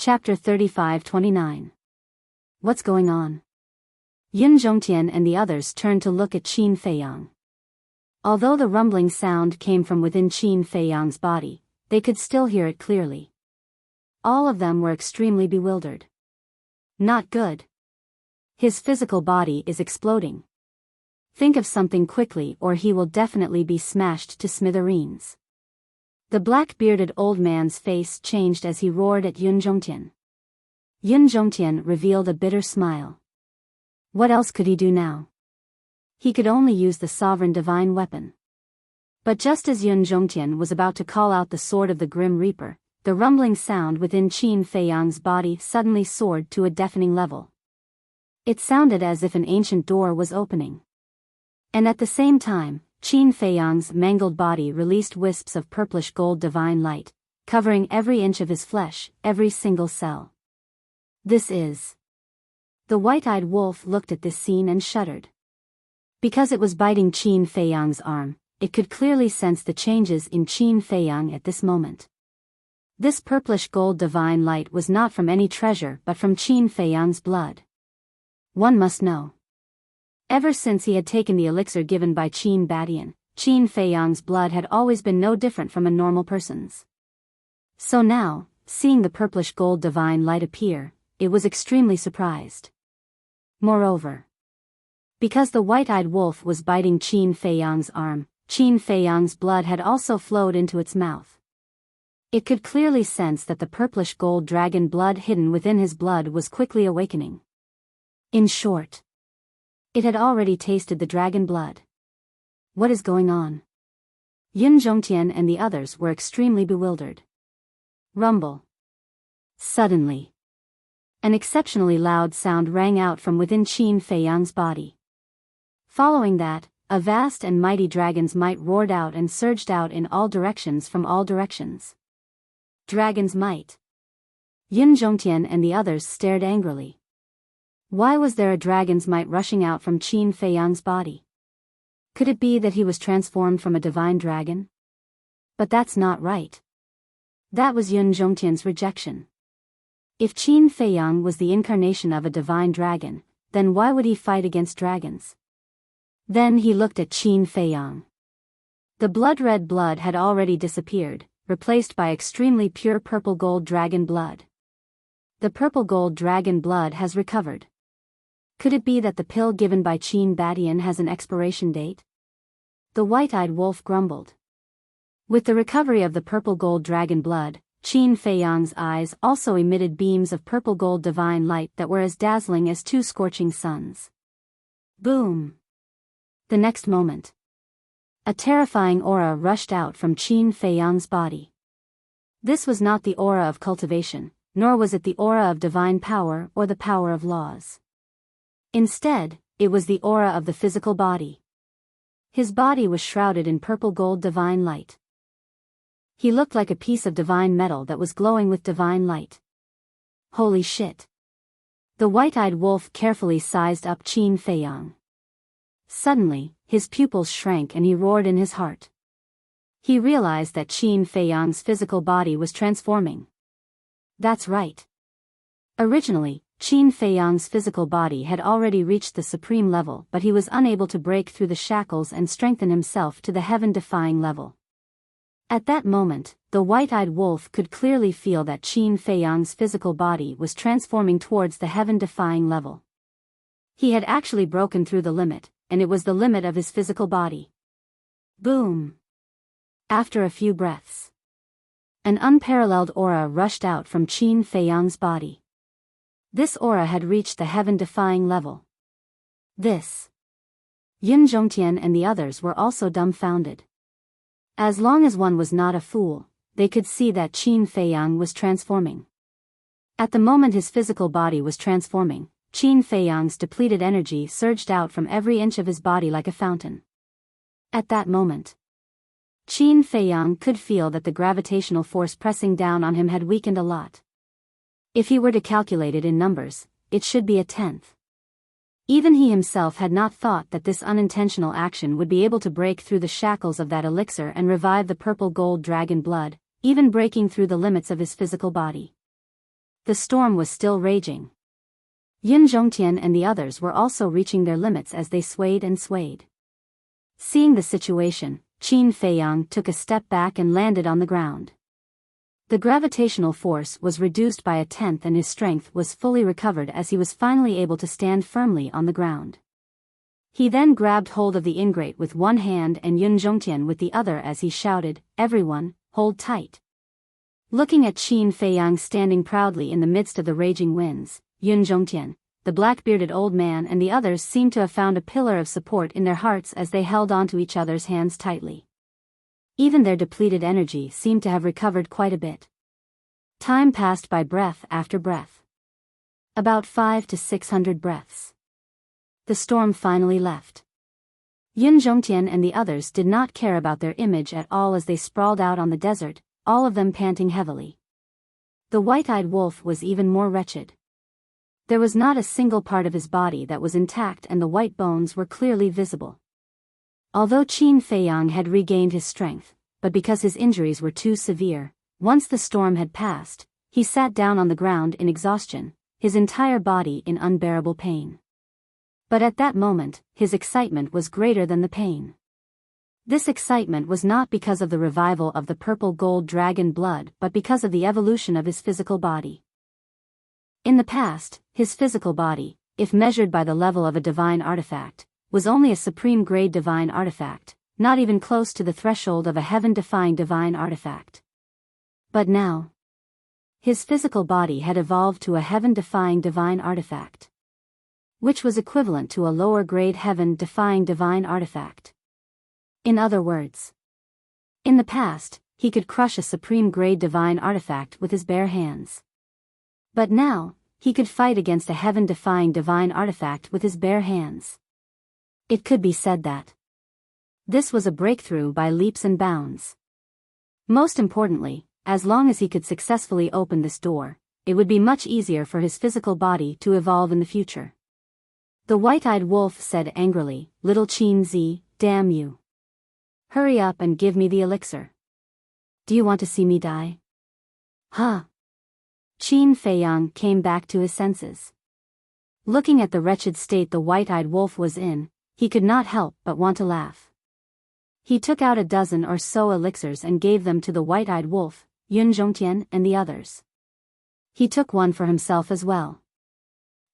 Chapter 35-29. What's going on? Yun Zhongtian and the others turned to look at Qin Feiyang. Although the rumbling sound came from within Qin Feiyang's body, they could still hear it clearly. All of them were extremely bewildered. Not good. His physical body is exploding. Think of something quickly or he will definitely be smashed to smithereens. The black-bearded old man's face changed as he roared at Yun Zhongtian. Yun Zhongtian revealed a bitter smile. What else could he do now? He could only use the sovereign divine weapon. But just as Yun Zhongtian was about to call out the sword of the Grim Reaper, the rumbling sound within Qin Feiyang's body suddenly soared to a deafening level. It sounded as if an ancient door was opening. And at the same time, Qin Feiyang's mangled body released wisps of purplish gold divine light, covering every inch of his flesh, every single cell. This is... The white-eyed wolf looked at this scene and shuddered. Because it was biting Qin Feiyang's arm, it could clearly sense the changes in Qin Feiyang at this moment. This purplish gold divine light was not from any treasure but from Qin Feiyang's blood. One must know. Ever since he had taken the elixir given by Qin Badian, Qin Feiyang's blood had always been no different from a normal person's. So now, seeing the purplish gold divine light appear, it was extremely surprised. Moreover, because the white-eyed wolf was biting Qin Feiyang's arm, Qin Feiyang's blood had also flowed into its mouth. It could clearly sense that the purplish gold dragon blood hidden within his blood was quickly awakening. In short, it had already tasted the dragon blood. What is going on? Yun Zhongtian and the others were extremely bewildered. Rumble. Suddenly, an exceptionally loud sound rang out from within Qin Feiyang's body. Following that, a vast and mighty dragon's might roared out and surged out in all directions from all directions. Dragon's might. Yun Zhongtian and the others stared angrily. Why was there a dragon's might rushing out from Qin Feiyang's body? Could it be that he was transformed from a divine dragon? But that's not right. That was Yun Zhongtian's rejection. If Qin Feiyang was the incarnation of a divine dragon, then why would he fight against dragons? Then he looked at Qin Feiyang. The blood-red blood had already disappeared, replaced by extremely pure purple gold dragon blood. The purple gold dragon blood has recovered. Could it be that the pill given by Qin Badian has an expiration date? The white-eyed wolf grumbled. With the recovery of the purple gold dragon blood, Qin Feiyang's eyes also emitted beams of purple gold divine light that were as dazzling as two scorching suns. Boom! The next moment, a terrifying aura rushed out from Qin Feiyang's body. This was not the aura of cultivation, nor was it the aura of divine power or the power of laws. Instead, it was the aura of the physical body. His body was shrouded in purple gold divine light. He looked like a piece of divine metal that was glowing with divine light. Holy shit! The white-eyed wolf carefully sized up Qin Feiyang. Suddenly, his pupils shrank and he roared in his heart. He realized that Qin Feiyang's physical body was transforming. That's right. Originally, Qin Feiyang's physical body had already reached the supreme level, but he was unable to break through the shackles and strengthen himself to the heaven-defying level. At that moment, the white-eyed wolf could clearly feel that Qin Feiyang's physical body was transforming towards the heaven-defying level. He had actually broken through the limit, and it was the limit of his physical body. Boom! After a few breaths, an unparalleled aura rushed out from Qin Feiyang's body. This aura had reached the heaven-defying level. This. Yun Zhongtian and the others were also dumbfounded. As long as one was not a fool, they could see that Qin Feiyang was transforming. At the moment his physical body was transforming, Qin Feiyang's depleted energy surged out from every inch of his body like a fountain. At that moment, Qin Feiyang could feel that the gravitational force pressing down on him had weakened a lot. If he were to calculate it in numbers, it should be a tenth. Even he himself had not thought that this unintentional action would be able to break through the shackles of that elixir and revive the purple gold dragon blood, even breaking through the limits of his physical body. The storm was still raging. Yin Zhongtian and the others were also reaching their limits as they swayed and swayed. Seeing the situation, Qin Feiyang took a step back and landed on the ground. The gravitational force was reduced by a tenth and his strength was fully recovered as he was finally able to stand firmly on the ground. He then grabbed hold of the ingrate with one hand and Yun Zhongtian with the other as he shouted, "Everyone, hold tight." Looking at Qin Feiyang standing proudly in the midst of the raging winds, Yun Zhongtian, the black-bearded old man and the others seemed to have found a pillar of support in their hearts as they held onto each other's hands tightly. Even their depleted energy seemed to have recovered quite a bit. Time passed by breath after breath. About 500 to 600 breaths. The storm finally left. Yun Zhongtian and the others did not care about their image at all as they sprawled out on the desert, all of them panting heavily. The white-eyed wolf was even more wretched. There was not a single part of his body that was intact and the white bones were clearly visible. Although Qin Feiyang had regained his strength, but because his injuries were too severe, once the storm had passed, he sat down on the ground in exhaustion, his entire body in unbearable pain. But at that moment, his excitement was greater than the pain. This excitement was not because of the revival of the purple gold dragon blood but because of the evolution of his physical body. In the past, his physical body, if measured by the level of a divine artifact, was only a supreme-grade divine artifact, not even close to the threshold of a heaven-defying divine artifact. But now, his physical body had evolved to a heaven-defying divine artifact, which was equivalent to a lower-grade heaven-defying divine artifact. In other words, in the past, he could crush a supreme-grade divine artifact with his bare hands. But now, he could fight against a heaven-defying divine artifact with his bare hands. It could be said that this was a breakthrough by leaps and bounds. Most importantly, as long as he could successfully open this door, it would be much easier for his physical body to evolve in the future. The white-eyed wolf said angrily, "Little Qin Zi, damn you. Hurry up and give me the elixir. Do you want to see me die?" Huh? Qin Feiyang came back to his senses. Looking at the wretched state the white-eyed wolf was in, he could not help but want to laugh. He took out a dozen or so elixirs and gave them to the white-eyed wolf, Yun Zhongtian and the others. He took one for himself as well.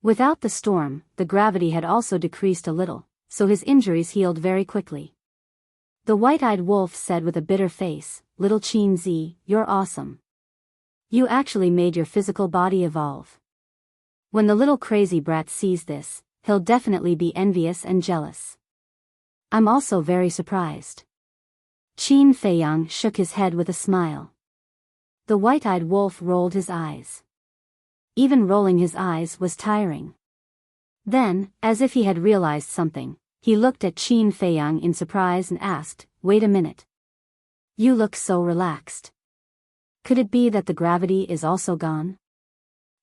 Without the storm, the gravity had also decreased a little, so his injuries healed very quickly. The white-eyed wolf said with a bitter face, "Little Qin Zi, you're awesome. You actually made your physical body evolve. When the little crazy brat sees this, he'll definitely be envious and jealous. I'm also very surprised." Qin Feiyang shook his head with a smile. The white-eyed wolf rolled his eyes. Even rolling his eyes was tiring. Then, as if he had realized something, he looked at Qin Feiyang in surprise and asked, "Wait a minute. You look so relaxed. Could it be that the gravity is also gone?"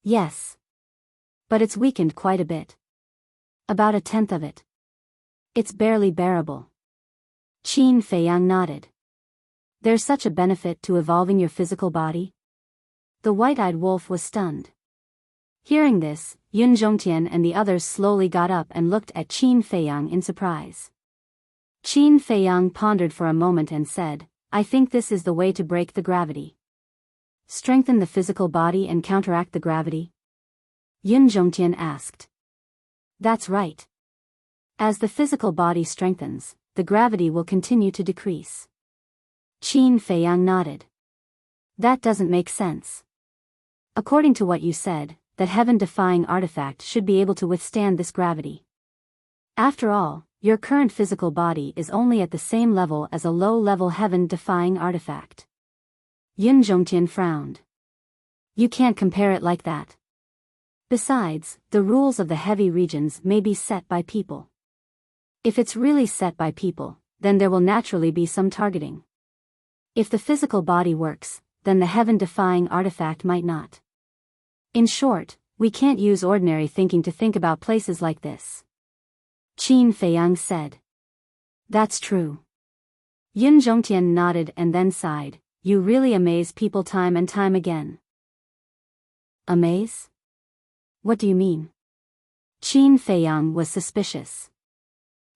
"Yes. But it's weakened quite a bit. About a tenth of it. It's barely bearable." Qin Feiyang nodded. "There's such a benefit to evolving your physical body?" The white-eyed wolf was stunned. Hearing this, Yun Zhongtian and the others slowly got up and looked at Qin Feiyang in surprise. Qin Feiyang pondered for a moment and said, "I think this is the way to break the gravity. Strengthen the physical body and counteract the gravity?" Yun Zhongtian asked. "That's right. As the physical body strengthens, the gravity will continue to decrease." Qin Feiyang nodded. "That doesn't make sense. According to what you said, that heaven-defying artifact should be able to withstand this gravity. After all, your current physical body is only at the same level as a low-level heaven-defying artifact." Yun Zhongtian frowned. "You can't compare it like that. Besides, the rules of the heavy regions may be set by people. If it's really set by people, then there will naturally be some targeting. If the physical body works, then the heaven-defying artifact might not. In short, we can't use ordinary thinking to think about places like this." Qin Feiyang said. "That's true." Yun Zhongtian nodded and then sighed, "You really amaze people time and time again." A maze? What do you mean? Qin Feiyang was suspicious.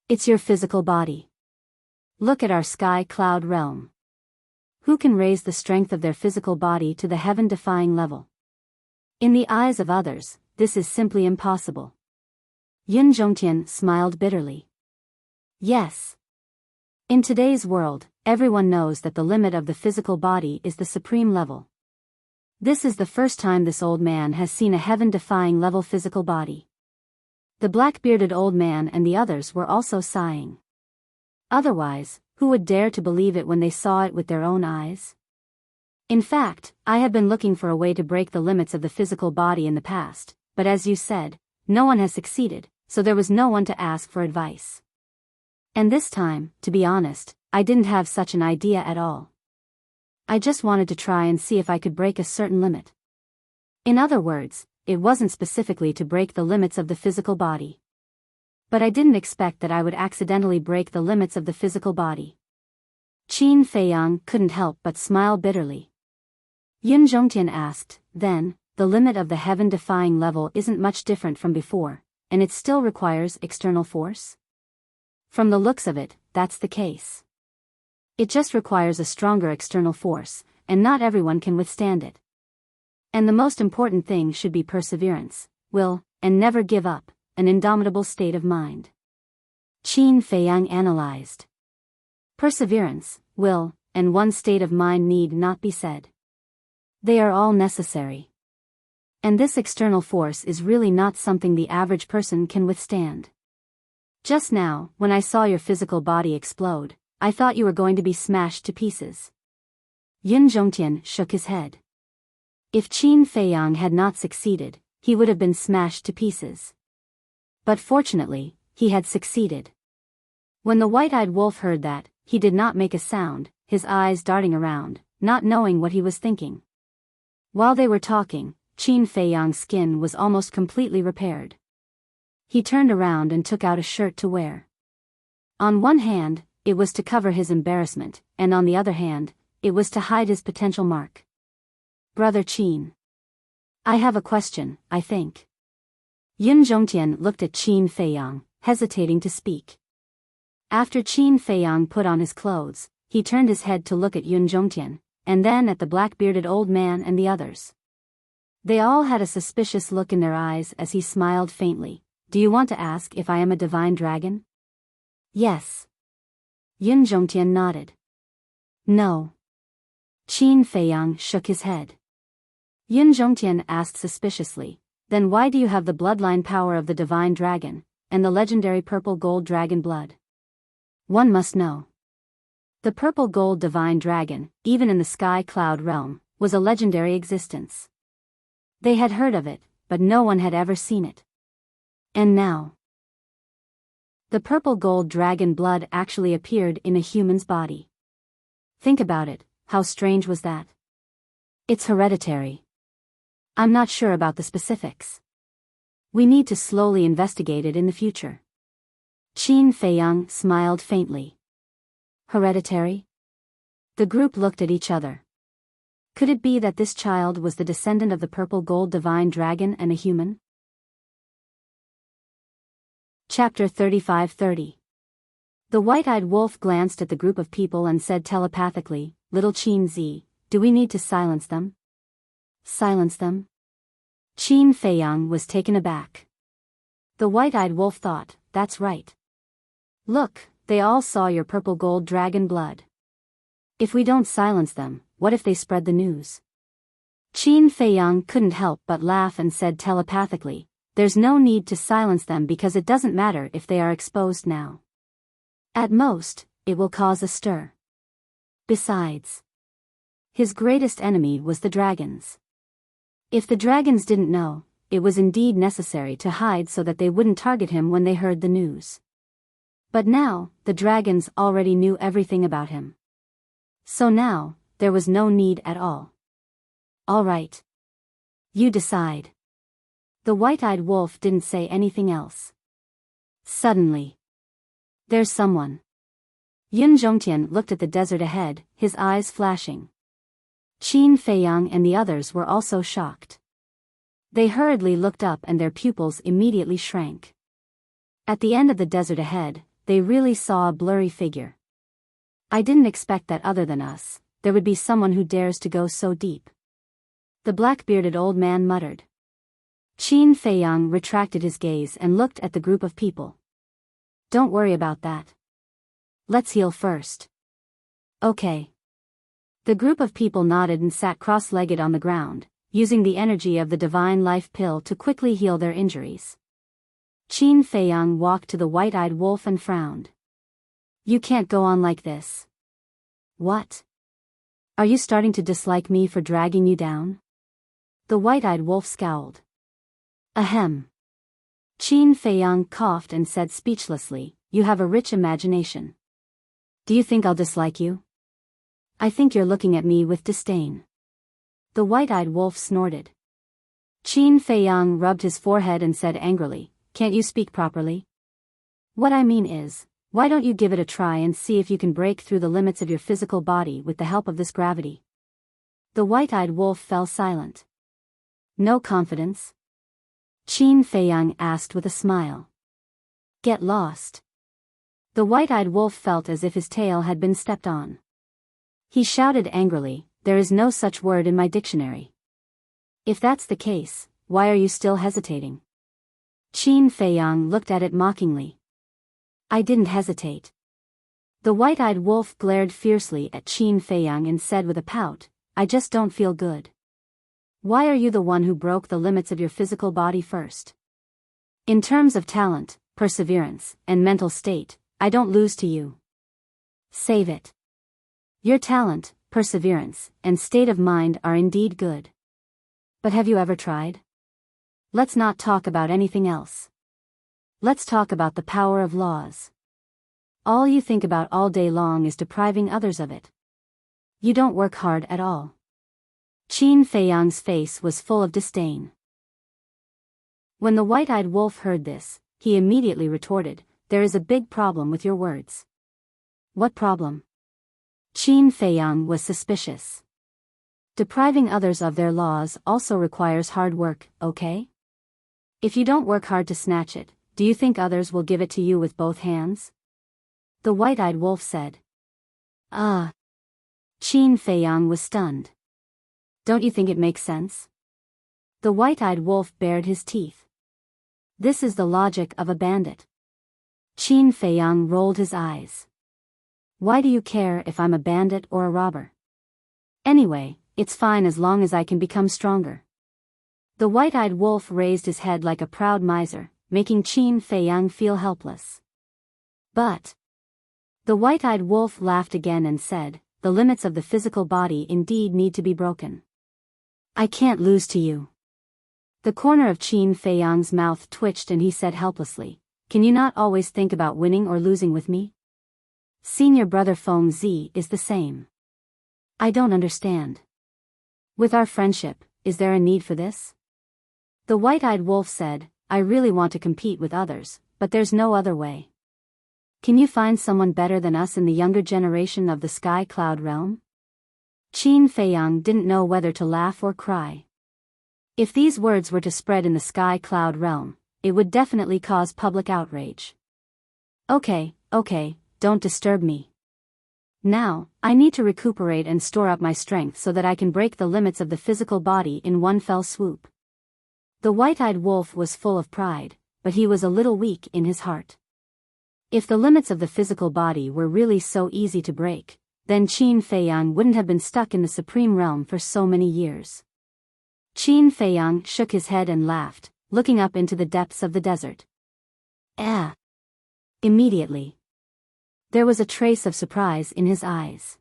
It's your physical body. Look at our sky cloud realm. Who can raise the strength of their physical body to the heaven-defying level? In the eyes of others, this is simply impossible. Yun Zhongtian smiled bitterly. Yes. In today's world, everyone knows that the limit of the physical body is the supreme level. This is the first time this old man has seen a heaven-defying level physical body. The black-bearded old man and the others were also sighing. Otherwise, who would dare to believe it when they saw it with their own eyes? In fact, I have been looking for a way to break the limits of the physical body in the past, but as you said, no one has succeeded, so there was no one to ask for advice. And this time, to be honest, I didn't have such an idea at all. I just wanted to try and see if I could break a certain limit. In other words, it wasn't specifically to break the limits of the physical body. But I didn't expect that I would accidentally break the limits of the physical body. Qin Feiyang couldn't help but smile bitterly. Yun Zhongtian asked, then, the limit of the heaven-defying level isn't much different from before, and it still requires external force? From the looks of it, that's the case. It just requires a stronger external force, and not everyone can withstand it. And the most important thing should be perseverance, will, and never give up, an indomitable state of mind. Qin Feiyang analyzed. Perseverance, will, and one state of mind need not be said. They are all necessary. And this external force is really not something the average person can withstand. Just now, when I saw your physical body explode, I thought you were going to be smashed to pieces. Yun Zhongtian shook his head. If Qin Feiyang had not succeeded, he would have been smashed to pieces. But fortunately, he had succeeded. When the white-eyed wolf heard that, he did not make a sound, his eyes darting around, not knowing what he was thinking. While they were talking, Qin Feiyang's skin was almost completely repaired. He turned around and took out a shirt to wear. On one hand, it was to cover his embarrassment, and on the other hand, it was to hide his potential mark. Brother Qin. I have a question, I think. Yun Zhongtian looked at Qin Feiyang, hesitating to speak. After Qin Feiyang put on his clothes, he turned his head to look at Yun Zhongtian, and then at the black-bearded old man and the others. They all had a suspicious look in their eyes as he smiled faintly. Do you want to ask if I am a divine dragon? Yes. Yun Zhongtian nodded. No. Qin Feiyang shook his head. Yun Zhongtian asked suspiciously, then why do you have the bloodline power of the divine dragon, and the legendary purple gold dragon blood? One must know. The purple gold divine dragon, even in the sky cloud realm, was a legendary existence. They had heard of it, but no one had ever seen it. And now, the purple gold dragon blood actually appeared in a human's body. Think about it, how strange was that? It's hereditary. I'm not sure about the specifics. We need to slowly investigate it in the future. Qin Feiyang smiled faintly. Hereditary? The group looked at each other. Could it be that this child was the descendant of the purple gold divine dragon and a human? Chapter 35-30. The white-eyed wolf glanced at the group of people and said telepathically, Little Qin Zi, do we need to silence them? Silence them? Qin Feiyang was taken aback. The white-eyed wolf thought, that's right. Look, they all saw your purple gold dragon blood. If we don't silence them, what if they spread the news? Qin Feiyang couldn't help but laugh and said telepathically, there's no need to silence them because it doesn't matter if they are exposed now. At most, it will cause a stir. Besides, his greatest enemy was the dragons. If the dragons didn't know, it was indeed necessary to hide so that they wouldn't target him when they heard the news. But now, the dragons already knew everything about him. So now, there was no need at all. All right. You decide. The white-eyed wolf didn't say anything else. Suddenly, there's someone. Yun Zhongtian looked at the desert ahead, his eyes flashing. Qin Feiyang and the others were also shocked. They hurriedly looked up and their pupils immediately shrank. At the end of the desert ahead, they really saw a blurry figure. I didn't expect that other than us, there would be someone who dares to go so deep. The black-bearded old man muttered. Qin Feiyang retracted his gaze and looked at the group of people. Don't worry about that. Let's heal first. Okay. The group of people nodded and sat cross-legged on the ground, using the energy of the divine life pill to quickly heal their injuries. Qin Feiyang walked to the white-eyed wolf and frowned. You can't go on like this. What? Are you starting to dislike me for dragging you down? The white-eyed wolf scowled. Ahem. Qin Feiyang coughed and said speechlessly, You have a rich imagination. Do you think I'll dislike you? I think you're looking at me with disdain. The white-eyed wolf snorted. Qin Feiyang rubbed his forehead and said angrily, Can't you speak properly? What I mean is, why don't you give it a try and see if you can break through the limits of your physical body with the help of this gravity? The white-eyed wolf fell silent. No confidence? Qin Feiyang asked with a smile. Get lost. The white-eyed wolf felt as if his tail had been stepped on. He shouted angrily, There is no such word in my dictionary. If that's the case, why are you still hesitating? Qin Feiyang looked at it mockingly. I didn't hesitate. The white-eyed wolf glared fiercely at Qin Feiyang and said with a pout, I just don't feel good. Why are you the one who broke the limits of your physical body first? In terms of talent, perseverance, and mental state, I don't lose to you. Save it. Your talent, perseverance, and state of mind are indeed good. But have you ever tried? Let's not talk about anything else. Let's talk about the power of laws. All you think about all day long is depriving others of it. You don't work hard at all. Qin Feiyang's face was full of disdain. When the white-eyed wolf heard this, he immediately retorted, There is a big problem with your words. What problem? Qin Feiyang was suspicious. Depriving others of their laws also requires hard work, okay? If you don't work hard to snatch it, do you think others will give it to you with both hands? The white-eyed wolf said. Ah. Qin Feiyang was stunned. Don't you think it makes sense? The white-eyed wolf bared his teeth. This is the logic of a bandit. Qin Feiyang rolled his eyes. Why do you care if I'm a bandit or a robber? Anyway, it's fine as long as I can become stronger. The white-eyed wolf raised his head like a proud miser, making Qin Feiyang feel helpless. But the white-eyed wolf laughed again and said, The limits of the physical body indeed need to be broken. I can't lose to you. The corner of Qin Feiyang's mouth twitched and he said helplessly, Can you not always think about winning or losing with me? Senior brother Feng Zi is the same. I don't understand. With our friendship, is there a need for this? The white-eyed wolf said, I really want to compete with others, but there's no other way. Can you find someone better than us in the younger generation of the Sky Cloud realm? Qin Feiyang didn't know whether to laugh or cry. If these words were to spread in the Sky Cloud realm, it would definitely cause public outrage. Okay, don't disturb me. Now, I need to recuperate and store up my strength so that I can break the limits of the physical body in one fell swoop. The white-eyed wolf was full of pride, but he was a little weak in his heart. If the limits of the physical body were really so easy to break, then Qin Feiyang wouldn't have been stuck in the Supreme Realm for so many years. Qin Feiyang shook his head and laughed, looking up into the depths of the desert. Immediately, there was a trace of surprise in his eyes.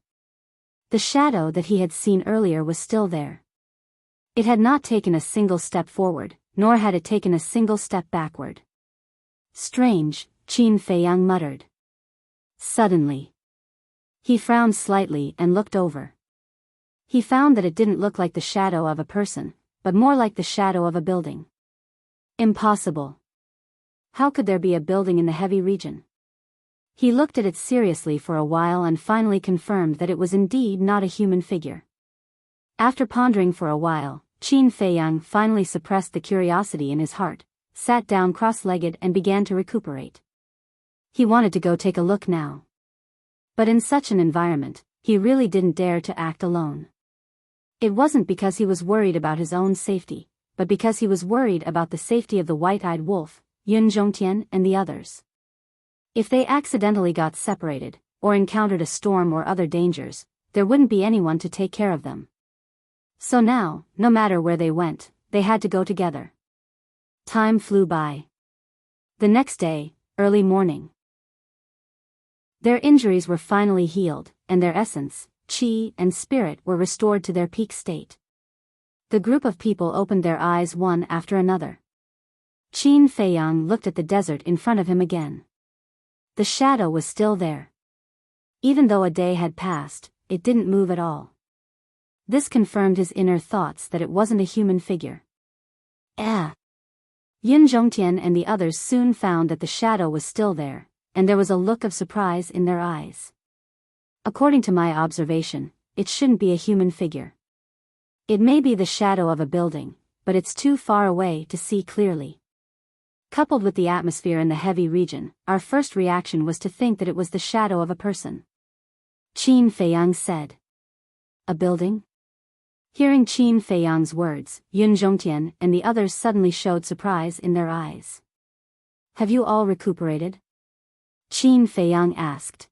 The shadow that he had seen earlier was still there. It had not taken a single step forward, nor had it taken a single step backward. Strange, Qin Feiyang muttered. Suddenly, he frowned slightly and looked over. He found that it didn't look like the shadow of a person, but more like the shadow of a building. Impossible. How could there be a building in the heavy region? He looked at it seriously for a while and finally confirmed that it was indeed not a human figure. After pondering for a while, Qin Feiyang finally suppressed the curiosity in his heart, sat down cross-legged and began to recuperate. He wanted to go take a look now. But in such an environment, he really didn't dare to act alone. It wasn't because he was worried about his own safety, but because he was worried about the safety of the white-eyed wolf, Yun Zhongtian and the others. If they accidentally got separated, or encountered a storm or other dangers, there wouldn't be anyone to take care of them. So now, no matter where they went, they had to go together. Time flew by. The next day, early morning. Their injuries were finally healed, and their essence, qi, and spirit were restored to their peak state. The group of people opened their eyes one after another. Qin Feiyang looked at the desert in front of him again. The shadow was still there. Even though a day had passed, it didn't move at all. This confirmed his inner thoughts that it wasn't a human figure. Yun Zhongtian and the others soon found that the shadow was still there, and there was a look of surprise in their eyes. According to my observation, it shouldn't be a human figure. It may be the shadow of a building, but it's too far away to see clearly. Coupled with the atmosphere in the heavy region, our first reaction was to think that it was the shadow of a person. Qin Feiyang said. A building? Hearing Qin Feiyang's words, Yun Zhongtian and the others suddenly showed surprise in their eyes. Have you all recuperated? Qin Feiyang asked.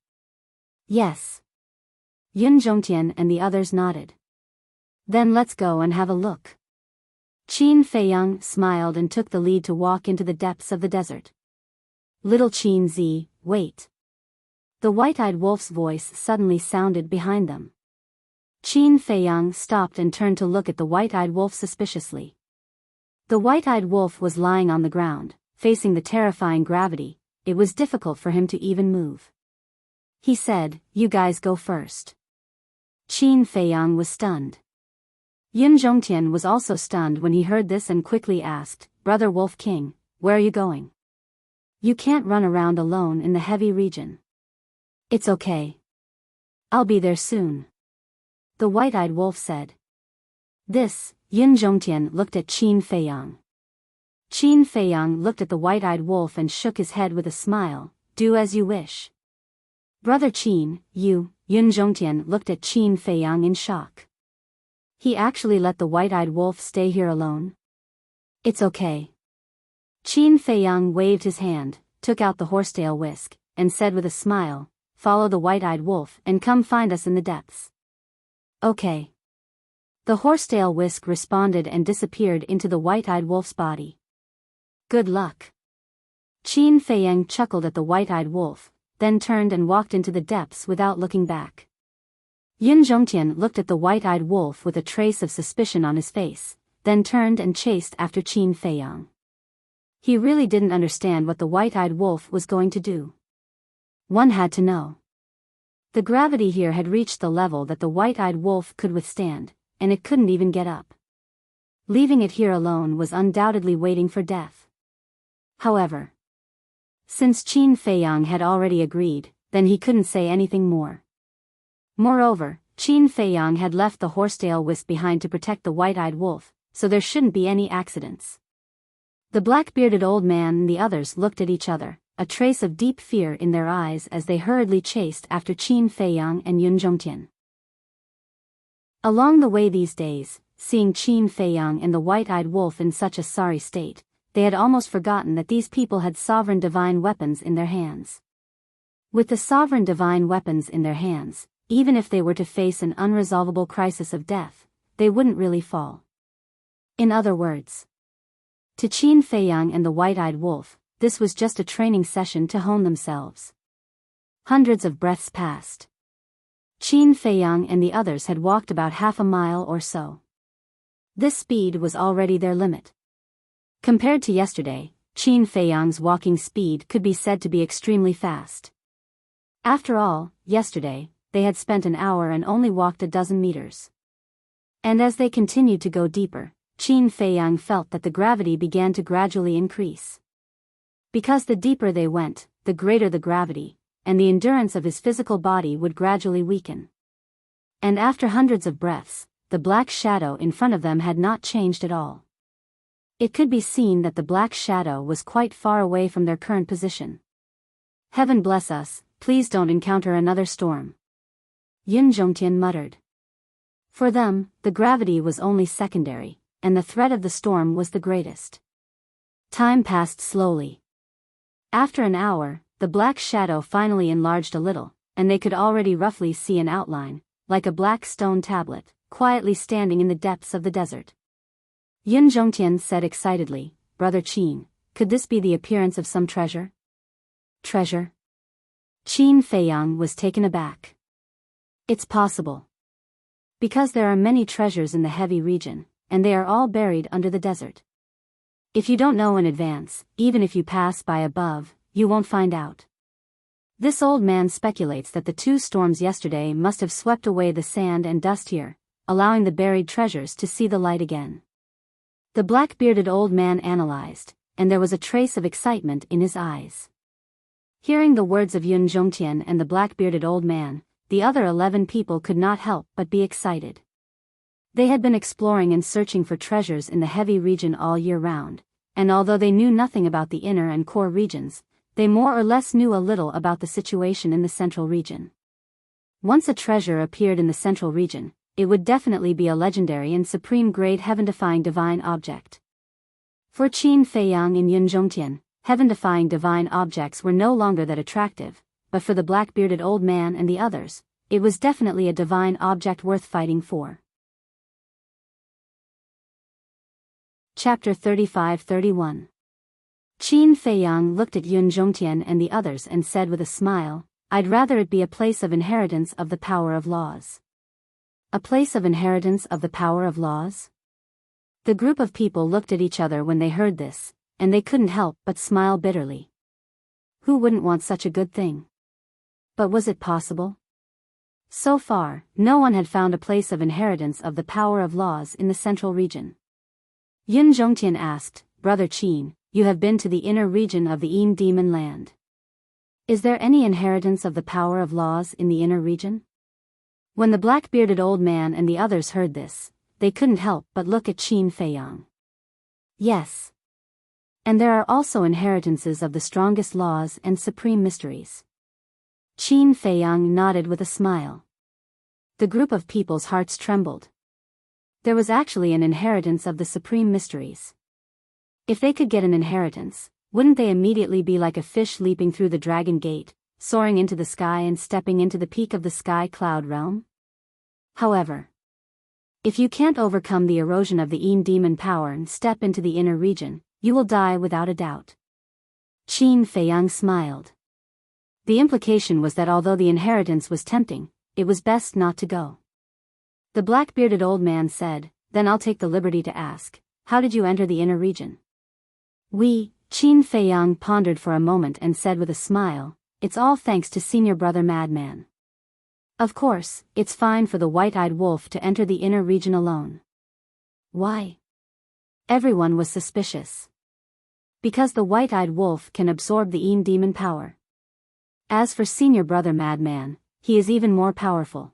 Yes. Yun Zhongtian and the others nodded. Then let's go and have a look. Qin Feiyang smiled and took the lead to walk into the depths of the desert. Little Qin Zi, wait. The white-eyed wolf's voice suddenly sounded behind them. Qin Feiyang stopped and turned to look at the white-eyed wolf suspiciously. The white-eyed wolf was lying on the ground, facing the terrifying gravity. It was difficult for him to even move. He said, "You guys go first." Qin Feiyang was stunned. Yun Zhongtian was also stunned when he heard this and quickly asked, "Brother Wolf King, where are you going? You can't run around alone in the heavy region." "It's okay. I'll be there soon," the white-eyed wolf said. Yun Zhongtian looked at Qin Feiyang. Qin Feiyang looked at the white-eyed wolf and shook his head with a smile. "Do as you wish." Brother Qin, Yun Zhongtian looked at Qin Feiyang in shock. He actually let the white-eyed wolf stay here alone? "It's okay." Qin Feiyang waved his hand, took out the horsetail whisk, and said with a smile, "Follow the white-eyed wolf and come find us in the depths." "Okay." The horsetail whisk responded and disappeared into the white-eyed wolf's body. "Good luck." Qin Feiyang chuckled at the white-eyed wolf, then turned and walked into the depths without looking back. Yun Zhongtian looked at the white-eyed wolf with a trace of suspicion on his face, then turned and chased after Qin Feiyang. He really didn't understand what the white-eyed wolf was going to do. One had to know. The gravity here had reached the level that the white-eyed wolf could withstand, and it couldn't even get up. Leaving it here alone was undoubtedly waiting for death. However, since Qin Feiyang had already agreed, then he couldn't say anything more. Moreover, Qin Feiyang had left the horsetail whisk behind to protect the white-eyed wolf, so there shouldn't be any accidents. The black-bearded old man and the others looked at each other, a trace of deep fear in their eyes as they hurriedly chased after Qin Feiyang and Yun Zhongtian. Along the way these days, seeing Qin Feiyang and the white-eyed wolf in such a sorry state, they had almost forgotten that these people had sovereign divine weapons in their hands. With the sovereign divine weapons in their hands, even if they were to face an unresolvable crisis of death, they wouldn't really fall. In other words, to Qin Feiyang and the white-eyed wolf, this was just a training session to hone themselves. Hundreds of breaths passed. Qin Feiyang and the others had walked about half a mile or so. This speed was already their limit. Compared to yesterday, Qin Feiyang's walking speed could be said to be extremely fast. After all, yesterday, they had spent an hour and only walked a dozen meters. And as they continued to go deeper, Qin Feiyang felt that the gravity began to gradually increase. Because the deeper they went, the greater the gravity, and the endurance of his physical body would gradually weaken. And after hundreds of breaths, the black shadow in front of them had not changed at all. It could be seen that the black shadow was quite far away from their current position. Heaven bless us, please don't encounter another storm. Yun Zhongtian muttered. For them, the gravity was only secondary, and the threat of the storm was the greatest. Time passed slowly. After an hour, the black shadow finally enlarged a little, and they could already roughly see an outline, like a black stone tablet, quietly standing in the depths of the desert. Yun Zhongtian said excitedly, Brother Qin, could this be the appearance of some treasure? Treasure? Qin Feiyang was taken aback. It's possible. Because there are many treasures in the heavy region, and they are all buried under the desert. If you don't know in advance, even if you pass by above, you won't find out. This old man speculates that the two storms yesterday must have swept away the sand and dust here, allowing the buried treasures to see the light again. The black-bearded old man analyzed, and there was a trace of excitement in his eyes. Hearing the words of Yun Zhongtian and the black-bearded old man, the other 11 people could not help but be excited. They had been exploring and searching for treasures in the heavy region all year round, and although they knew nothing about the inner and core regions, they more or less knew a little about the situation in the central region. Once a treasure appeared in the central region, it would definitely be a legendary and supreme-grade heaven-defying divine object. For Qin Feiyang and Yun Zhongtian, heaven-defying divine objects were no longer that attractive, but for the black-bearded old man and the others, it was definitely a divine object worth fighting for. Chapter 35-31. Qin Feiyang looked at Yun Zhongtian and the others and said with a smile, I'd rather it be a place of inheritance of the power of laws. A place of inheritance of the power of laws? The group of people looked at each other when they heard this, and they couldn't help but smile bitterly. Who wouldn't want such a good thing? But was it possible? So far, no one had found a place of inheritance of the power of laws in the central region. Yun Zhongtian asked, Brother Qin, you have been to the inner region of the Yin Demon Land. Is there any inheritance of the power of laws in the inner region? When the black-bearded old man and the others heard this, they couldn't help but look at Qin Feiyang. Yes. And there are also inheritances of the strongest laws and supreme mysteries. Qin Feiyang nodded with a smile. The group of people's hearts trembled. There was actually an inheritance of the supreme mysteries. If they could get an inheritance, wouldn't they immediately be like a fish leaping through the dragon gate, soaring into the sky and stepping into the peak of the sky cloud realm? However, if you can't overcome the erosion of the Yin demon power and step into the inner region, you will die without a doubt. Qin Feiyang smiled. The implication was that although the inheritance was tempting, it was best not to go. The black-bearded old man said, Then I'll take the liberty to ask, how did you enter the inner region? Qin Feiyang pondered for a moment and said with a smile, It's all thanks to Senior Brother Madman. Of course, it's fine for the white-eyed wolf to enter the inner region alone. Why? Everyone was suspicious. Because the white-eyed wolf can absorb the Yin demon power. As for Senior Brother Madman, he is even more powerful.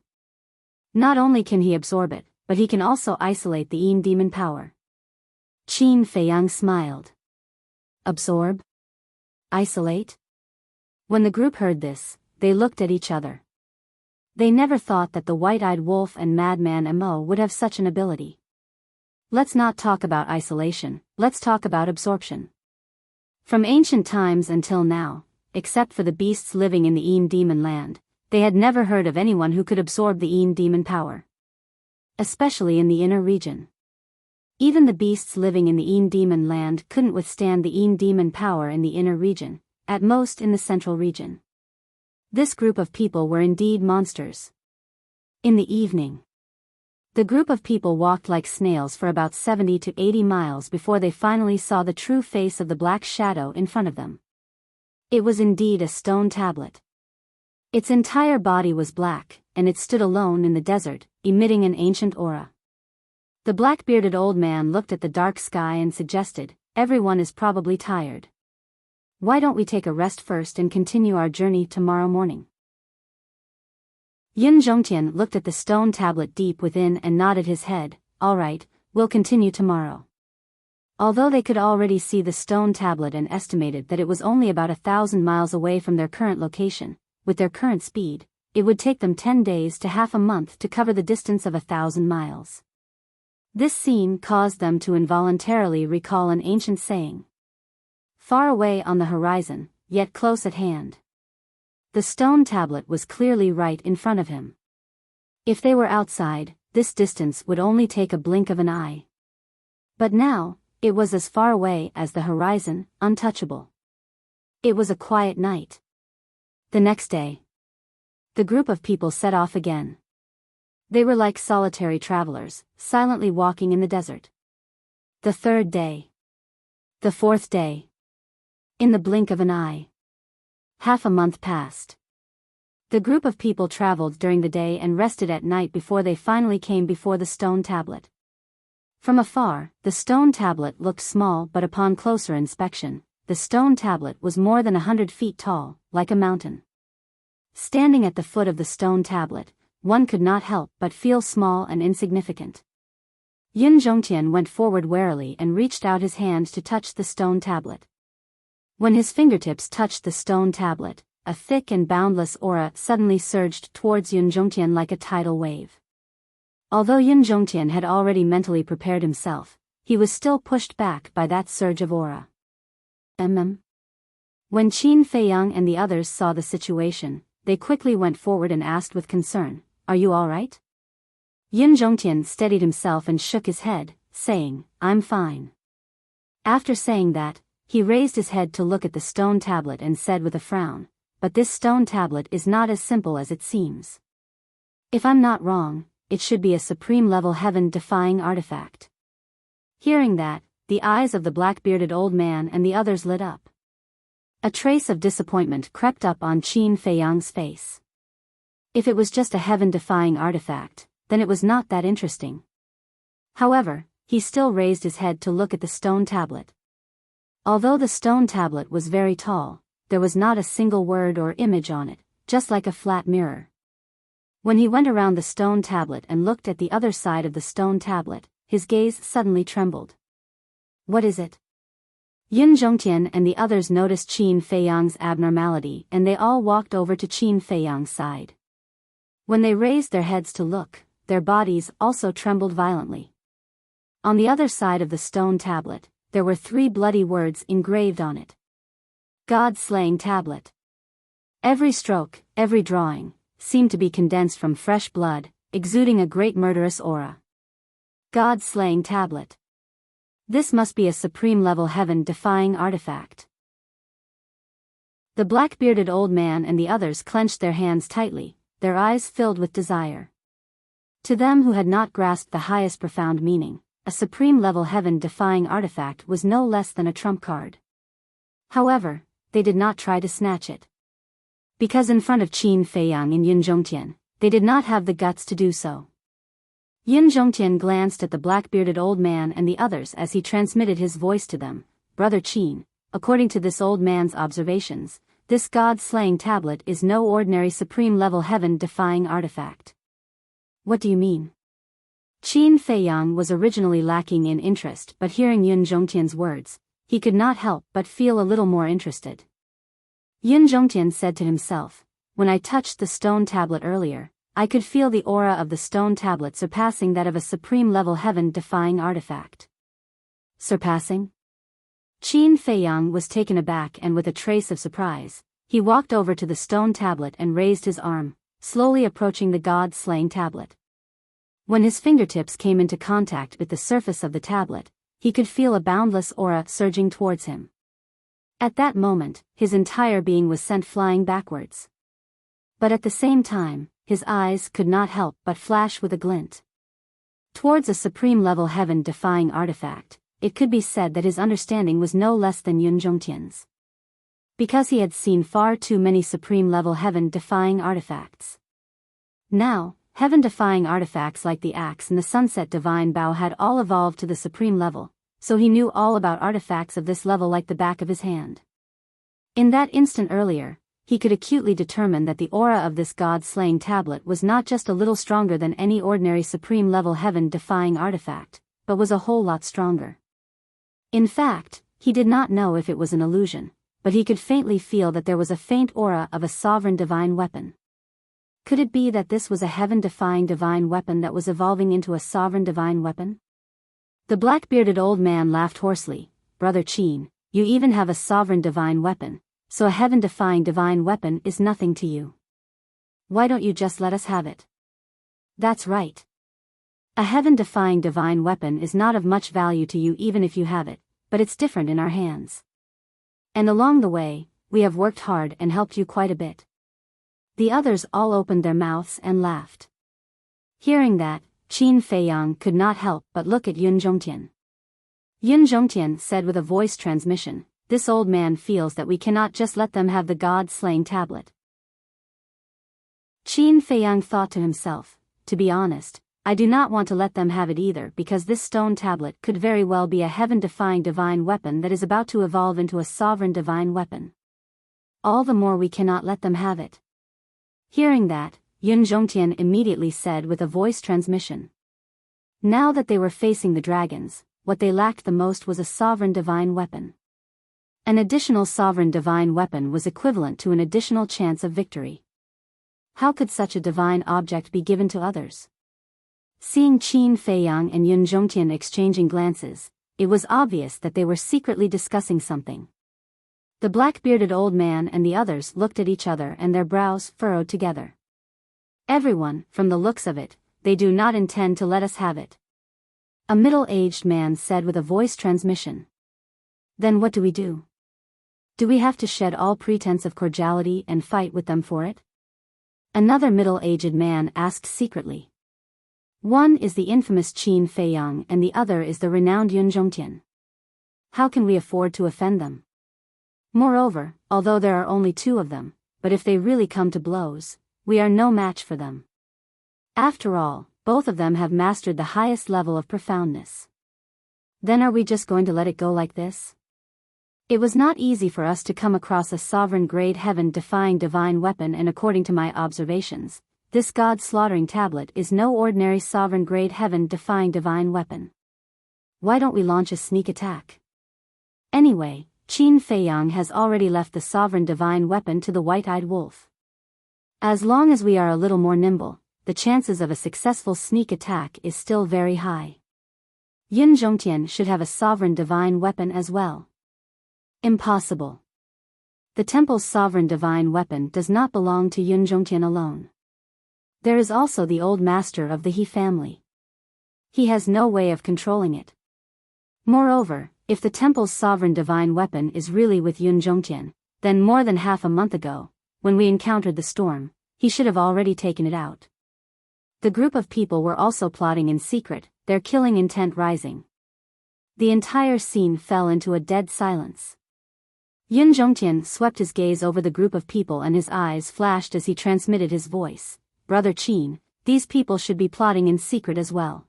Not only can he absorb it, but he can also isolate the Yin demon power. Qin Feiyang smiled. Absorb? Isolate? When the group heard this, they looked at each other. They never thought that the white-eyed wolf and Madman Mo would have such an ability. Let's not talk about isolation, let's talk about absorption. From ancient times until now, except for the beasts living in the Yin demon land, they had never heard of anyone who could absorb the Yin demon power. Especially in the inner region. Even the beasts living in the Yin demon land couldn't withstand the Yin demon power in the inner region, at most in the central region. This group of people were indeed monsters. In the evening, the group of people walked like snails for about 70 to 80 miles before they finally saw the true face of the black shadow in front of them. It was indeed a stone tablet. Its entire body was black, and it stood alone in the desert, emitting an ancient aura. The black-bearded old man looked at the dark sky and suggested, Everyone is probably tired. Why don't we take a rest first and continue our journey tomorrow morning? Yin Zhongtian looked at the stone tablet deep within and nodded his head. All right, we'll continue tomorrow. Although they could already see the stone tablet and estimated that it was only about 1,000 miles away from their current location, with their current speed, it would take them 10 days to half a month to cover the distance of 1,000 miles. This scene caused them to involuntarily recall an ancient saying. Far away on the horizon, yet close at hand. The stone tablet was clearly right in front of him. If they were outside, this distance would only take a blink of an eye. But now, it was as far away as the horizon, untouchable. It was a quiet night. The next day, the group of people set off again. They were like solitary travelers, silently walking in the desert. The third day. The fourth day. In the blink of an eye. Half a month passed. The group of people traveled during the day and rested at night before they finally came before the stone tablet. From afar, the stone tablet looked small, but upon closer inspection, the stone tablet was more than 100 feet tall, like a mountain. Standing at the foot of the stone tablet, one could not help but feel small and insignificant. Yin Zhongtian went forward warily and reached out his hand to touch the stone tablet. When his fingertips touched the stone tablet, a thick and boundless aura suddenly surged towards Yin Zhongtian like a tidal wave. Although Yin Zhongtian had already mentally prepared himself, he was still pushed back by that surge of aura. When Qin Feiyang and the others saw the situation, they quickly went forward and asked with concern, "Are you all right?" Yin Zhongtian steadied himself and shook his head, saying, "I'm fine." After saying that, he raised his head to look at the stone tablet and said with a frown, "But this stone tablet is not as simple as it seems. If I'm not wrong, it should be a supreme-level heaven-defying artifact." Hearing that, the eyes of the black-bearded old man and the others lit up. A trace of disappointment crept up on Qin Feiyang's face. If it was just a heaven-defying artifact, then it was not that interesting. However, he still raised his head to look at the stone tablet. Although the stone tablet was very tall, there was not a single word or image on it, just like a flat mirror. When he went around the stone tablet and looked at the other side of the stone tablet, his gaze suddenly trembled. "What is it?" Yin Zhongtian and the others noticed Qin Feiyang's abnormality and they all walked over to Qin Feiyang's side. When they raised their heads to look, their bodies also trembled violently. On the other side of the stone tablet, there were 3 bloody words engraved on it. God-slaying tablet. Every stroke, every drawing, seemed to be condensed from fresh blood, exuding a great murderous aura. God-slaying tablet. This must be a supreme-level heaven-defying artifact. The black-bearded old man and the others clenched their hands tightly, their eyes filled with desire. To them who had not grasped the highest profound meaning, a supreme-level heaven-defying artifact was no less than a trump card. However, they did not try to snatch it. Because in front of Qin Feiyang and Yin Zhongtian, they did not have the guts to do so. Yin Zhongtian glanced at the black-bearded old man and the others as he transmitted his voice to them. "Brother Qin, according to this old man's observations, this god-slaying tablet is no ordinary supreme-level heaven-defying artifact." "What do you mean?" Qin Feiyang was originally lacking in interest, but hearing Yin Zhongtian's words, he could not help but feel a little more interested. Yin Zhongtian said to himself, "When I touched the stone tablet earlier, I could feel the aura of the stone tablet surpassing that of a supreme-level heaven-defying artifact." Surpassing? Qin Feiyang was taken aback and with a trace of surprise, he walked over to the stone tablet and raised his arm, slowly approaching the god-slaying tablet. When his fingertips came into contact with the surface of the tablet, he could feel a boundless aura surging towards him. At that moment, his entire being was sent flying backwards. But at the same time, his eyes could not help but flash with a glint. Towards a supreme-level heaven-defying artifact, it could be said that his understanding was no less than Yin Zhongtian's. Because he had seen far too many supreme-level heaven-defying artifacts. Now, heaven-defying artifacts like the axe and the sunset divine bow had all evolved to the supreme level, so he knew all about artifacts of this level like the back of his hand. In that instant earlier, he could acutely determine that the aura of this god-slaying tablet was not just a little stronger than any ordinary supreme-level heaven-defying artifact, but was a whole lot stronger. In fact, he did not know if it was an illusion, but he could faintly feel that there was a faint aura of a sovereign divine weapon. Could it be that this was a heaven-defying divine weapon that was evolving into a sovereign divine weapon? The black-bearded old man laughed hoarsely. "Brother Qin, you even have a sovereign divine weapon, so a heaven-defying divine weapon is nothing to you. Why don't you just let us have it?" "That's right. A heaven-defying divine weapon is not of much value to you even if you have it, but it's different in our hands. And along the way, we have worked hard and helped you quite a bit." The others all opened their mouths and laughed. Hearing that, Qin Feiyang could not help but look at Yun Zhongtian. Yun Zhongtian said with a voice transmission, "This old man feels that we cannot just let them have the god-slaying tablet." Qin Feiyang thought to himself, "To be honest, I do not want to let them have it either because this stone tablet could very well be a heaven-defying divine weapon that is about to evolve into a sovereign divine weapon. All the more we cannot let them have it." Hearing that, Yun Zhongtian immediately said with a voice transmission. Now that they were facing the dragons, what they lacked the most was a sovereign divine weapon. An additional sovereign divine weapon was equivalent to an additional chance of victory. How could such a divine object be given to others? Seeing Qin Feiyang and Yun Zhongtian exchanging glances, it was obvious that they were secretly discussing something. The black-bearded old man and the others looked at each other and their brows furrowed together. "Everyone, from the looks of it, they do not intend to let us have it," a middle-aged man said with a voice transmission. "Then what do we do? Do we have to shed all pretense of cordiality and fight with them for it?" Another middle-aged man asked secretly. "One is the infamous Qin Feiyang and the other is the renowned Yun Zhongtian. How can we afford to offend them? Moreover, although there are only two of them, but if they really come to blows, we are no match for them. After all, both of them have mastered the highest level of profoundness. Then are we just going to let it go like this? It was not easy for us to come across a sovereign-grade heaven-defying divine weapon, and according to my observations, this god-slaughtering tablet is no ordinary sovereign-grade heaven-defying divine weapon. Why don't we launch a sneak attack? Anyway, Qin Feiyang has already left the sovereign divine weapon to the white-eyed wolf. As long as we are a little more nimble, the chances of a successful sneak attack is still very high. Yun Zhongtian should have a sovereign divine weapon as well." "Impossible. The temple's sovereign divine weapon does not belong to Yun Zhongtian alone. There is also the old master of the He family. He has no way of controlling it. Moreover, if the temple's sovereign divine weapon is really with Yun Zhongtian, then more than half a month ago, when we encountered the storm, he should have already taken it out." The group of people were also plotting in secret, their killing intent rising. The entire scene fell into a dead silence. Yun Zhongtian swept his gaze over the group of people and his eyes flashed as he transmitted his voice. "Brother Qin, these people should be plotting in secret as well.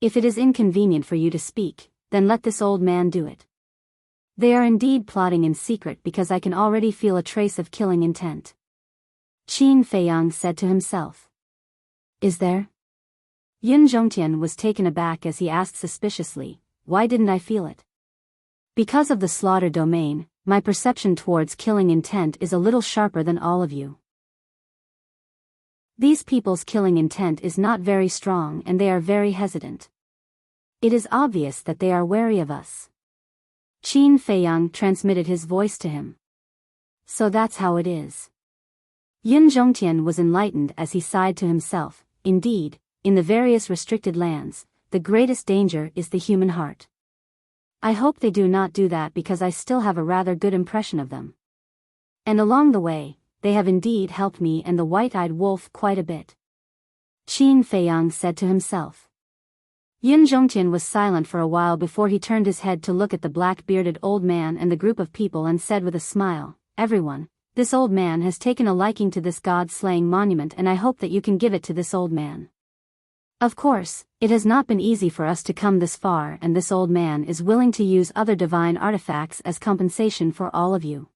If it is inconvenient for you to speak, then let this old man do it. They are indeed plotting in secret because I can already feel a trace of killing intent." Qin Feiyang said to himself. "Is there?" Yun Zhongtian was taken aback as he asked suspiciously, "Why didn't I feel it?" "Because of the slaughter domain, my perception towards killing intent is a little sharper than all of you. These people's killing intent is not very strong and they are very hesitant. It is obvious that they are wary of us." Qin Feiyang transmitted his voice to him. "So that's how it is." Yun Zhongtian was enlightened as he sighed to himself. Indeed, in the various restricted lands, the greatest danger is the human heart. I hope they do not do that because I still have a rather good impression of them. And along the way, they have indeed helped me and the white-eyed wolf quite a bit." Qin Feiyang said to himself. Yun Zhongtian was silent for a while before he turned his head to look at the black-bearded old man and the group of people and said with a smile, "Everyone, this old man has taken a liking to this god-slaying monument and I hope that you can give it to this old man. Of course, it has not been easy for us to come this far and this old man is willing to use other divine artifacts as compensation for all of you."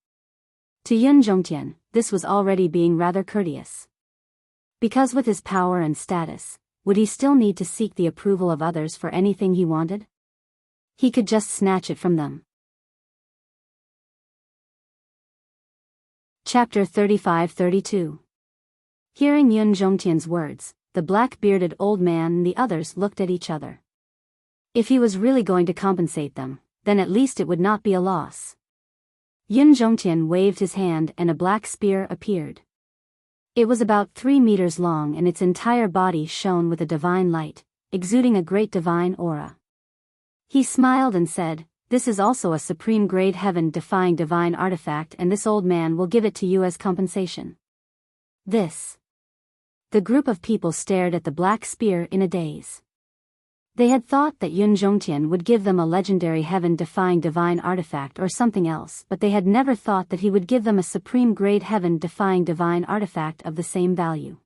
To Yun Zhongtian, this was already being rather courteous. Because with his power and status, would he still need to seek the approval of others for anything he wanted? He could just snatch it from them. Chapter 35-32. Hearing Yun Zhongtian's words, the black-bearded old man and the others looked at each other. If he was really going to compensate them, then at least it would not be a loss. Yun Zhongtian waved his hand and a black spear appeared. It was about 3 meters long and its entire body shone with a divine light, exuding a great divine aura. He smiled and said, "This is also a supreme-grade heaven-defying divine artifact, and this old man will give it to you as compensation." This. The group of people stared at the black spear in a daze. They had thought that Yun Zhongtian would give them a legendary heaven-defying divine artifact or something else, but they had never thought that he would give them a supreme-grade heaven-defying divine artifact of the same value.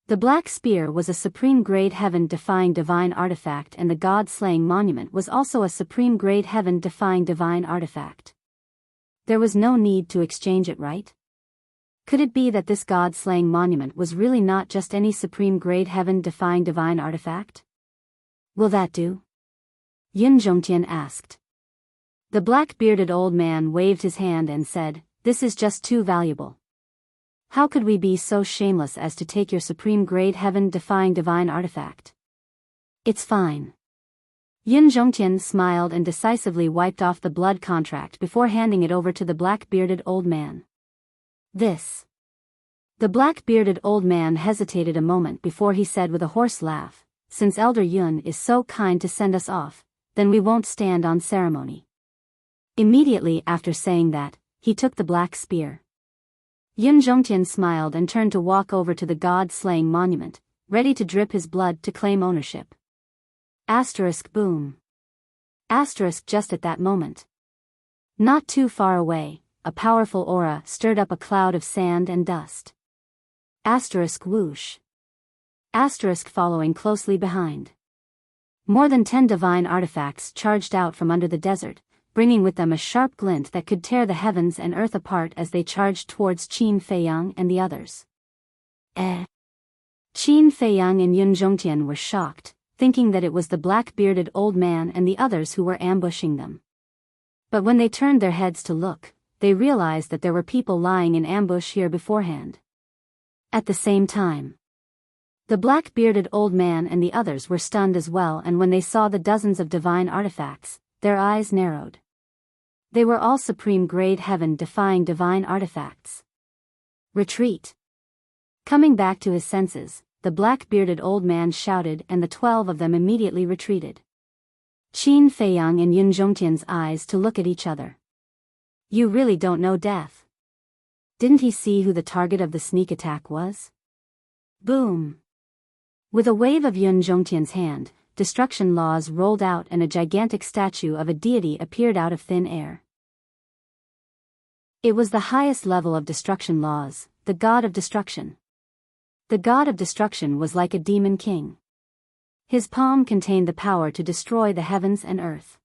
The black spear was a supreme-grade heaven-defying divine artifact, and the god-slaying monument was also a supreme-grade heaven-defying divine artifact. There was no need to exchange it, right? Could it be that this god-slaying monument was really not just any supreme-grade heaven-defying divine artifact? Will that do? Yun Zhongtian asked. The black-bearded old man waved his hand and said, "This is just too valuable. How could we be so shameless as to take your supreme-grade heaven-defying divine artifact? It's fine." Yun Zhongtian smiled and decisively wiped off the blood contract before handing it over to the black-bearded old man. This. The black-bearded old man hesitated a moment before he said with a hoarse laugh, "Since Elder Yun is so kind to send us off, then we won't stand on ceremony." Immediately after saying that, he took the black spear. Yun Zhongtian smiled and turned to walk over to the god-slaying monument, ready to drip his blood to claim ownership. Boom. Just at that moment. Not too far away, a powerful aura stirred up a cloud of sand and dust. Whoosh. Following closely behind. More than 10 divine artifacts charged out from under the desert, bringing with them a sharp glint that could tear the heavens and earth apart as they charged towards Qin Feiyang and the others. Qin Feiyang and Yun Zhongtian were shocked, thinking that it was the black-bearded old man and the others who were ambushing them. But when they turned their heads to look, they realized that there were people lying in ambush here beforehand. At the same time, the black-bearded old man and the others were stunned as well, and when they saw the dozens of divine artifacts, their eyes narrowed. They were all supreme-grade heaven-defying divine artifacts. Retreat. Coming back to his senses, the black-bearded old man shouted, and the 12 of them immediately retreated. Qin Feiyang and Yun Zhongtian's eyes to look at each other. "You really don't know death. Didn't he see who the target of the sneak attack was?" Boom. With a wave of Yun Zhongtian's hand, destruction laws rolled out and a gigantic statue of a deity appeared out of thin air. It was the highest level of destruction laws, the god of destruction. The god of destruction was like a demon king. His palm contained the power to destroy the heavens and earth.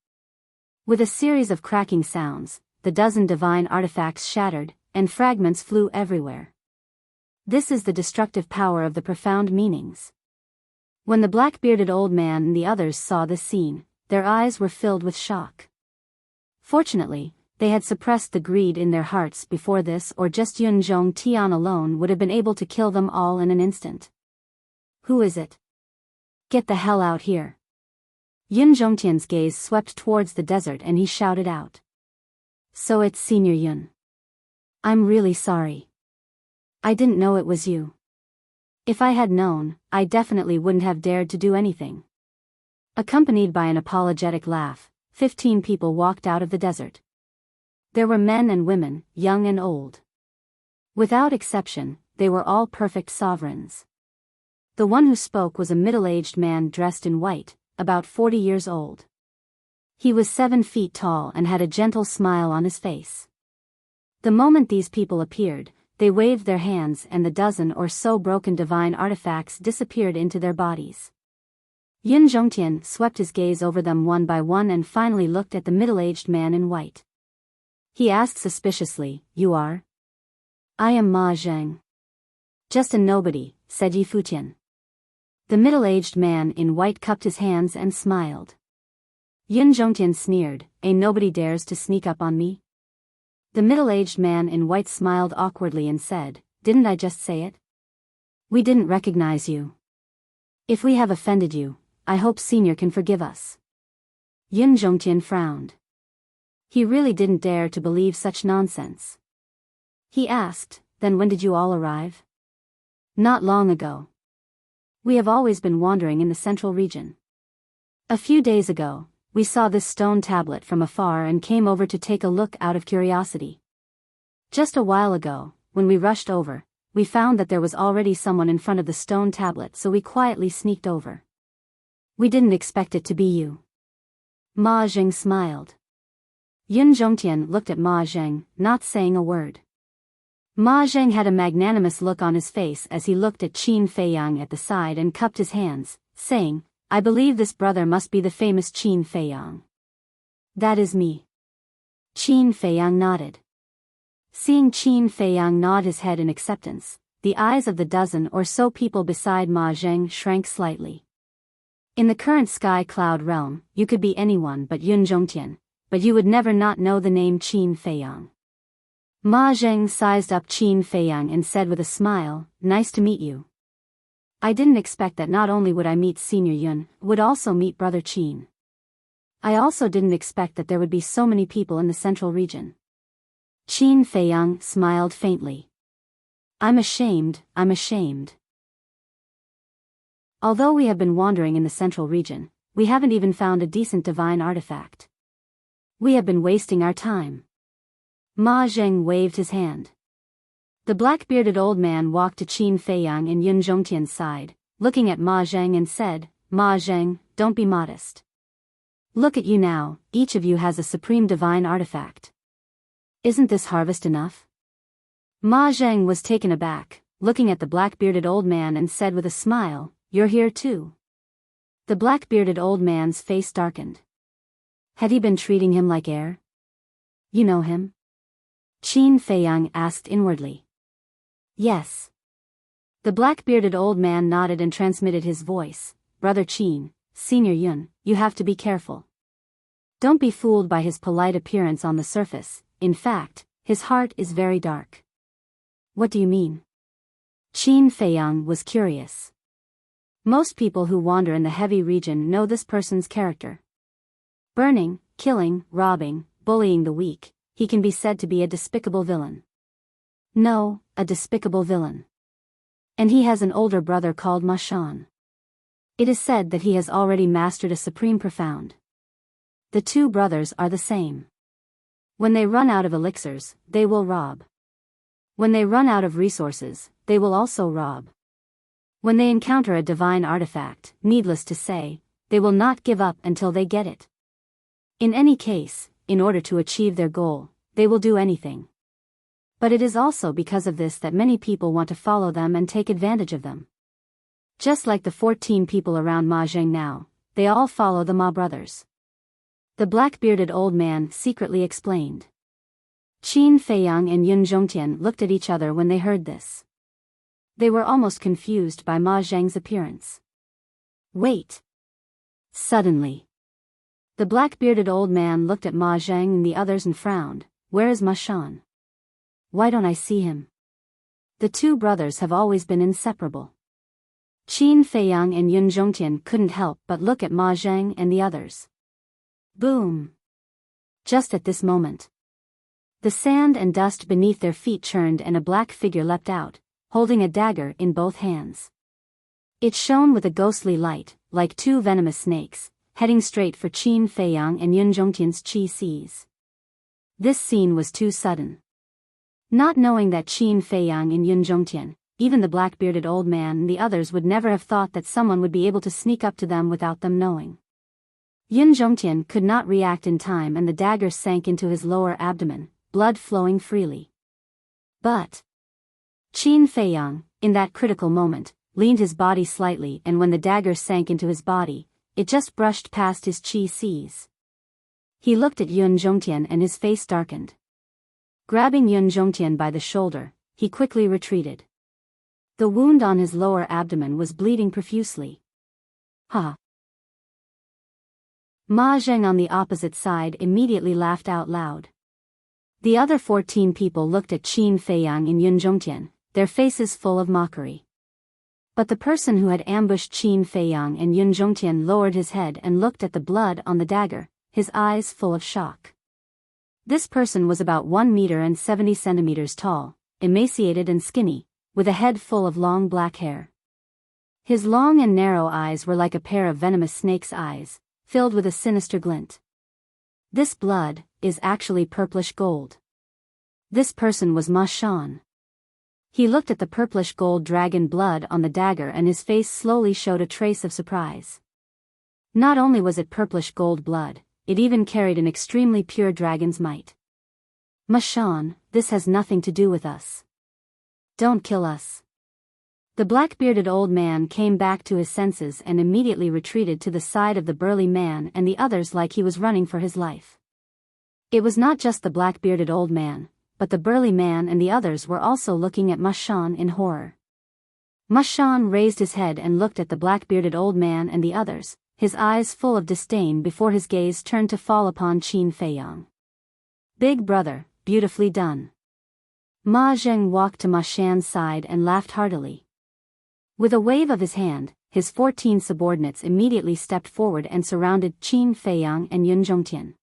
With a series of cracking sounds, the dozen divine artifacts shattered, and fragments flew everywhere. This is the destructive power of the profound meanings. When the black-bearded old man and the others saw this scene, their eyes were filled with shock. Fortunately, they had suppressed the greed in their hearts before this, or just Yun Zhongtian alone would have been able to kill them all in an instant. "Who is it? Get the hell out here." Yun Zhongtian's gaze swept towards the desert and he shouted out. "So it's Senior Yun. I'm really sorry. I didn't know it was you. If I had known, I definitely wouldn't have dared to do anything." Accompanied by an apologetic laugh, 15 people walked out of the desert. There were men and women, young and old. Without exception, they were all perfect sovereigns. The one who spoke was a middle-aged man dressed in white, about 40 years old. He was 7 feet tall and had a gentle smile on his face. The moment these people appeared, they waved their hands and the dozen or so broken divine artifacts disappeared into their bodies. Yun Zhongtian swept his gaze over them one by one and finally looked at the middle-aged man in white. He asked suspiciously, "You are?" I am Ma Zheng. Just a nobody, said Yi Futian. The middle-aged man in white cupped his hands and smiled. Yun Zhongtian sneered, a nobody dares to sneak up on me? The middle-aged man in white smiled awkwardly and said, didn't I just say it? We didn't recognize you. If we have offended you, I hope Senior can forgive us. Yun Zhongtian frowned. He really didn't dare to believe such nonsense. He asked, then when did you all arrive? Not long ago. We have always been wandering in the central region. A few days ago, we saw this stone tablet from afar and came over to take a look out of curiosity. Just a while ago, when we rushed over, we found that there was already someone in front of the stone tablet, so we quietly sneaked over. We didn't expect it to be you. Ma Zheng smiled. Yun Zhongtian looked at Ma Zheng, not saying a word. Ma Zheng had a magnanimous look on his face as he looked at Qin Feiyang at the side and cupped his hands, saying, I believe this brother must be the famous Qin Feiyang. That is me. Qin Feiyang nodded. Seeing Qin Feiyang nod his head in acceptance, the eyes of the dozen or so people beside Ma Zheng shrank slightly. In the current sky cloud realm, you could be anyone but Yun Zhongtian, but you would never not know the name Qin Feiyang. Ma Zheng sized up Qin Feiyang and said with a smile, nice to meet you. I didn't expect that not only would I meet Senior Yun, would also meet Brother Qin. I also didn't expect that there would be so many people in the central region. Qin Feiyang smiled faintly. I'm ashamed. Although we have been wandering in the central region, we haven't even found a decent divine artifact. We have been wasting our time. Ma Zheng waved his hand. The black-bearded old man walked to Qin Feiyang and Yun Zhongtian's side, looking at Ma Zheng and said, Ma Zheng, don't be modest. Look at you now, each of you has a supreme divine artifact. Isn't this harvest enough? Ma Zheng was taken aback, looking at the black-bearded old man and said with a smile, you're here too. The black-bearded old man's face darkened. Had he been treating him like air? You know him? Qin Feiyang asked inwardly. Yes. The black-bearded old man nodded and transmitted his voice, Brother Qin, Senior Yun, you have to be careful. Don't be fooled by his polite appearance on the surface, in fact, his heart is very dark. What do you mean? Qin Feiyang was curious. Most people who wander in the heavy region know this person's character. Burning, killing, robbing, bullying the weak, he can be said to be a despicable villain. No, a despicable villain. And he has an older brother called Ma Shan. It is said that he has already mastered a supreme profound. The two brothers are the same. When they run out of elixirs, they will rob. When they run out of resources, they will also rob. When they encounter a divine artifact, needless to say, they will not give up until they get it. In any case, in order to achieve their goal, they will do anything. But it is also because of this that many people want to follow them and take advantage of them. Just like the 14 people around Ma Zheng now, they all follow the Ma brothers. The black-bearded old man secretly explained. Qin Feiyang and Yun Zhongtian looked at each other when they heard this. They were almost confused by Ma Zheng's appearance. Wait. Suddenly, the black-bearded old man looked at Ma Zheng and the others and frowned. Where is Ma Shan? Why don't I see him? The two brothers have always been inseparable. Qin Feiyang and Yun Zhongtian couldn't help but look at Ma Zheng and the others. Boom! Just at this moment, the sand and dust beneath their feet churned and a black figure leapt out, holding a dagger in both hands. It shone with a ghostly light, like two venomous snakes, heading straight for Qin Feiyang and Yun Zhongtian's chi seas. This scene was too sudden. Not knowing that Qin Feiyang and Yun Zhongtian, even the black-bearded old man and the others would never have thought that someone would be able to sneak up to them without them knowing. Yun Zhongtian could not react in time and the dagger sank into his lower abdomen, blood flowing freely. But Qin Feiyang, in that critical moment, leaned his body slightly and when the dagger sank into his body, it just brushed past his chi seas. He looked at Yun Zhongtian and his face darkened. Grabbing Yun Zhongtian by the shoulder, he quickly retreated. The wound on his lower abdomen was bleeding profusely. Ha! Ma Zheng on the opposite side immediately laughed out loud. The other 14 people looked at Qin Feiyang and Yun Zhongtian, their faces full of mockery. But the person who had ambushed Qin Feiyang and Yun Zhongtian lowered his head and looked at the blood on the dagger, his eyes full of shock. This person was about 1 meter and 70 centimeters tall, emaciated and skinny, with a head full of long black hair. His long and narrow eyes were like a pair of venomous snake's eyes, filled with a sinister glint. This blood is actually purplish gold. This person was Ma Shan. He looked at the purplish gold dragon blood on the dagger and his face slowly showed a trace of surprise. Not only was it purplish gold blood, it even carried an extremely pure dragon's might. Ma Shan, this has nothing to do with us. Don't kill us. The black-bearded old man came back to his senses and immediately retreated to the side of the burly man and the others like he was running for his life. It was not just the black-bearded old man, but the burly man and the others were also looking at Ma Shan in horror. Ma Shan raised his head and looked at the black-bearded old man and the others, his eyes full of disdain before his gaze turned to fall upon Qin Feiyang. Big brother, beautifully done. Ma Zheng walked to Ma Shan's side and laughed heartily. With a wave of his hand, his 14 subordinates immediately stepped forward and surrounded Qin Feiyang and Yun Zhongtian.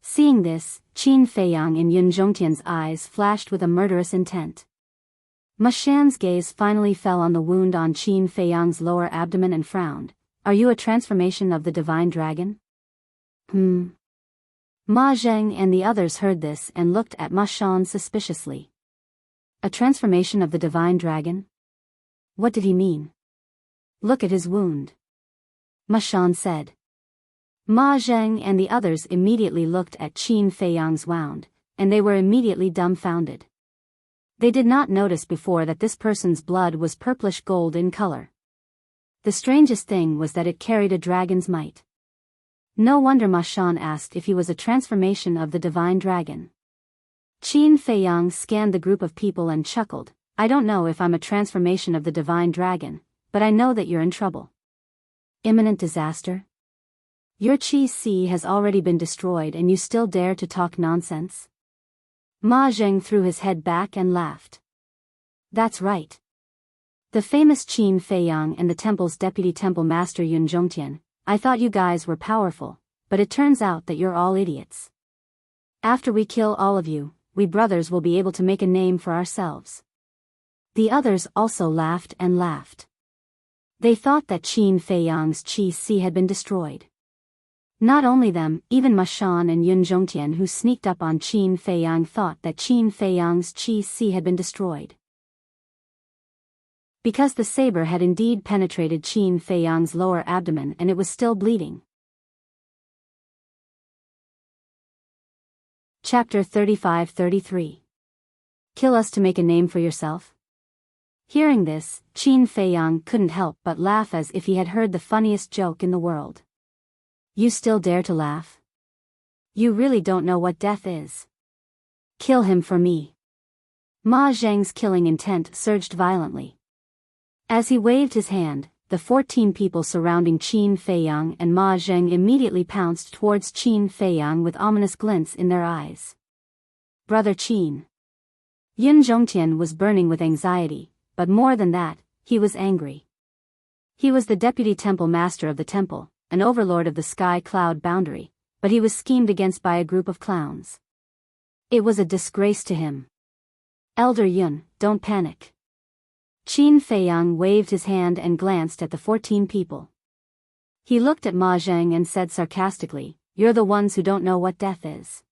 Seeing this, Qin Feiyang and Yun Zhongtian's eyes flashed with a murderous intent. Ma Shan's gaze finally fell on the wound on Qin Feiyang's lower abdomen and frowned. Are you a transformation of the divine dragon? Ma Zheng and the others heard this and looked at Ma Shan suspiciously. A transformation of the divine dragon? What did he mean? Look at his wound. Ma Shan said. Ma Zheng and the others immediately looked at Qin Feiyang's wound, and they were immediately dumbfounded. They did not notice before that this person's blood was purplish gold in color. The strangest thing was that it carried a dragon's might. No wonder Ma Shan asked if he was a transformation of the divine dragon. Qin Feiyang scanned the group of people and chuckled. I don't know if I'm a transformation of the divine dragon, but I know that you're in trouble. Imminent disaster? Your Qi Si has already been destroyed and you still dare to talk nonsense? Ma Zheng threw his head back and laughed. That's right. The famous Qin Feiyang and the temple's deputy temple master Yun Zhongtian, I thought you guys were powerful, but it turns out that you're all idiots. After we kill all of you, we brothers will be able to make a name for ourselves. The others also laughed and laughed. They thought that Qin Feiyang's Qi Si had been destroyed. Not only them, even Ma Shan and Yun Zhongtian who sneaked up on Qin Feiyang thought that Qin Feiyang's Qi Si had been destroyed. Because the saber had indeed penetrated Qin Feiyang's lower abdomen and it was still bleeding. Chapter 35-33. Kill us to make a name for yourself? Hearing this, Qin Feiyang couldn't help but laugh as if he had heard the funniest joke in the world. You still dare to laugh? You really don't know what death is. Kill him for me. Ma Zheng's killing intent surged violently. As he waved his hand, the 14 people surrounding Qin Feiyang and Ma Zheng immediately pounced towards Qin Feiyang with ominous glints in their eyes. Brother Qin. Yun Zhongtian was burning with anxiety, but more than that, he was angry. He was the deputy temple master of the temple, an overlord of the sky cloud boundary, but he was schemed against by a group of clowns. It was a disgrace to him. Elder Yun, don't panic. Qin Feiyang waved his hand and glanced at the 14 people. He looked at Ma Zheng and said sarcastically, you're the ones who don't know what death is.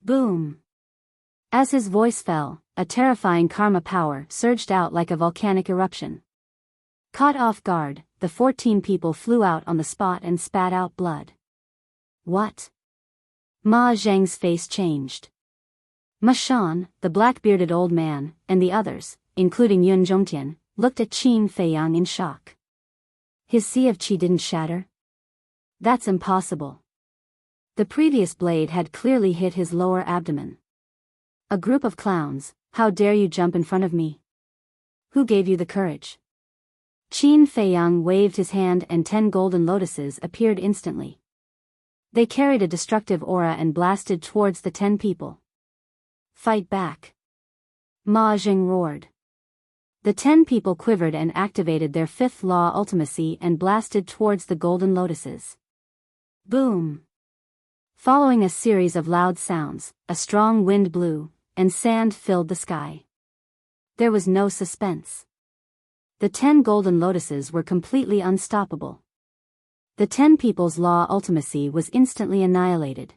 Boom. As his voice fell, a terrifying karma power surged out like a volcanic eruption. Caught off guard, the 14 people flew out on the spot and spat out blood. What? Ma Zheng's face changed. Ma Shan, the black-bearded old man, and the others, including Yun Zhongtian, looked at Qin Feiyang in shock. His sea of qi didn't shatter? That's impossible. The previous blade had clearly hit his lower abdomen. A group of clowns, how dare you jump in front of me? Who gave you the courage? Qin Feiyang waved his hand and 10 golden lotuses appeared instantly. They carried a destructive aura and blasted towards the 10 people. Fight back! Ma Jing roared. The 10 people quivered and activated their 5th law ultimacy and blasted towards the golden lotuses. Boom! Following a series of loud sounds, a strong wind blew, and sand filled the sky. There was no suspense. The 10 golden lotuses were completely unstoppable. The 10 people's law ultimacy was instantly annihilated.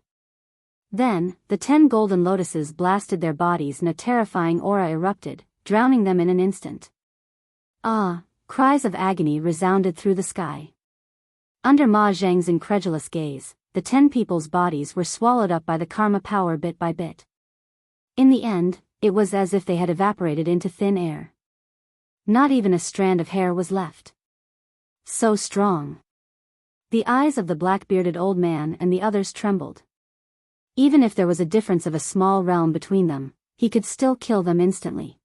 Then, the 10 golden lotuses blasted their bodies and a terrifying aura erupted, drowning them in an instant. Ah! Cries of agony resounded through the sky. Under Ma Zheng's incredulous gaze, the 10 people's bodies were swallowed up by the karma power bit by bit. In the end, it was as if they had evaporated into thin air. Not even a strand of hair was left. So strong. The eyes of the black-bearded old man and the others trembled. Even if there was a difference of a small realm between them, he could still kill them instantly.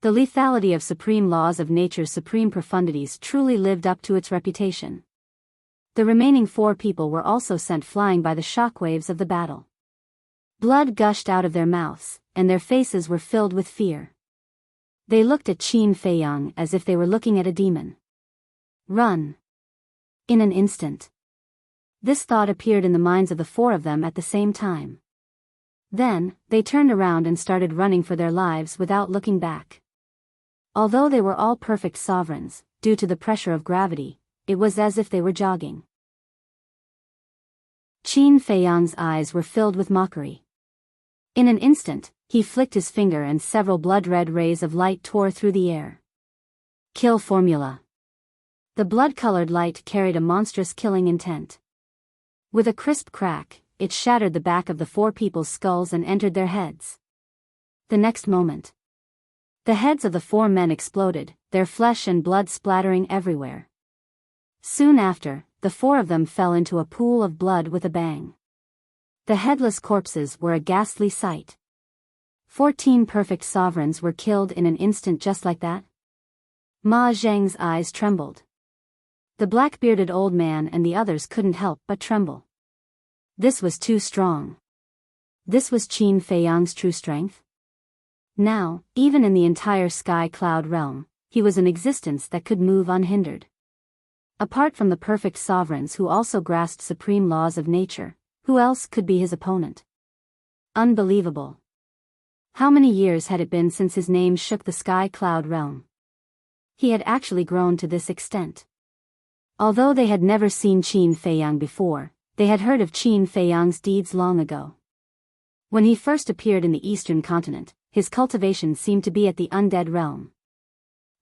The lethality of supreme laws of nature's supreme profundities truly lived up to its reputation. The remaining 4 people were also sent flying by the shockwaves of the battle. Blood gushed out of their mouths, and their faces were filled with fear. They looked at Qin Feiyang as if they were looking at a demon. Run! In an instant. This thought appeared in the minds of the 4 of them at the same time. Then, they turned around and started running for their lives without looking back. Although they were all perfect sovereigns, due to the pressure of gravity, it was as if they were jogging. Qin Feiyang's eyes were filled with mockery. In an instant, he flicked his finger and several blood-red rays of light tore through the air. Kill formula. The blood-colored light carried a monstrous killing intent. With a crisp crack, it shattered the back of the 4 people's skulls and entered their heads. The next moment, the heads of the 4 men exploded, their flesh and blood splattering everywhere. Soon after, the 4 of them fell into a pool of blood with a bang. The headless corpses were a ghastly sight. 14 perfect sovereigns were killed in an instant just like that. Ma Zheng's eyes trembled. The black-bearded old man and the others couldn't help but tremble. This was too strong. This was Qin Feiyang's true strength. Now, even in the entire sky cloud realm, he was an existence that could move unhindered. Apart from the perfect sovereigns who also grasped supreme laws of nature, who else could be his opponent? Unbelievable. How many years had it been since his name shook the sky cloud realm? He had actually grown to this extent. Although they had never seen Qin Feiyang before, they had heard of Qin Feiyang's deeds long ago. When he first appeared in the eastern continent, his cultivation seemed to be at the undead realm.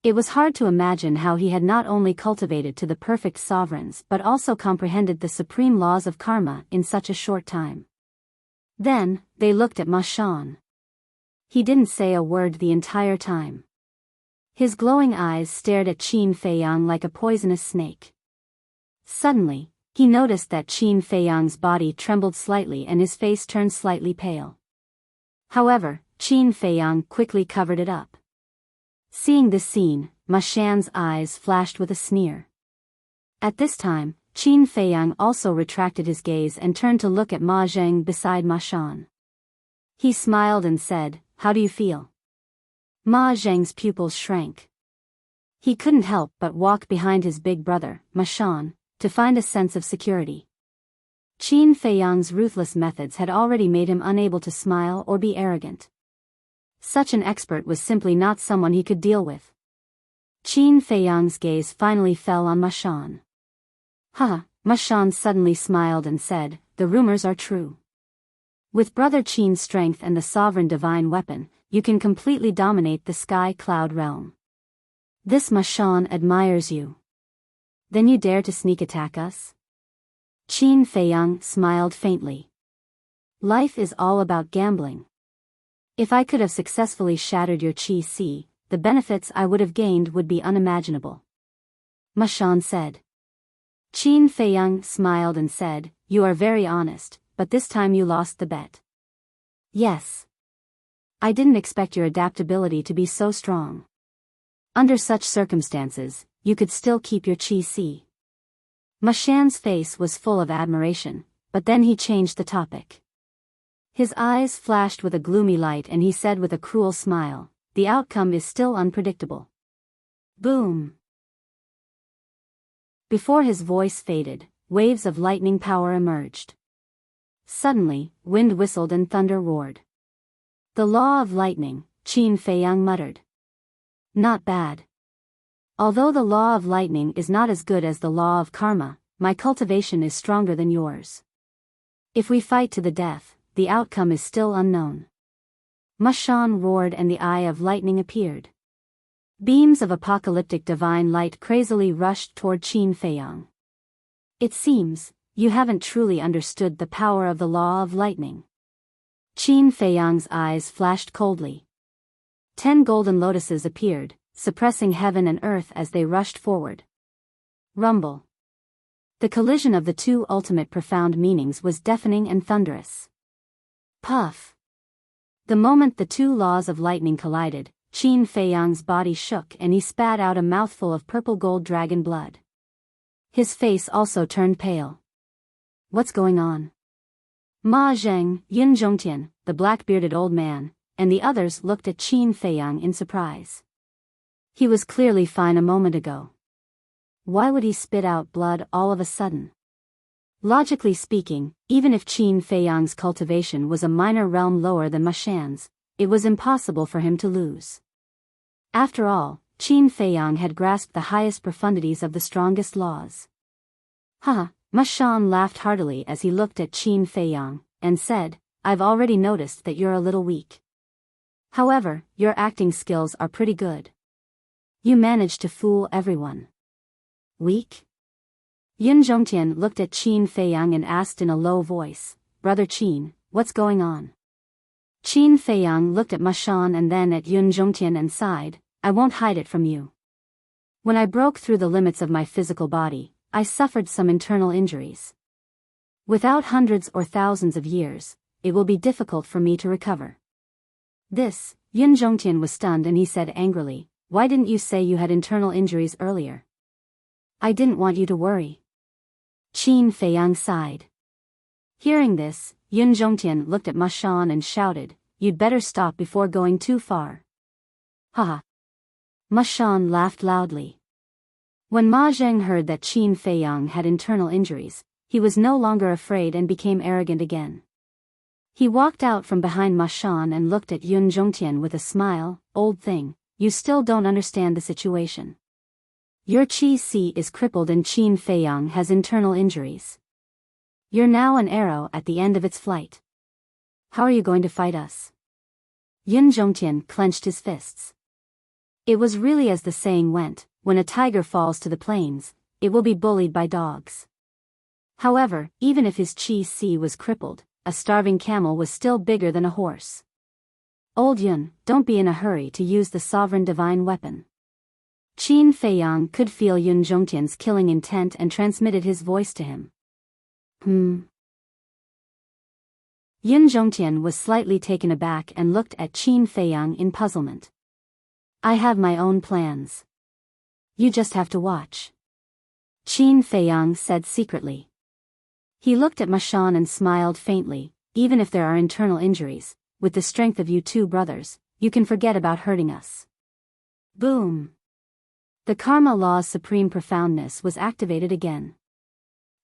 It was hard to imagine how he had not only cultivated to the perfect sovereigns but also comprehended the supreme laws of karma in such a short time. Then, they looked at Ma Shan. He didn't say a word the entire time. His glowing eyes stared at Qin Feiyang like a poisonous snake. Suddenly, he noticed that Qin Feiyang's body trembled slightly and his face turned slightly pale. However, Qin Feiyang quickly covered it up. Seeing this scene, Ma Shan's eyes flashed with a sneer. At this time, Qin Feiyang also retracted his gaze and turned to look at Ma Zheng beside Ma Shan. He smiled and said, "How do you feel?" Ma Zheng's pupils shrank. He couldn't help but walk behind his big brother, Ma Shan, to find a sense of security. Qin Feiyang's ruthless methods had already made him unable to smile or be arrogant. Such an expert was simply not someone he could deal with. Qin Feiyang's gaze finally fell on Ma Shan. "Huh," Ma Shan suddenly smiled and said, "The rumors are true. With Brother Qin's strength and the sovereign divine weapon, you can completely dominate the sky cloud realm. This Ma Shan admires you. Then you dare to sneak attack us?" Qin Feiyang smiled faintly. "Life is all about gambling. If I could have successfully shattered your Qi Si, the benefits I would have gained would be unimaginable," Ma Shan said. Qin Feiyang smiled and said, "You are very honest, but this time you lost the bet." "Yes. I didn't expect your adaptability to be so strong. Under such circumstances, you could still keep your chi. Ma Shan's face was full of admiration, but then he changed the topic. His eyes flashed with a gloomy light and he said with a cruel smile, the outcome is still unpredictable. Boom! Before his voice faded, waves of lightning power emerged. Suddenly, wind whistled and thunder roared. The law of lightning, Qin Feiyang muttered. Not bad. Although the law of lightning is not as good as the law of karma, my cultivation is stronger than yours. If we fight to the death, the outcome is still unknown. Ma Shan roared and the eye of lightning appeared. Beams of apocalyptic divine light crazily rushed toward Qin Feiyang. It seems, you haven't truly understood the power of the law of lightning. Qin Feiyang's eyes flashed coldly. 10 golden lotuses appeared, suppressing heaven and earth as they rushed forward. Rumble. The collision of the two ultimate profound meanings was deafening and thunderous. Puff. The moment the two laws of lightning collided, Qin Feiyang's body shook and he spat out a mouthful of purple gold dragon blood. His face also turned pale. What's going on? Ma Zheng, Yin Zhongtian, the black-bearded old man, and the others looked at Qin Feiyang in surprise. He was clearly fine a moment ago. Why would he spit out blood all of a sudden? Logically speaking, even if Qin Feiyang's cultivation was a minor realm lower than Ma Shan's, it was impossible for him to lose. After all, Qin Feiyang had grasped the highest profundities of the strongest laws. Haha, Ma Shan laughed heartily as he looked at Qin Feiyang, and said, I've already noticed that you're a little weak. However, your acting skills are pretty good. You managed to fool everyone. Weak? Yin Zhongtian looked at Qin Feiyang and asked in a low voice, Brother Qin, what's going on? Qin Feiyang looked at Ma Shan and then at Yin Zhongtian and sighed, I won't hide it from you. When I broke through the limits of my physical body, I suffered some internal injuries. Without hundreds or thousands of years, it will be difficult for me to recover. This, Yin Zhongtian was stunned and he said angrily, why didn't you say you had internal injuries earlier? I didn't want you to worry. Qin Feiyang sighed. Hearing this, Yin Zhongtian looked at Ma Shan and shouted, you'd better stop before going too far. Haha. Ma Shan laughed loudly. When Ma Zheng heard that Qin Feiyang had internal injuries, he was no longer afraid and became arrogant again. He walked out from behind Ma Shan and looked at Yin Zhongtian with a smile, old thing, you still don't understand the situation. Your Qi is crippled and Qin Feiyang has internal injuries. You're now an arrow at the end of its flight. How are you going to fight us? Yin Zhongtian clenched his fists. It was really as the saying went, when a tiger falls to the plains, it will be bullied by dogs. However, even if his Qi was crippled, a starving camel was still bigger than a horse. Old Yun, don't be in a hurry to use the sovereign divine weapon. Qin Feiyang could feel Yin Zhongtian's killing intent and transmitted his voice to him. Yin Zhongtian was slightly taken aback and looked at Qin Feiyang in puzzlement. I have my own plans. You just have to watch. Qin Feiyang said secretly. He looked at Ma Shan and smiled faintly, even if there are internal injuries, with the strength of you two brothers, you can forget about hurting us. Boom. The karma law's supreme profoundness was activated again.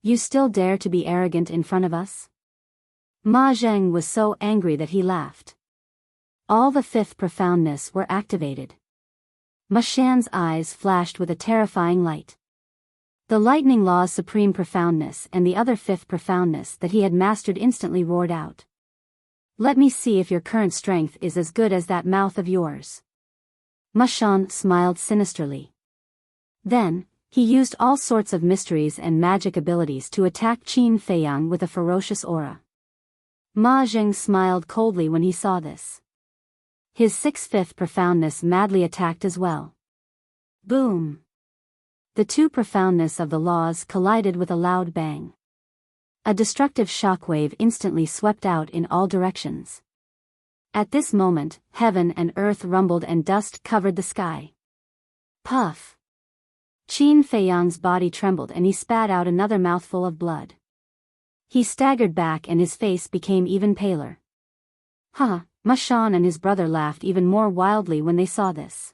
You still dare to be arrogant in front of us? Ma Zheng was so angry that he laughed. All the fifth profoundness were activated. Ma Shan's eyes flashed with a terrifying light. The lightning law's supreme profoundness and the other fifth profoundness that he had mastered instantly roared out. Let me see if your current strength is as good as that mouth of yours. Ma Shan smiled sinisterly. Then, he used all sorts of mysteries and magic abilities to attack Qin Feiyang with a ferocious aura. Ma Zheng smiled coldly when he saw this. His sixth-fifth profoundness madly attacked as well. Boom! The two profoundness of the laws collided with a loud bang. A destructive shockwave instantly swept out in all directions. At this moment, heaven and earth rumbled and dust covered the sky. Puff! Qin Feiyang's body trembled and he spat out another mouthful of blood. He staggered back and his face became even paler. Ma Shan and his brother laughed even more wildly when they saw this.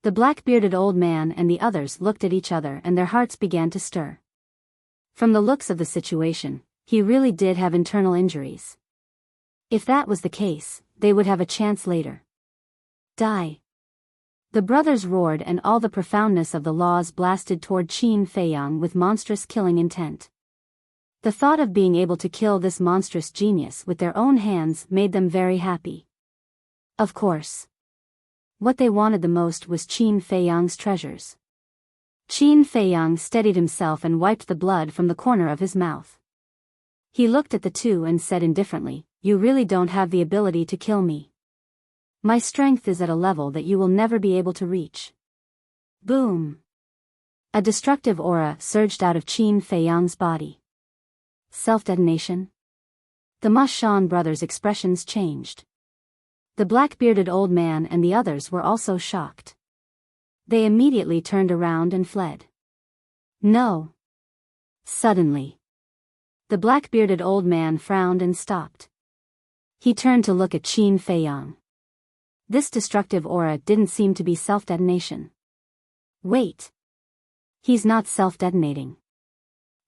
The black-bearded old man and the others looked at each other and their hearts began to stir. From the looks of the situation, he really did have internal injuries. If that was the case, they would have a chance later. Die! The brothers roared and all the profoundness of the laws blasted toward Qin Feiyang with monstrous killing intent. The thought of being able to kill this monstrous genius with their own hands made them very happy. Of course. What they wanted the most was Qin Feiyang's treasures. Qin Feiyang steadied himself and wiped the blood from the corner of his mouth. He looked at the two and said indifferently, "You really don't have the ability to kill me. My strength is at a level that you will never be able to reach." Boom! A destructive aura surged out of Qin Feiyang's body. Self-detonation? The Ma Shan brothers' expressions changed. The black-bearded old man and the others were also shocked. They immediately turned around and fled. No! Suddenly, the black-bearded old man frowned and stopped. He turned to look at Qin Feiyang. This destructive aura didn't seem to be self-detonation. Wait! He's not self-detonating.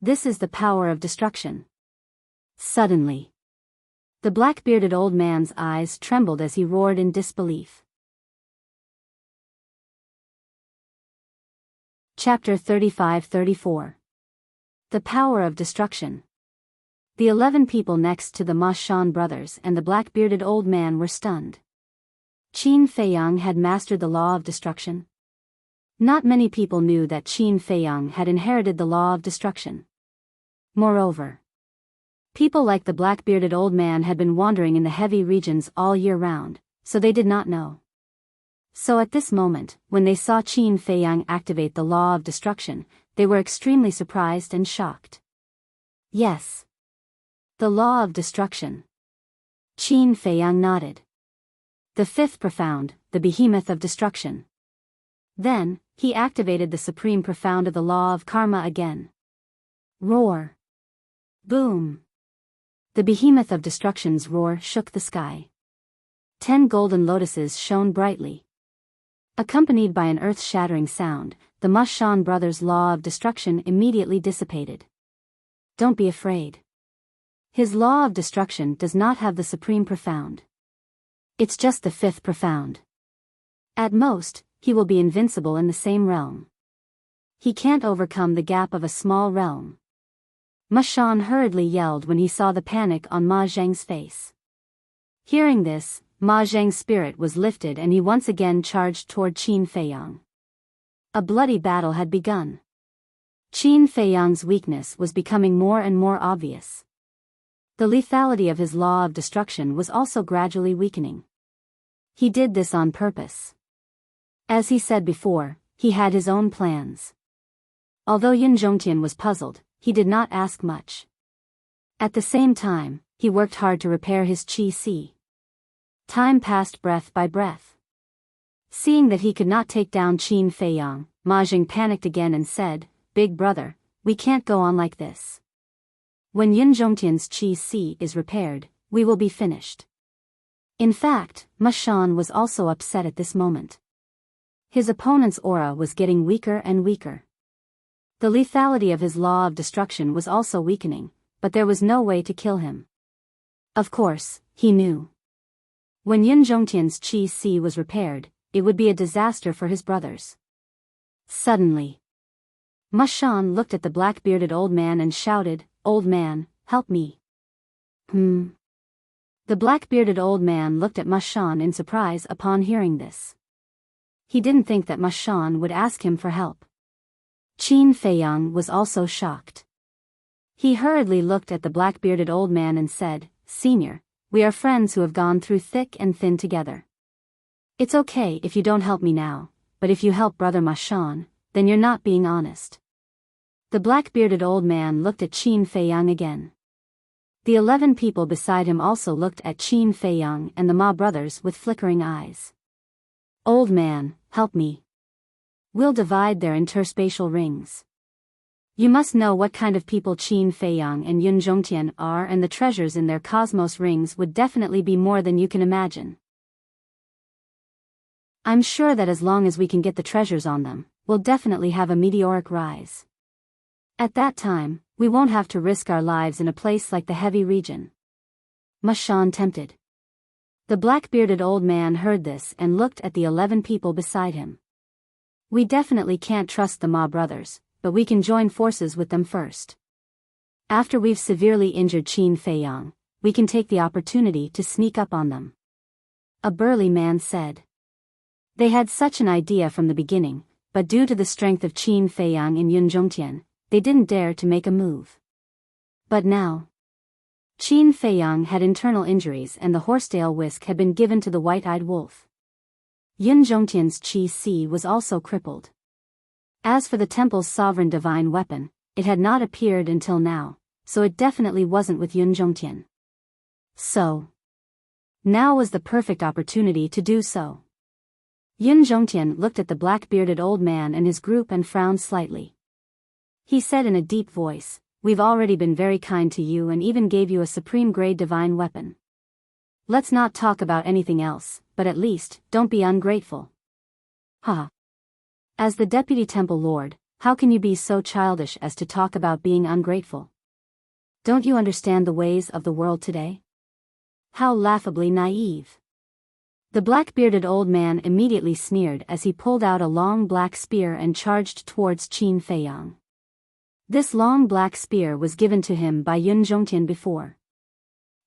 This is the power of destruction. Suddenly, the black-bearded old man's eyes trembled as he roared in disbelief. Chapter 35-34. The Power of Destruction. The 11 people next to the Ma Shan brothers and the black-bearded old man were stunned. Qin Feiyang had mastered the law of destruction. Not many people knew that Qin Feiyang had inherited the law of destruction. Moreover, people like the black-bearded old man had been wandering in the heavy regions all year round, so they did not know. So at this moment, when they saw Qin Feiyang activate the law of destruction, they were extremely surprised and shocked. Yes. The law of destruction. Qin Feiyang nodded. The fifth profound, the behemoth of destruction. Then, he activated the supreme profound of the law of karma again. Roar! Boom! The behemoth of destruction's roar shook the sky. 10 golden lotuses shone brightly. Accompanied by an earth-shattering sound, the Ma Shan brothers' law of destruction immediately dissipated. Don't be afraid. His law of destruction does not have the supreme profound. It's just the fifth profound. At most, he will be invincible in the same realm. He can't overcome the gap of a small realm. Ma Shan hurriedly yelled when he saw the panic on Ma Zheng's face. Hearing this, Ma Zheng's spirit was lifted and he once again charged toward Qin Feiyang. A bloody battle had begun. Qin Feiyang's weakness was becoming more and more obvious. The lethality of his law of destruction was also gradually weakening. He did this on purpose. As he said before, he had his own plans. Although Yin Zhongtian was puzzled, he did not ask much. At the same time, he worked hard to repair his qi. Time passed breath by breath. Seeing that he could not take down Qin Feiyang, Ma Jing panicked again and said, "Big brother, we can't go on like this. When Yin Zhongtian's qi is repaired, we will be finished." In fact, Ma Shan was also upset at this moment. His opponent's aura was getting weaker and weaker. The lethality of his law of destruction was also weakening, but there was no way to kill him. Of course, he knew. When Yin Zhongtian's qi was repaired, it would be a disaster for his brothers. Suddenly, Ma Shan looked at the black-bearded old man and shouted, "Old man, help me." The black-bearded old man looked at Ma Shan in surprise upon hearing this. He didn't think that Ma Shan would ask him for help. Qin Feiyang was also shocked. He hurriedly looked at the black-bearded old man and said, "Senior, we are friends who have gone through thick and thin together. It's okay if you don't help me now, but if you help brother Ma Shan, then you're not being honest." The black-bearded old man looked at Qin Feiyang again. The 11 people beside him also looked at Qin Feiyang and the Ma brothers with flickering eyes. Old man, help me. We'll divide their interspatial rings. You must know what kind of people Qin Feiyang and Yun Zhongtian are, and the treasures in their cosmos rings would definitely be more than you can imagine. I'm sure that as long as we can get the treasures on them, we'll definitely have a meteoric rise. At that time, we won't have to risk our lives in a place like the heavy region. Ma Shan tempted. The black-bearded old man heard this and looked at the 11 people beside him. We definitely can't trust the Ma brothers, but we can join forces with them first. After we've severely injured Qin Feiyang, we can take the opportunity to sneak up on them. A burly man said. They had such an idea from the beginning, but due to the strength of Qin Feiyang and Yun Zhongtian, they didn't dare to make a move. But now, Qin Feiyang had internal injuries and the horsetail whisk had been given to the white-eyed wolf. Yun Zhongtian's Qi was also crippled. As for the temple's sovereign divine weapon, it had not appeared until now, so it definitely wasn't with Yun Zhongtian. So, now was the perfect opportunity to do so. Yun Zhongtian looked at the black-bearded old man and his group and frowned slightly. He said in a deep voice, "We've already been very kind to you and even gave you a supreme-grade divine weapon. Let's not talk about anything else, but at least, don't be ungrateful." Ha! As the deputy temple lord, how can you be so childish as to talk about being ungrateful? Don't you understand the ways of the world today? How laughably naive. The black-bearded old man immediately sneered as he pulled out a long black spear and charged towards Qin Feiyang. This long black spear was given to him by Yun Zhongtian before.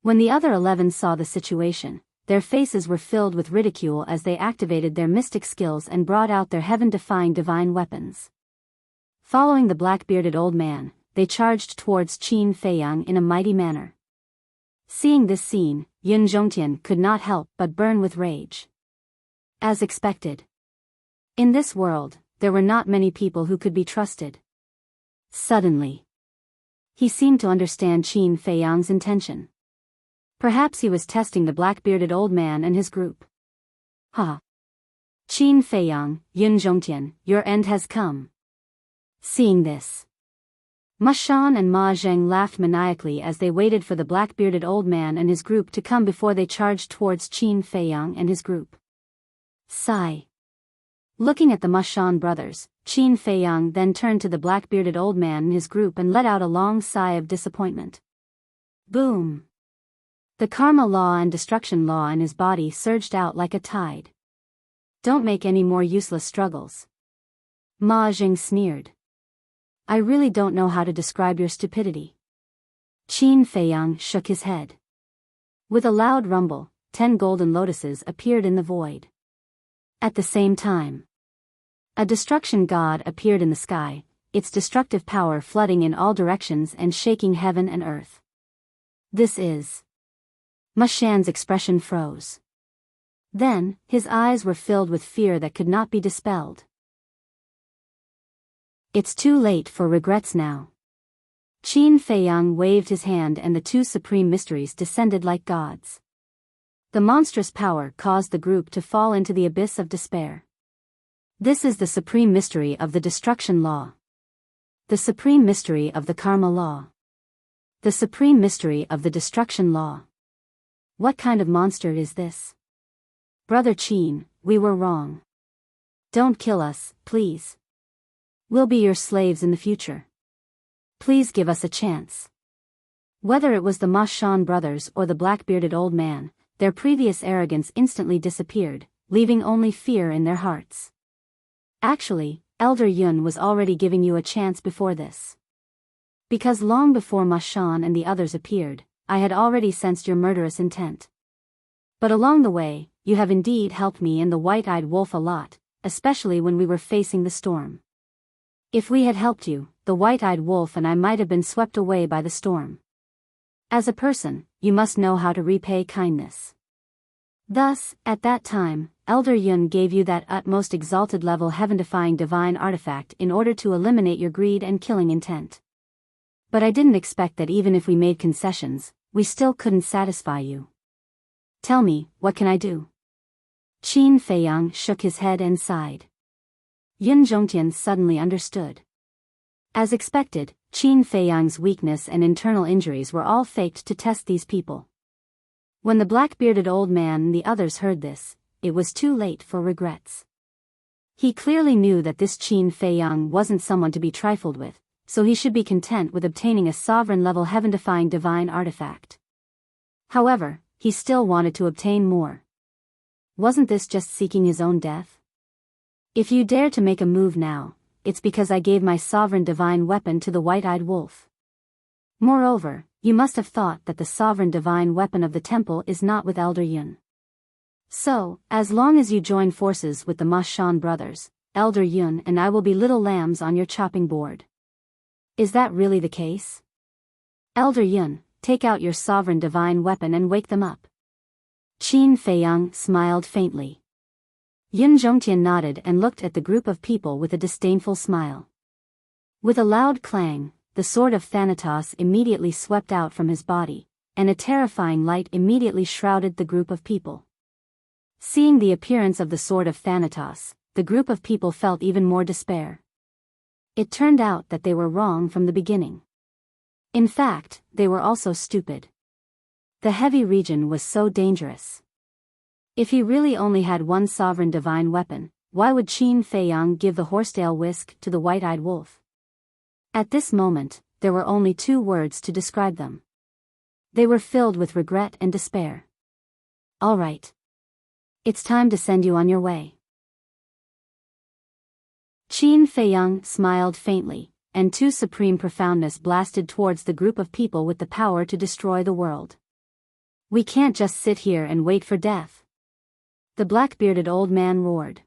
When the other 11 saw the situation, their faces were filled with ridicule as they activated their mystic skills and brought out their heaven-defying divine weapons. Following the black-bearded old man, they charged towards Qin Feiyang in a mighty manner. Seeing this scene, Yun Zhongtian could not help but burn with rage. As expected. In this world, there were not many people who could be trusted. Suddenly, he seemed to understand Qin Feiyang's intention. Perhaps he was testing the black-bearded old man and his group. Ha! Qin Feiyang, Yun Zhongtian, your end has come. Seeing this, Ma Shan and Ma Zheng laughed maniacally as they waited for the black-bearded old man and his group to come before they charged towards Qin Feiyang and his group. Sigh. Looking at the Ma Shan brothers, Qin Feiyang then turned to the black-bearded old man and his group and let out a long sigh of disappointment. Boom! The karma law and destruction law in his body surged out like a tide. Don't make any more useless struggles. Ma Jing sneered. I really don't know how to describe your stupidity. Qin Feiyang shook his head. With a loud rumble, 10 golden lotuses appeared in the void. At the same time, a destruction god appeared in the sky, its destructive power flooding in all directions and shaking heaven and earth. This is... Ma Shan's expression froze. Then, his eyes were filled with fear that could not be dispelled. It's too late for regrets now. Qin Feiyang waved his hand and the two supreme mysteries descended like gods. The monstrous power caused the group to fall into the abyss of despair. This is the supreme mystery of the destruction law. The supreme mystery of the karma law. The supreme mystery of the destruction law. What kind of monster is this? Brother Qin, we were wrong. Don't kill us, please. We'll be your slaves in the future. Please give us a chance. Whether it was the Ma Shan brothers or the black-bearded old man, their previous arrogance instantly disappeared, leaving only fear in their hearts. Actually, Elder Yun was already giving you a chance before this. Because long before Ma Shan and the others appeared, I had already sensed your murderous intent. But along the way, you have indeed helped me and the white-eyed wolf a lot, especially when we were facing the storm. If we had helped you, the white-eyed wolf and I might have been swept away by the storm. As a person, you must know how to repay kindness. Thus, at that time, Elder Yun gave you that utmost exalted level heaven-defying divine artifact in order to eliminate your greed and killing intent. But I didn't expect that even if we made concessions, we still couldn't satisfy you. Tell me, what can I do? Qin Feiyang shook his head and sighed. Yun Zhongtian suddenly understood. As expected, Qin Feiyang's weakness and internal injuries were all faked to test these people. When the black-bearded old man and the others heard this, it was too late for regrets. He clearly knew that this Qin Feiyang wasn't someone to be trifled with, so he should be content with obtaining a sovereign-level heaven-defying divine artifact. However, he still wanted to obtain more. Wasn't this just seeking his own death? If you dare to make a move now, it's because I gave my sovereign divine weapon to the white-eyed wolf. Moreover, you must have thought that the sovereign divine weapon of the temple is not with Elder Yun. So, as long as you join forces with the Ma Shan brothers, Elder Yun and I will be little lambs on your chopping board. Is that really the case? Elder Yun, take out your sovereign divine weapon and wake them up. Qin Feiyang smiled faintly. Yun Zhongtian nodded and looked at the group of people with a disdainful smile. With a loud clang, the sword of Thanatos immediately swept out from his body, and a terrifying light immediately shrouded the group of people. Seeing the appearance of the sword of Thanatos, the group of people felt even more despair. It turned out that they were wrong from the beginning. In fact, they were also stupid. The heavy region was so dangerous. If he really only had one sovereign divine weapon, why would Qin Feiyang give the horsetail whisk to the white-eyed wolf? At this moment, there were only two words to describe them. They were filled with regret and despair. All right. It's time to send you on your way. Qin Feiyang smiled faintly, and two supreme profoundness blasted towards the group of people with the power to destroy the world. We can't just sit here and wait for death. The black-bearded old man roared.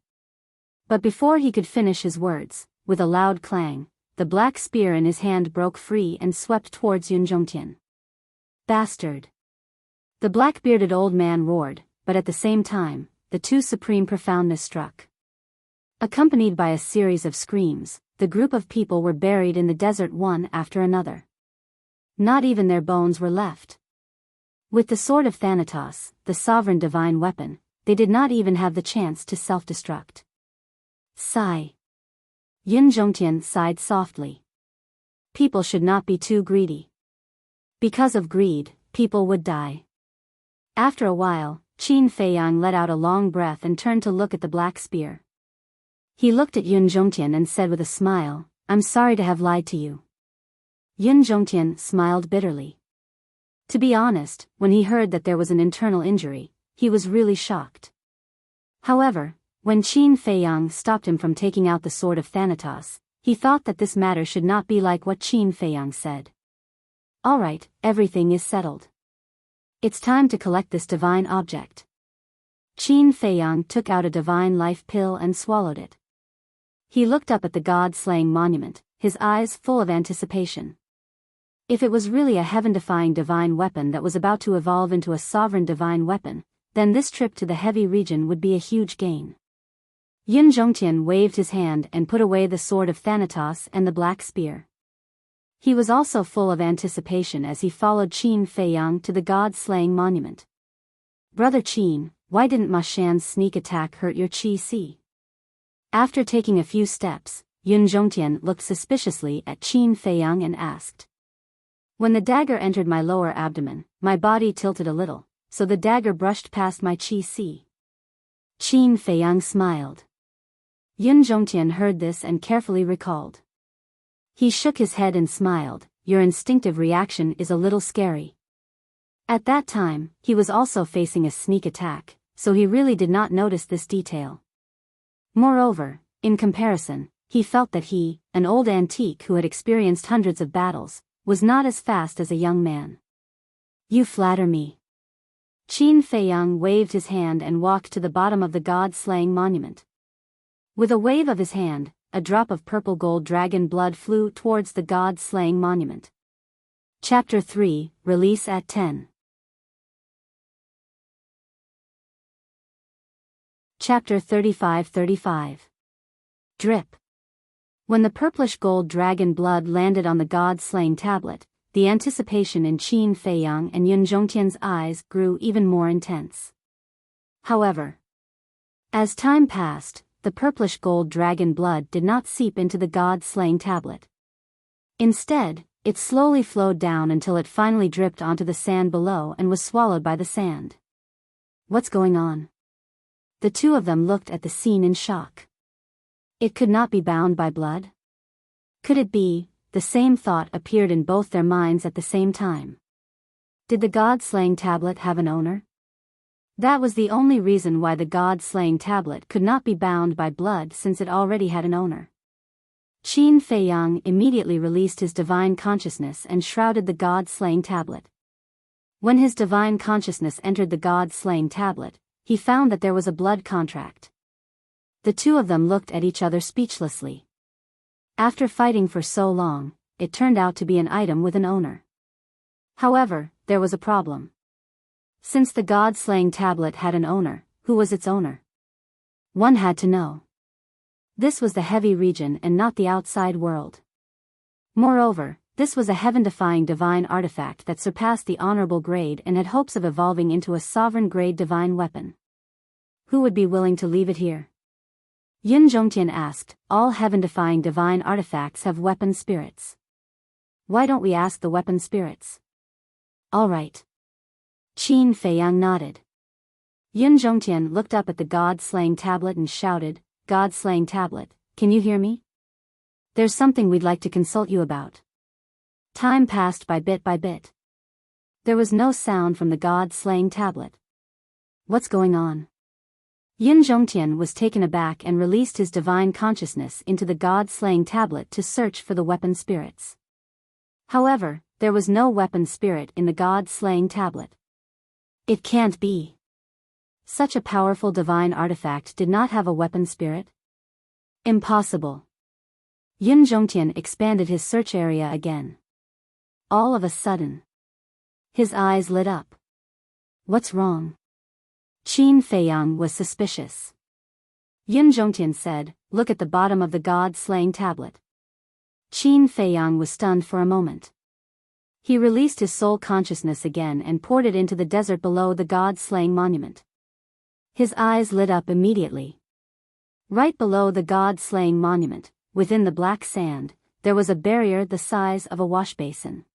But before he could finish his words, with a loud clang, the black spear in his hand broke free and swept towards Yun Zhongtian. Bastard! The black-bearded old man roared, but at the same time, the two supreme profoundness struck. Accompanied by a series of screams, the group of people were buried in the desert one after another. Not even their bones were left. With the sword of Thanatos, the sovereign divine weapon, they did not even have the chance to self-destruct. Sigh. Yun Zhongtian sighed softly. People should not be too greedy. Because of greed, people would die. After a while, Qin Feiyang let out a long breath and turned to look at the black spear. He looked at Yun Zhongtian and said with a smile, I'm sorry to have lied to you. Yun Zhongtian smiled bitterly. To be honest, when he heard that there was an internal injury, he was really shocked. However, when Qin Feiyang stopped him from taking out the sword of Thanatos, he thought that this matter should not be like what Qin Feiyang said. All right, everything is settled. It's time to collect this divine object. Qin Feiyang took out a divine life pill and swallowed it. He looked up at the god-slaying monument, his eyes full of anticipation. If it was really a heaven-defying divine weapon that was about to evolve into a sovereign divine weapon, then this trip to the heavy region would be a huge gain. Yun Zhongtian waved his hand and put away the sword of Thanatos and the black spear. He was also full of anticipation as he followed Qin Feiyang to the god-slaying monument. Brother Qin, why didn't Ma Shan's sneak attack hurt your Qi? After taking a few steps, Yun Zhongtian looked suspiciously at Qin Feiyang and asked. When the dagger entered my lower abdomen, my body tilted a little, so the dagger brushed past my Qi. Qin Feiyang smiled. Yun Zhongtian heard this and carefully recalled. He shook his head and smiled, your instinctive reaction is a little scary. At that time, he was also facing a sneak attack, so he really did not notice this detail. Moreover, in comparison, he felt that he, an old antique who had experienced hundreds of battles, was not as fast as a young man. You flatter me. Qin Feiyang waved his hand and walked to the bottom of the god-slaying monument. With a wave of his hand, a drop of purple gold dragon blood flew towards the god-slaying monument. Chapter 3, Release at 10. Chapter 35-35. Drip. When the purplish gold dragon blood landed on the god-slaying tablet, the anticipation in Qin Feiyang and Yun Zhongtian's eyes grew even more intense. However, as time passed, the purplish gold dragon blood did not seep into the god-slaying tablet. Instead, it slowly flowed down until it finally dripped onto the sand below and was swallowed by the sand. What's going on? The two of them looked at the scene in shock. It could not be bound by blood? Could it be? The same thought appeared in both their minds at the same time. Did the god-slaying tablet have an owner? That was the only reason why the god-slaying tablet could not be bound by blood, since it already had an owner. Qin Feiyang immediately released his divine consciousness and shrouded the god-slaying tablet. When his divine consciousness entered the god-slaying tablet, he found that there was a blood contract. The two of them looked at each other speechlessly. After fighting for so long, it turned out to be an item with an owner. However, there was a problem. Since the god-slaying tablet had an owner, who was its owner? One had to know. This was the heavy region and not the outside world. Moreover, this was a heaven-defying divine artifact that surpassed the honorable grade and had hopes of evolving into a sovereign-grade divine weapon. Who would be willing to leave it here? Yun Zhongtian asked. All heaven-defying divine artifacts have weapon spirits. Why don't we ask the weapon spirits? All right. Qin Feiyang nodded. Yun Zhongtian looked up at the god-slaying tablet and shouted, "God-slaying tablet, can you hear me? There's something we'd like to consult you about." Time passed by bit. There was no sound from the god-slaying tablet. What's going on? Yun Zhongtian was taken aback and released his divine consciousness into the god-slaying tablet to search for the weapon spirits. However, there was no weapon spirit in the god-slaying tablet. It can't be. Such a powerful divine artifact did not have a weapon spirit? Impossible. Yun Zhongtian expanded his search area again. All of a sudden, his eyes lit up. What's wrong? Qin Feiyang was suspicious. Yun Zhongtian said, "Look at the bottom of the god-slaying tablet." Qin Feiyang was stunned for a moment. He released his soul consciousness again and poured it into the desert below the god-slaying monument. His eyes lit up immediately. Right below the god-slaying monument, within the black sand, there was a barrier the size of a washbasin.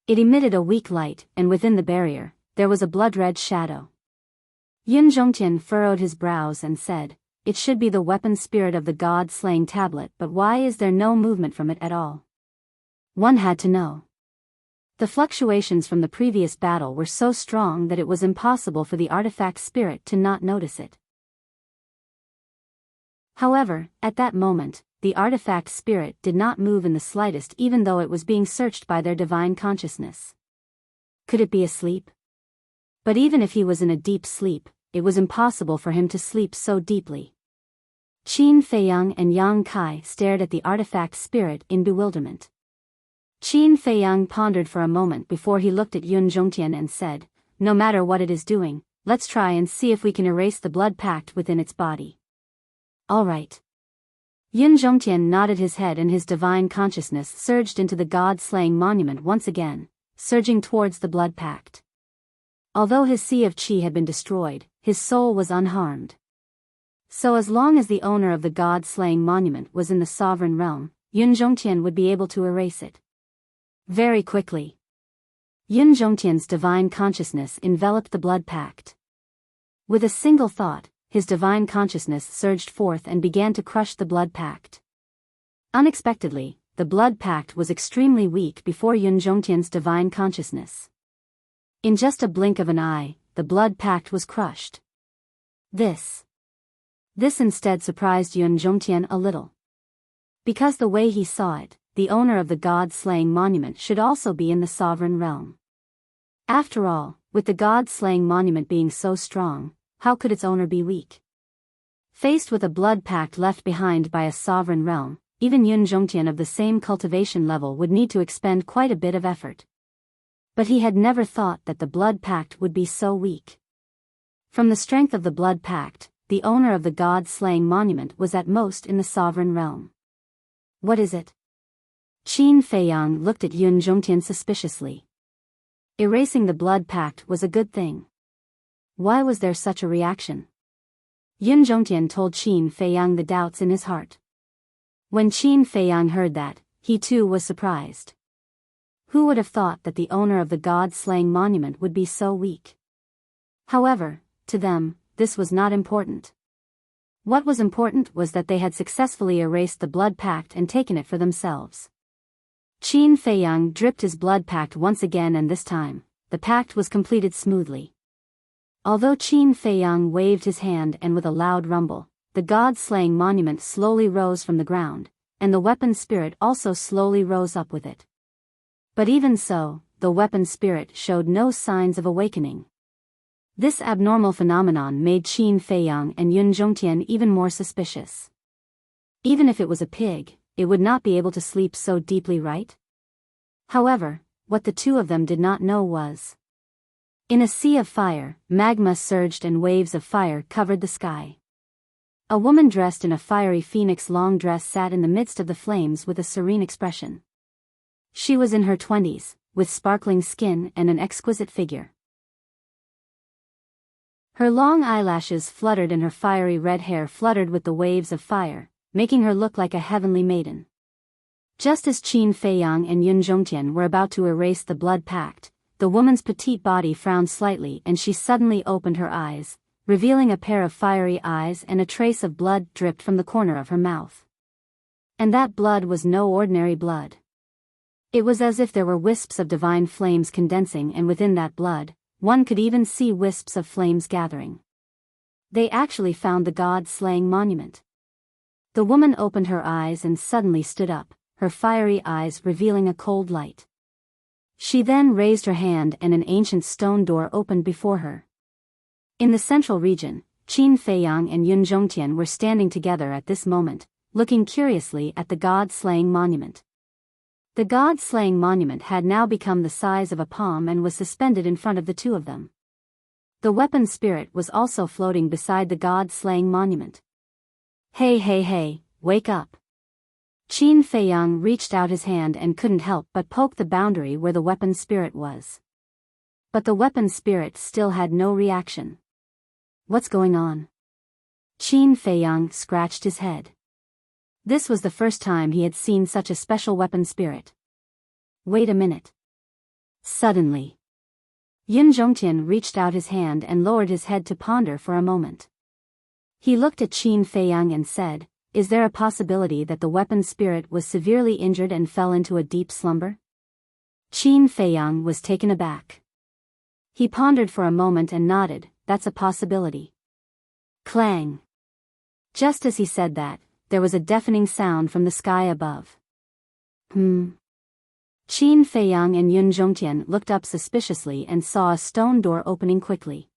It emitted a weak light, and within the barrier, there was a blood-red shadow. Yun Zhongtian furrowed his brows and said, "It should be the weapon spirit of the god-slaying tablet, but why is there no movement from it at all?" One had to know. The fluctuations from the previous battle were so strong that it was impossible for the artifact spirit to not notice it. However, at that moment, the artifact spirit did not move in the slightest, even though it was being searched by their divine consciousness. Could it be asleep? But even if he was in a deep sleep, it was impossible for him to sleep so deeply. Qin Feiyang and Yang Kai stared at the artifact spirit in bewilderment. Qin Feiyang pondered for a moment before he looked at Yun Zhongtian and said, "No matter what it is doing, let's try and see if we can erase the blood pact within its body." All right. Yun Zhongtian nodded his head and his divine consciousness surged into the god-slaying monument once again, surging towards the blood pact. Although his sea of qi had been destroyed, his soul was unharmed. So as long as the owner of the god-slaying monument was in the sovereign realm, Yun Zhongtian would be able to erase it. Very quickly, Yun Zhongtian's divine consciousness enveloped the blood pact. With a single thought, his divine consciousness surged forth and began to crush the blood pact. Unexpectedly, the blood pact was extremely weak before Yun Zhongtian's divine consciousness. In just a blink of an eye, the blood pact was crushed. This instead surprised Yun Zhongtian a little. Because the way he saw it, the owner of the god-slaying monument should also be in the sovereign realm. After all, with the god-slaying monument being so strong, how could its owner be weak? Faced with a blood pact left behind by a sovereign realm, even Yun Zhongtian of the same cultivation level would need to expend quite a bit of effort. But he had never thought that the blood pact would be so weak. From the strength of the blood pact, the owner of the god-slaying monument was at most in the sovereign realm. What is it? Qin Feiyang looked at Yun Zhongtian suspiciously. Erasing the blood pact was a good thing. Why was there such a reaction? Yun Zhongtian told Qin Feiyang the doubts in his heart. When Qin Feiyang heard that, he too was surprised. Who would have thought that the owner of the god-slaying monument would be so weak? However, to them, this was not important. What was important was that they had successfully erased the blood pact and taken it for themselves. Qin Feiyang dripped his blood pact once again, and this time, the pact was completed smoothly. Although Qin Feiyang waved his hand and with a loud rumble, the god-slaying monument slowly rose from the ground, and the weapon spirit also slowly rose up with it. But even so, the weapon spirit showed no signs of awakening. This abnormal phenomenon made Qin Feiyang and Yun Zhongtian even more suspicious. Even if it was a pig, it would not be able to sleep so deeply, right? However, what the two of them did not know was, in a sea of fire, magma surged and waves of fire covered the sky. A woman dressed in a fiery phoenix long dress sat in the midst of the flames with a serene expression. She was in her 20s, with sparkling skin and an exquisite figure. Her long eyelashes fluttered and her fiery red hair fluttered with the waves of fire, making her look like a heavenly maiden. Just as Qin Feiyang and Yun Zhongtian were about to erase the blood pact, the woman's petite body frowned slightly and she suddenly opened her eyes, revealing a pair of fiery eyes, and a trace of blood dripped from the corner of her mouth. And that blood was no ordinary blood. It was as if there were wisps of divine flames condensing, and within that blood, one could even see wisps of flames gathering. They actually found the god-slaying monument. The woman opened her eyes and suddenly stood up, her fiery eyes revealing a cold light. She then raised her hand and an ancient stone door opened before her. In the central region, Qin Feiyang and Yun Zhongtian were standing together at this moment, looking curiously at the god-slaying monument. The god-slaying monument had now become the size of a palm and was suspended in front of the two of them. The weapon spirit was also floating beside the god-slaying monument. Hey, wake up. Qin Feiyang reached out his hand and couldn't help but poke the boundary where the weapon spirit was. But the weapon spirit still had no reaction. What's going on? Qin Feiyang scratched his head. This was the first time he had seen such a special weapon spirit. Wait a minute. Suddenly, Yun Zhongtian reached out his hand and lowered his head to ponder for a moment. He looked at Qin Feiyang and said, "Is there a possibility that the weapon spirit was severely injured and fell into a deep slumber?" Qin Feiyang was taken aback. He pondered for a moment and nodded, "That's a possibility." Clang! Just as he said that, there was a deafening sound from the sky above. Qin Feiyang and Yun Zhongtian looked up suspiciously and saw a stone door opening quickly.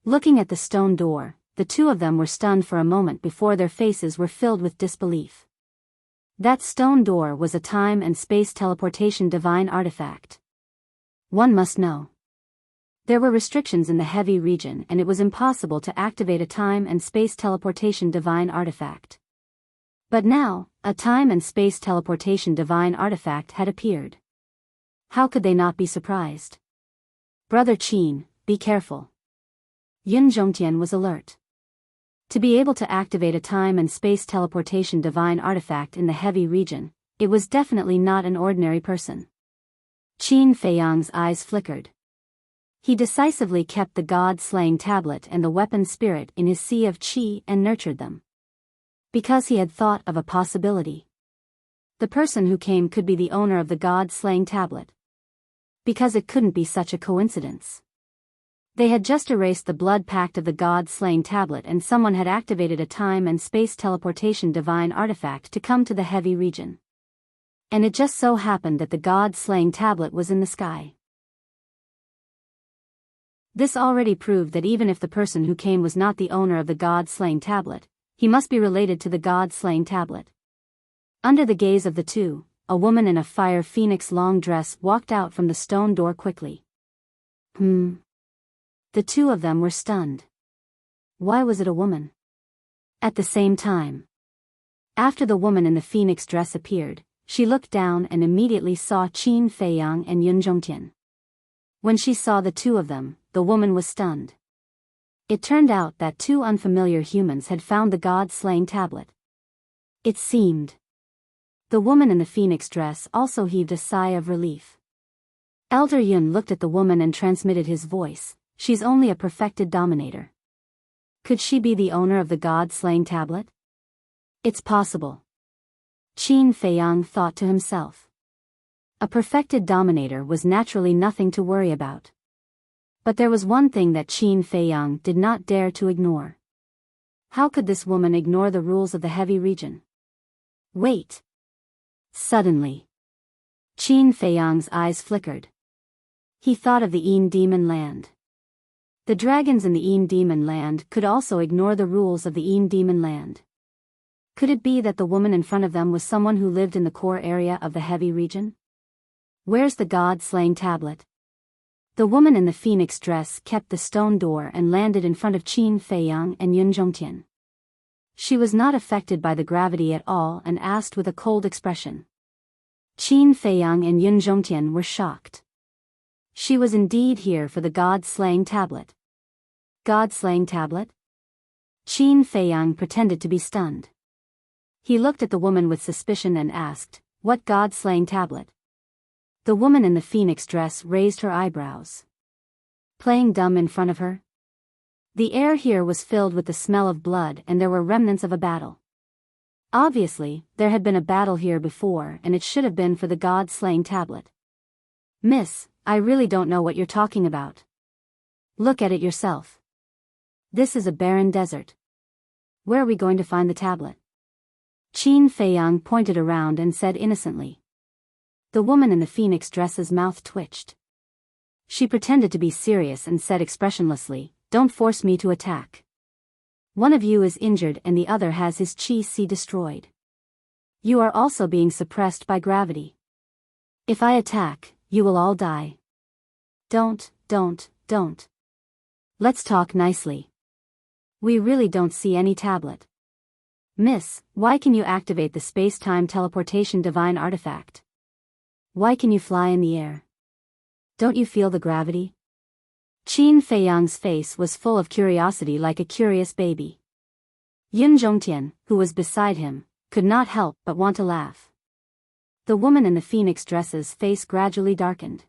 Looking at the stone door, the two of them were stunned for a moment before their faces were filled with disbelief. That stone door was a time and space teleportation divine artifact. One must know. There were restrictions in the heavy region and it was impossible to activate a time and space teleportation divine artifact. But now, a time and space teleportation divine artifact had appeared. How could they not be surprised? Brother Qin, be careful. Yun Zhongtian was alert. To be able to activate a time and space teleportation divine artifact in the heavy region, it was definitely not an ordinary person. Qin Feiyang's eyes flickered. He decisively kept the god-slaying tablet and the weapon spirit in his sea of qi and nurtured them. Because he had thought of a possibility. The person who came could be the owner of the god-slaying tablet. Because it couldn't be such a coincidence. They had just erased the blood pact of the god-slaying tablet and someone had activated a time and space teleportation divine artifact to come to the heavy region. And it just so happened that the god-slaying tablet was in the sky. This already proved that even if the person who came was not the owner of the god-slaying tablet, he must be related to the god-slaying tablet. Under the gaze of the two, a woman in a fire phoenix long dress walked out from the stone door quickly. The two of them were stunned. Why was it a woman? At the same time, after the woman in the phoenix dress appeared, she looked down and immediately saw Qin Feiyang and Yun Zhongtian. When she saw the two of them, the woman was stunned. It turned out that two unfamiliar humans had found the god-slaying tablet. It seemed. The woman in the phoenix dress also heaved a sigh of relief. Elder Yun looked at the woman and transmitted his voice. She's only a perfected dominator. Could she be the owner of the god-slaying tablet? It's possible. Qin Feiyang thought to himself. A perfected dominator was naturally nothing to worry about. But there was one thing that Qin Feiyang did not dare to ignore. How could this woman ignore the rules of the heavy region? Wait. Suddenly, Qin Feiyang's eyes flickered. He thought of the Yin Demon Land. The dragons in the Yin Demon Land could also ignore the rules of the Yin Demon Land. Could it be that the woman in front of them was someone who lived in the core area of the heavy region? Where's the god-slaying tablet? The woman in the phoenix dress kept the stone door and landed in front of Qin Feiyang and Yun Zhongtian. She was not affected by the gravity at all and asked with a cold expression. Qin Feiyang and Yun Zhongtian were shocked. She was indeed here for the god-slaying tablet. God-slaying tablet? Qin Feiyang pretended to be stunned. He looked at the woman with suspicion and asked, "What god-slaying tablet?" The woman in the phoenix dress raised her eyebrows. Playing dumb in front of her? The air here was filled with the smell of blood and there were remnants of a battle. Obviously, there had been a battle here before and it should have been for the god-slaying tablet. "Miss, I really don't know what you're talking about. Look at it yourself. This is a barren desert. Where are we going to find the tablet?" Qin Feiyang pointed around and said innocently. The woman in the phoenix dress's mouth twitched. She pretended to be serious and said expressionlessly, "Don't force me to attack. One of you is injured and the other has his chi destroyed. You are also being suppressed by gravity. If I attack, you will all die. Don't. Let's talk nicely. We really don't see any tablet. Miss, why can you activate the space-time teleportation divine artifact? Why can you fly in the air? Don't you feel the gravity?" Qin Feiyang's face was full of curiosity like a curious baby. Yun Zhongtian, who was beside him, could not help but want to laugh. The woman in the phoenix dress's face gradually darkened.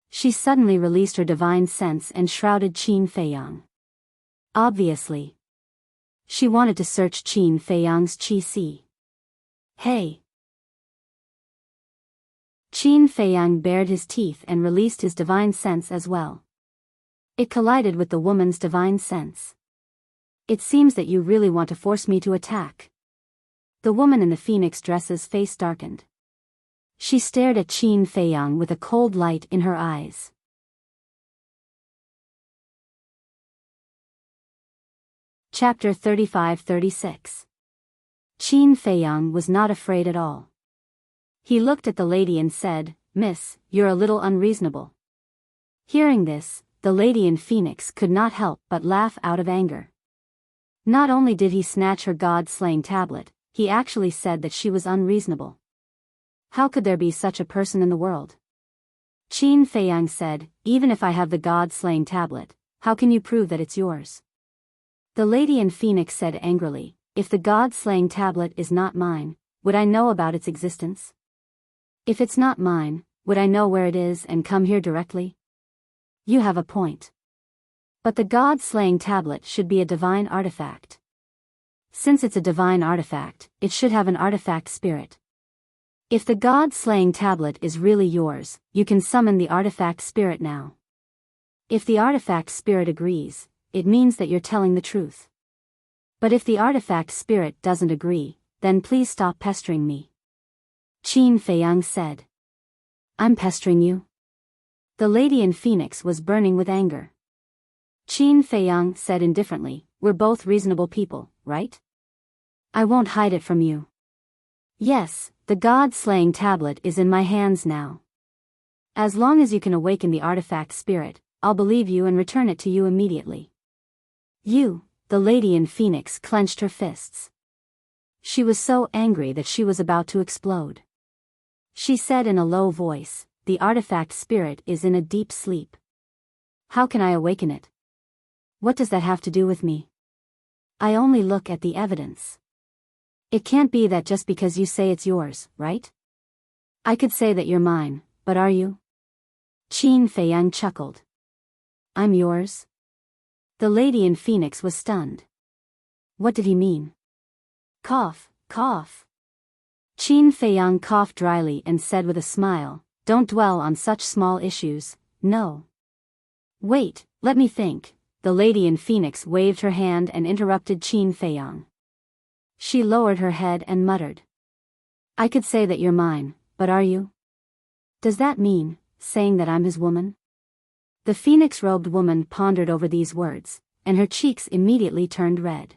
She suddenly released her divine sense and shrouded Qin Feiyang. Obviously, she wanted to search Qin Feiyang's chi. Hey! Qin Feiyang bared his teeth and released his divine sense as well. It collided with the woman's divine sense. "It seems that you really want to force me to attack." The woman in the phoenix dress's face darkened. She stared at Qin Feiyang with a cold light in her eyes. Chapter 35-36. Qin Feiyang was not afraid at all. He looked at the lady and said, "Miss, you're a little unreasonable." Hearing this, the lady in phoenix could not help but laugh out of anger. Not only did he snatch her god-slaying tablet, he actually said that she was unreasonable. How could there be such a person in the world? Qin Feiyang said, "Even if I have the god-slaying tablet, how can you prove that it's yours?" The lady in phoenix said angrily, "If the god-slaying tablet is not mine, would I know about its existence? If it's not mine, would I know where it is and come here directly?" You have a point. But the god-slaying tablet should be a divine artifact. Since it's a divine artifact, it should have an artifact spirit. If the god-slaying tablet is really yours, you can summon the artifact spirit now. If the artifact spirit agrees, it means that you're telling the truth. But if the artifact spirit doesn't agree, then please stop pestering me. Qin Feiyang said. "I'm pestering you?" The lady in phoenix was burning with anger. Qin Feiyang said indifferently, "We're both reasonable people, right? I won't hide it from you. Yes, the god-slaying tablet is in my hands now. As long as you can awaken the artifact spirit, I'll believe you and return it to you immediately." "You," the lady in phoenix clenched her fists. She was so angry that she was about to explode. She said in a low voice, the artifact spirit is in a deep sleep. How can I awaken it? What does that have to do with me? I only look at the evidence. It can't be that just because you say it's yours, right? I could say that you're mine, but are you? Qin Feiyang chuckled. I'm yours? The lady in Phoenix was stunned. What did he mean? Cough, cough. Qin Feiyang coughed dryly and said with a smile, don't dwell on such small issues, no. Wait, let me think. The lady in Phoenix waved her hand and interrupted Qin Feiyang. She lowered her head and muttered. I could say that you're mine, but are you? Does that mean, saying that I'm his woman? The phoenix-robed woman pondered over these words, and her cheeks immediately turned red.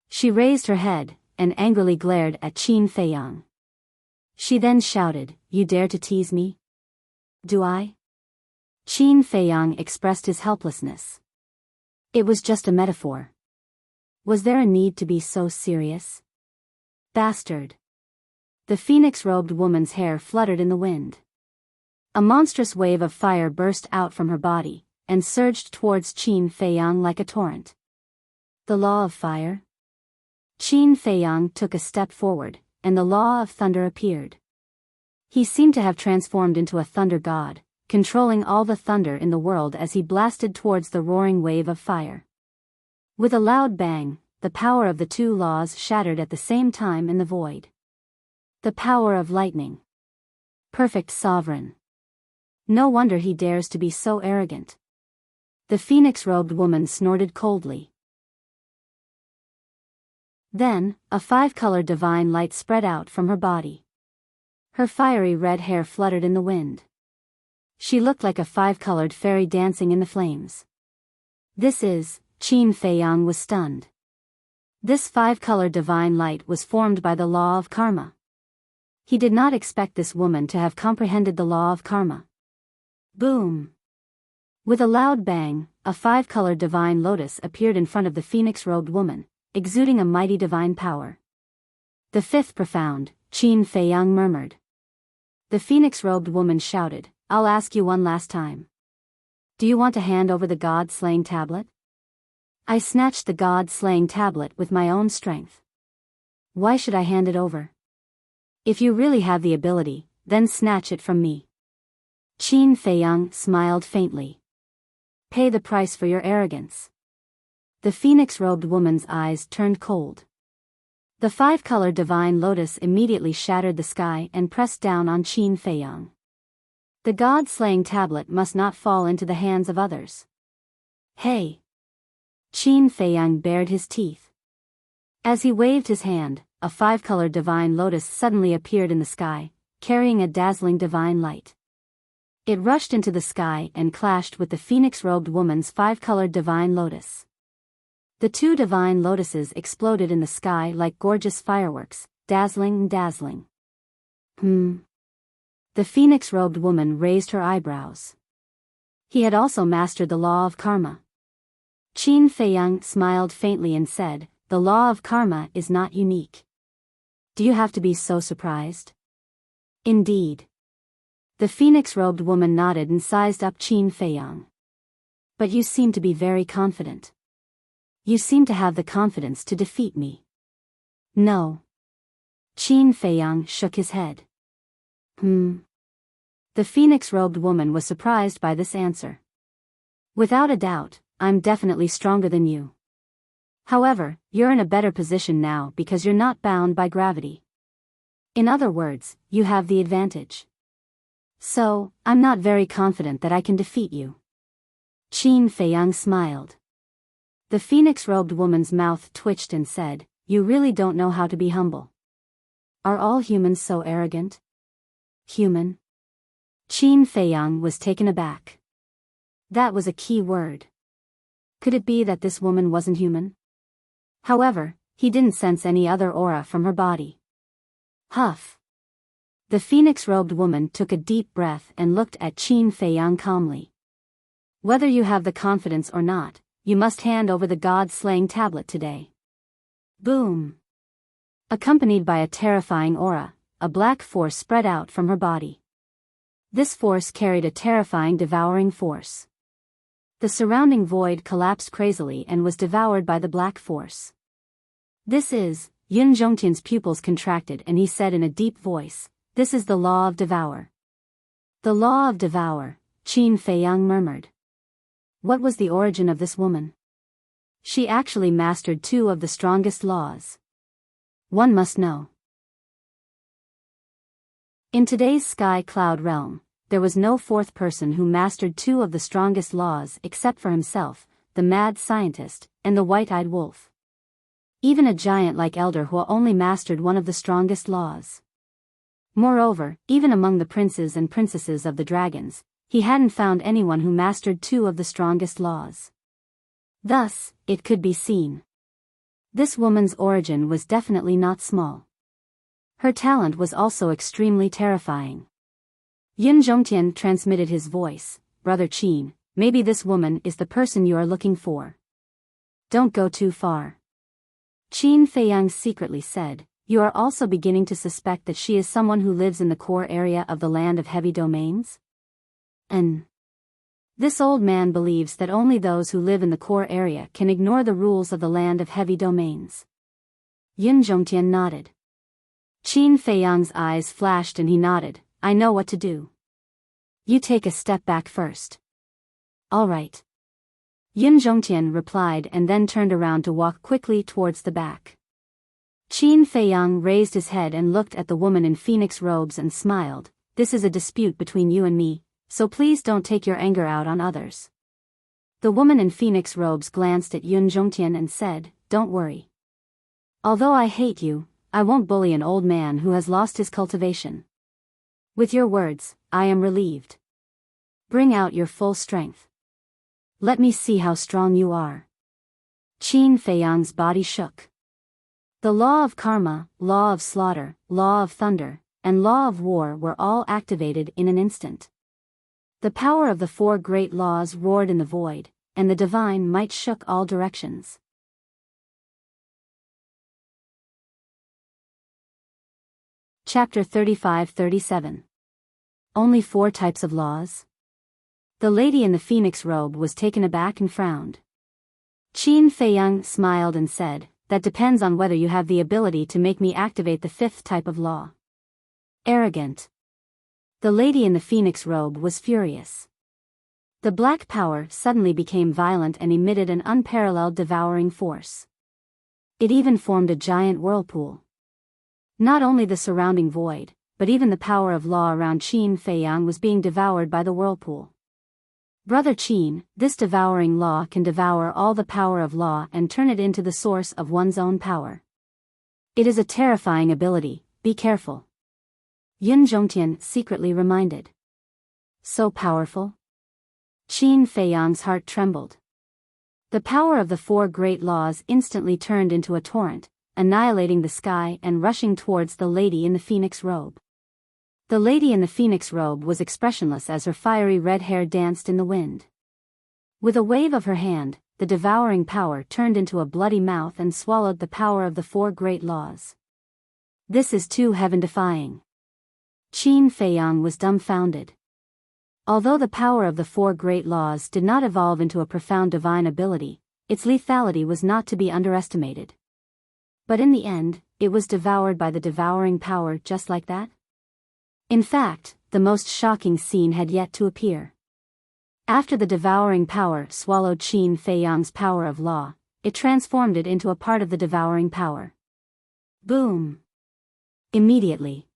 She raised her head, and angrily glared at Qin Feiyang. She then shouted, you dare to tease me? Do I? Qin Feiyang expressed his helplessness. It was just a metaphor. Was there a need to be so serious? Bastard. The phoenix-robed woman's hair fluttered in the wind. A monstrous wave of fire burst out from her body, and surged towards Qin Feiyang like a torrent. The law of fire? Qin Feiyang took a step forward, and the law of thunder appeared. He seemed to have transformed into a thunder god, controlling all the thunder in the world as he blasted towards the roaring wave of fire. With a loud bang, the power of the two laws shattered at the same time in the void. The power of lightning. Perfect sovereign. No wonder he dares to be so arrogant. The phoenix-robed woman snorted coldly. Then, a five-colored divine light spread out from her body. Her fiery red hair fluttered in the wind. She looked like a five-colored fairy dancing in the flames. Qin Feiyang was stunned. This five-colored divine light was formed by the law of karma. He did not expect this woman to have comprehended the law of karma. Boom! With a loud bang, a five-colored divine lotus appeared in front of the phoenix-robed woman, exuding a mighty divine power. The fifth profound, Qin Feiyang murmured. The phoenix-robed woman shouted, I'll ask you one last time. Do you want to hand over the god-slaying tablet? I snatched the god-slaying tablet with my own strength. Why should I hand it over? If you really have the ability, then snatch it from me. Qin Feiyang smiled faintly. Pay the price for your arrogance. The phoenix-robed woman's eyes turned cold. The five-colored divine lotus immediately shattered the sky and pressed down on Qin Feiyang. The god-slaying tablet must not fall into the hands of others. Hey! Qin Feiyang bared his teeth. As he waved his hand, a five-colored divine lotus suddenly appeared in the sky, carrying a dazzling divine light. It rushed into the sky and clashed with the phoenix-robed woman's five-colored divine lotus. The two divine lotuses exploded in the sky like gorgeous fireworks, dazzling and dazzling. The phoenix-robed woman raised her eyebrows. He had also mastered the law of karma. Qin Feiyang smiled faintly and said, the law of karma is not unique. Do you have to be so surprised? Indeed. The phoenix-robed woman nodded and sized up Qin Feiyang. But you seem to be very confident. You seem to have the confidence to defeat me. No. Qin Feiyang shook his head. The phoenix-robed woman was surprised by this answer. Without a doubt, I'm definitely stronger than you. However, you're in a better position now because you're not bound by gravity. In other words, you have the advantage. So, I'm not very confident that I can defeat you. Qin Feiyang smiled. The phoenix-robed woman's mouth twitched and said, you really don't know how to be humble. Are all humans so arrogant? Human? Qin Feiyang was taken aback. That was a key word. Could it be that this woman wasn't human? However, he didn't sense any other aura from her body. Huff. The phoenix-robed woman took a deep breath and looked at Qin Feiyang calmly. Whether you have the confidence or not, you must hand over the god-slaying tablet today. Boom. Accompanied by a terrifying aura, a black force spread out from her body. This force carried a terrifying devouring force. The surrounding void collapsed crazily and was devoured by the black force. This is, Yun Zhongtian's pupils contracted and he said in a deep voice, "This is the law of devour." The law of devour, Qin Feiyang murmured. What was the origin of this woman? She actually mastered 2 of the strongest laws. One must know. In today's sky cloud realm, there was no 4th person who mastered 2 of the strongest laws except for himself, the mad scientist, and the white-eyed wolf. Even a giant like Elder Hua only mastered 1 of the strongest laws. Moreover, even among the princes and princesses of the dragons, he hadn't found anyone who mastered 2 of the strongest laws. Thus, it could be seen. This woman's origin was definitely not small. Her talent was also extremely terrifying. Yun Zhongtian transmitted his voice, "Brother Qin, maybe this woman is the person you are looking for. Don't go too far." Qin Feiyang secretly said, "You are also beginning to suspect that she is someone who lives in the core area of the land of heavy domains?" This old man believes that only those who live in the core area can ignore the rules of the land of heavy domains. Yun Zhongtian nodded. Qin Feiyang's eyes flashed and he nodded, "I know what to do. You take a step back first." "All right." Yun Zhongtian replied and then turned around to walk quickly towards the back. Qin Feiyang raised his head and looked at the woman in phoenix robes and smiled, "This is a dispute between you and me, so please don't take your anger out on others." The woman in phoenix robes glanced at Yun Zhongtian and said, "Don't worry. Although I hate you, I won't bully an old man who has lost his cultivation. With your words, I am relieved. Bring out your full strength. Let me see how strong you are." Qin Feiyang's body shook. The law of karma, law of slaughter, law of thunder, and law of war were all activated in an instant. The power of the 4 great laws roared in the void, and the divine might shook all directions. Chapter 35-37. Only 4 types of laws? The lady in the phoenix robe was taken aback and frowned. Qin Feiyang smiled and said, "That depends on whether you have the ability to make me activate the 5th type of law." Arrogant. The lady in the phoenix robe was furious. The black power suddenly became violent and emitted an unparalleled devouring force. It even formed a giant whirlpool. Not only the surrounding void, but even the power of law around Qin Feiyang was being devoured by the whirlpool. "Brother Qin, this devouring law can devour all the power of law and turn it into the source of one's own power. It is a terrifying ability, be careful." Yun Zhongtian secretly reminded. So powerful? Qin Feiyang's heart trembled. The power of the 4 great laws instantly turned into a torrent, annihilating the sky and rushing towards the lady in the phoenix robe. The lady in the phoenix robe was expressionless as her fiery red hair danced in the wind. With a wave of her hand, the devouring power turned into a bloody mouth and swallowed the power of the 4 great laws. This is too heaven-defying. Qin Feiyang was dumbfounded. Although the power of the 4 great laws did not evolve into a profound divine ability, its lethality was not to be underestimated. But in the end, it was devoured by the devouring power just like that? In fact, the most shocking scene had yet to appear. After the devouring power swallowed Qin Feiyang's power of law, it transformed it into a part of the devouring power. Boom! Immediately.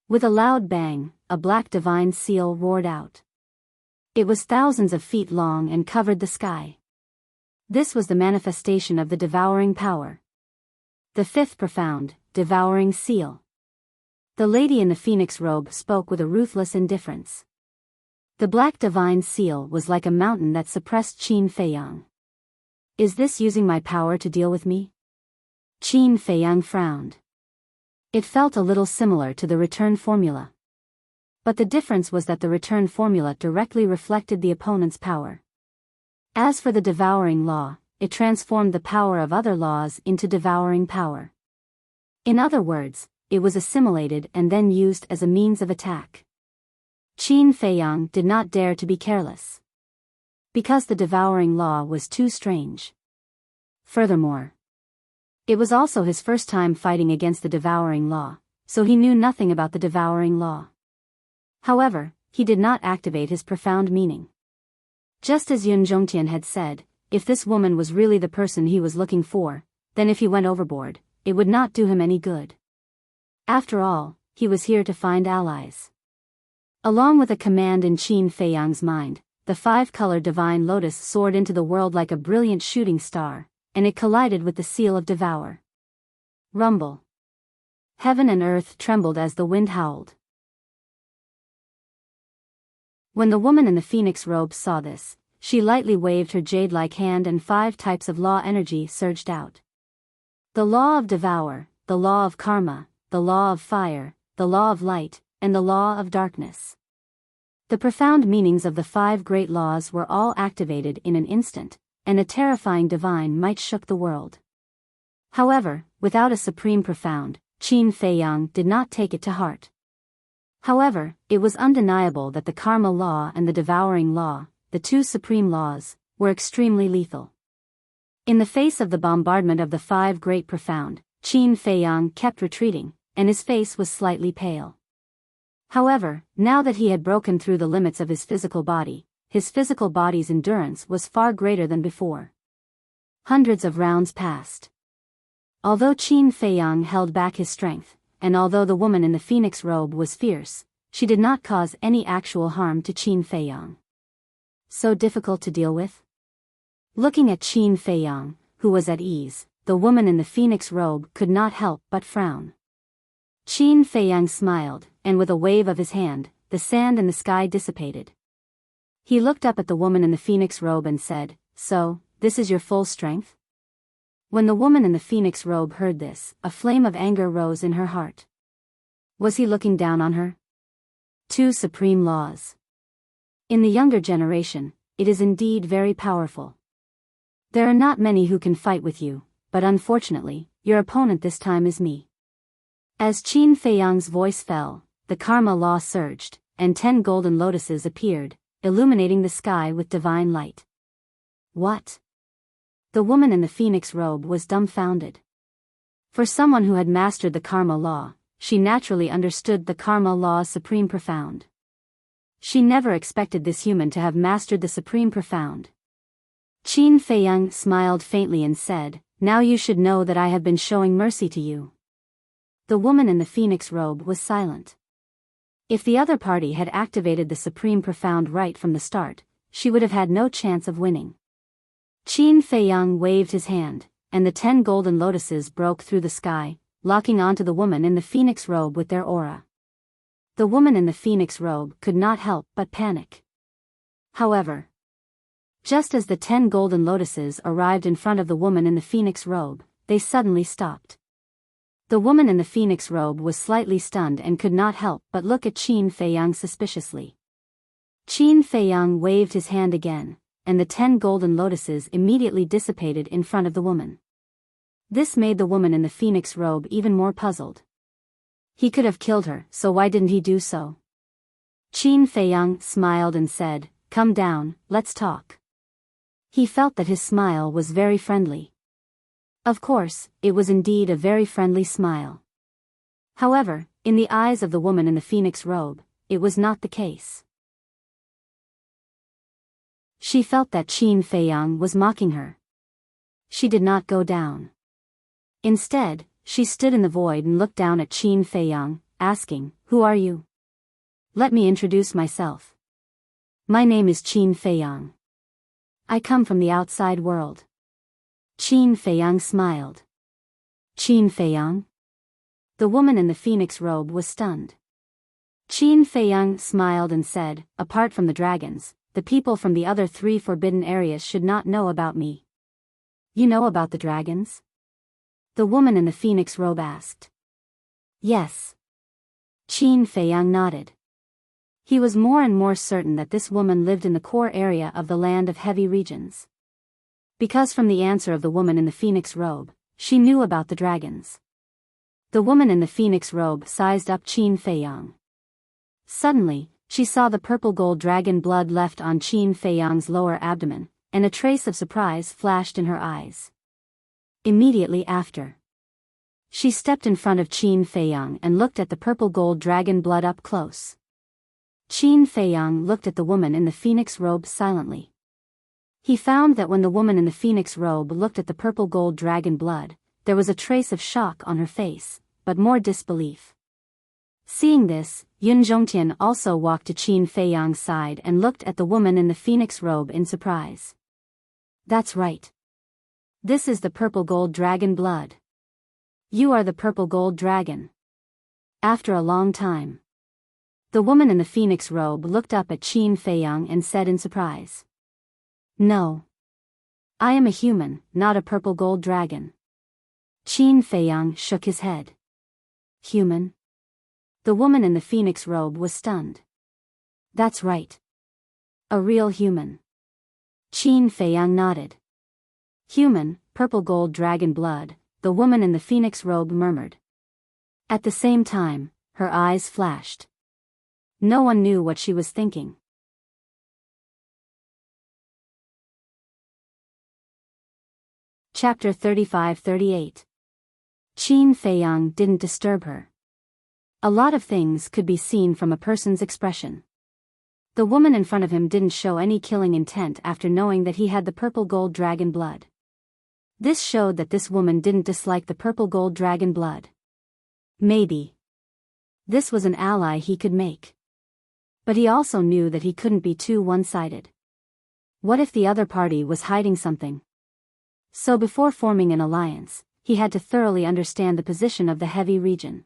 With a loud bang, a black divine seal roared out. It was thousands of feet long and covered the sky. This was the manifestation of the devouring power. The 5th profound, devouring seal. The lady in the phoenix robe spoke with a ruthless indifference. The black divine seal was like a mountain that suppressed Qin Feiyang. "Is this using my power to deal with me?" Qin Feiyang frowned. It felt a little similar to the return formula. But the difference was that the return formula directly reflected the opponent's power. As for the devouring law, it transformed the power of other laws into devouring power. In other words, it was assimilated and then used as a means of attack. Qin Feiyang did not dare to be careless, because the devouring law was too strange. Furthermore, it was also his first time fighting against the devouring law, so he knew nothing about the devouring law. However, he did not activate his profound meaning. Just as Yun Zhongtian had said, if this woman was really the person he was looking for, then if he went overboard, it would not do him any good. After all, he was here to find allies. Along with a command in Qin Feiyang's mind, the five-colored divine lotus soared into the world like a brilliant shooting star, and it collided with the seal of Devour. Rumble. Heaven and earth trembled as the wind howled. When the woman in the phoenix robe saw this, she lightly waved her jade-like hand and 5 types of law energy surged out. The law of Devour, the law of Karma, the law of Fire, the law of Light, and the law of Darkness. The profound meanings of the 5 great laws were all activated in an instant, and a terrifying divine might shook the world. However, without a supreme profound, Qin Feiyang did not take it to heart. However, it was undeniable that the Karma law and the Devouring law, the 2 supreme laws, were extremely lethal. In the face of the bombardment of the 5 great profound, Qin Feiyang kept retreating, and his face was slightly pale. However, now that he had broken through the limits of his physical body's endurance was far greater than before. Hundreds of rounds passed. Although Qin Feiyang held back his strength, and although the woman in the phoenix robe was fierce, she did not cause any actual harm to Qin Feiyang. So difficult to deal with? Looking at Qin Feiyang, who was at ease, the woman in the phoenix robe could not help but frown. Qin Feiyang smiled, and with a wave of his hand, the sand in the sky dissipated. He looked up at the woman in the phoenix robe and said, "So, this is your full strength?" When the woman in the phoenix robe heard this, a flame of anger rose in her heart. Was he looking down on her? 2 supreme laws. In the younger generation, it is indeed very powerful. There are not many who can fight with you, but unfortunately, your opponent this time is me. As Qin Feiyang's voice fell, the Karma law surged, and 10 golden lotuses appeared, illuminating the sky with divine light. What? The woman in the phoenix robe was dumbfounded. For someone who had mastered the Karma law, she naturally understood the Karma law's supreme profound. She never expected this human to have mastered the supreme profound. Qin Feiyang smiled faintly and said, "Now you should know that I have been showing mercy to you." The woman in the phoenix robe was silent. If the other party had activated the supreme profound right from the start, she would have had no chance of winning. Qin Feiyang waved his hand, and the 10 golden lotuses broke through the sky, locking onto the woman in the phoenix robe with their aura. The woman in the phoenix robe could not help but panic. However, just as the 10 golden lotuses arrived in front of the woman in the phoenix robe, they suddenly stopped. The woman in the phoenix robe was slightly stunned and could not help but look at Qin Feiyang suspiciously. Qin Feiyang waved his hand again, and the 10 golden lotuses immediately dissipated in front of the woman. This made the woman in the phoenix robe even more puzzled. He could have killed her, so why didn't he do so? Qin Feiyang smiled and said, "Come down, let's talk." He felt that his smile was very friendly. Of course, it was indeed a very friendly smile. However, in the eyes of the woman in the phoenix robe, it was not the case. She felt that Qin Feiyang was mocking her. She did not go down. Instead, she stood in the void and looked down at Qin Feiyang, asking, "Who are you?" "Let me introduce myself. My name is Qin Feiyang. I come from the outside world." Qin Feiyang smiled. "Qin Feiyang?" The woman in the phoenix robe was stunned. Qin Feiyang smiled and said, "Apart from the dragons, the people from the other 3 forbidden areas should not know about me." "You know about the dragons?" the woman in the phoenix robe asked. "Yes." Qin Feiyang nodded. He was more and more certain that this woman lived in the core area of the land of heavy regions. Because from the answer of the woman in the phoenix robe, she knew about the dragons. The woman in the phoenix robe sized up Qin Feiyang. Suddenly, she saw the purple gold dragon blood left on Qin Feiyang's lower abdomen, and a trace of surprise flashed in her eyes. Immediately after, she stepped in front of Qin Feiyang and looked at the purple gold dragon blood up close. Qin Feiyang looked at the woman in the phoenix robe silently. He found that when the woman in the phoenix robe looked at the purple gold dragon blood, there was a trace of shock on her face, but more disbelief. Seeing this, Yun Zhongtian also walked to Qin Feiyang's side and looked at the woman in the phoenix robe in surprise. That's right. This is the purple gold dragon blood. You are the purple gold dragon. After a long time, the woman in the phoenix robe looked up at Qin Feiyang and said in surprise, "No. I am a human, not a purple gold dragon." Qin Feiyang shook his head. Human? The woman in the phoenix robe was stunned. That's right. A real human. Qin Feiyang nodded. Human, purple gold dragon blood, the woman in the phoenix robe murmured. At the same time, her eyes flashed. No one knew what she was thinking. Chapter 35-38. Qin Feiyang didn't disturb her. A lot of things could be seen from a person's expression. The woman in front of him didn't show any killing intent after knowing that he had the purple gold dragon blood. This showed that this woman didn't dislike the purple gold dragon blood. Maybe this was an ally he could make. But he also knew that he couldn't be too one-sided. What if the other party was hiding something? So before forming an alliance, he had to thoroughly understand the position of the heavy region.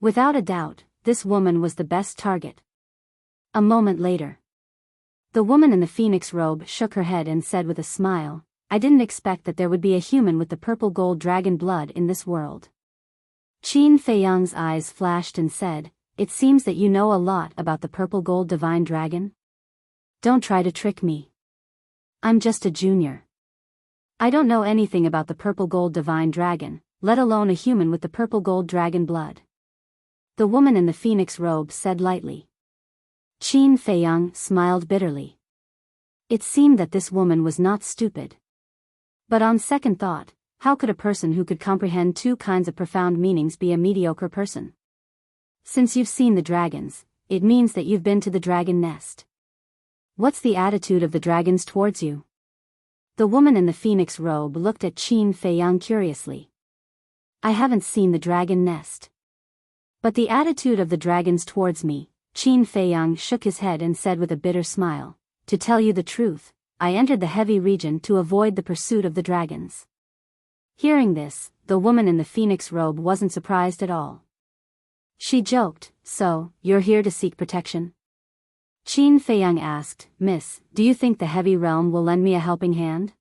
Without a doubt, this woman was the best target. A moment later, the woman in the phoenix robe shook her head and said with a smile, "I didn't expect that there would be a human with the purple gold dragon blood in this world." Qin Feiyang's eyes flashed and said, "It seems that you know a lot about the purple gold divine dragon. Don't try to trick me. I'm just a junior. I don't know anything about the purple gold divine dragon, let alone a human with the purple gold dragon blood." The woman in the phoenix robe said lightly. Qin Feiyang smiled bitterly. It seemed that this woman was not stupid. But on second thought, how could a person who could comprehend two kinds of profound meanings be a mediocre person? Since you've seen the dragons, it means that you've been to the dragon nest. What's the attitude of the dragons towards you? The woman in the phoenix robe looked at Qin Feiyang curiously. I haven't seen the dragon nest. But the attitude of the dragons towards me, Qin Feiyang shook his head and said with a bitter smile, to tell you the truth, I entered the heavy region to avoid the pursuit of the dragons. Hearing this, the woman in the phoenix robe wasn't surprised at all. She joked, so, you're here to seek protection? Qin Feiyang asked, Miss, do you think the heavy realm will lend me a helping hand?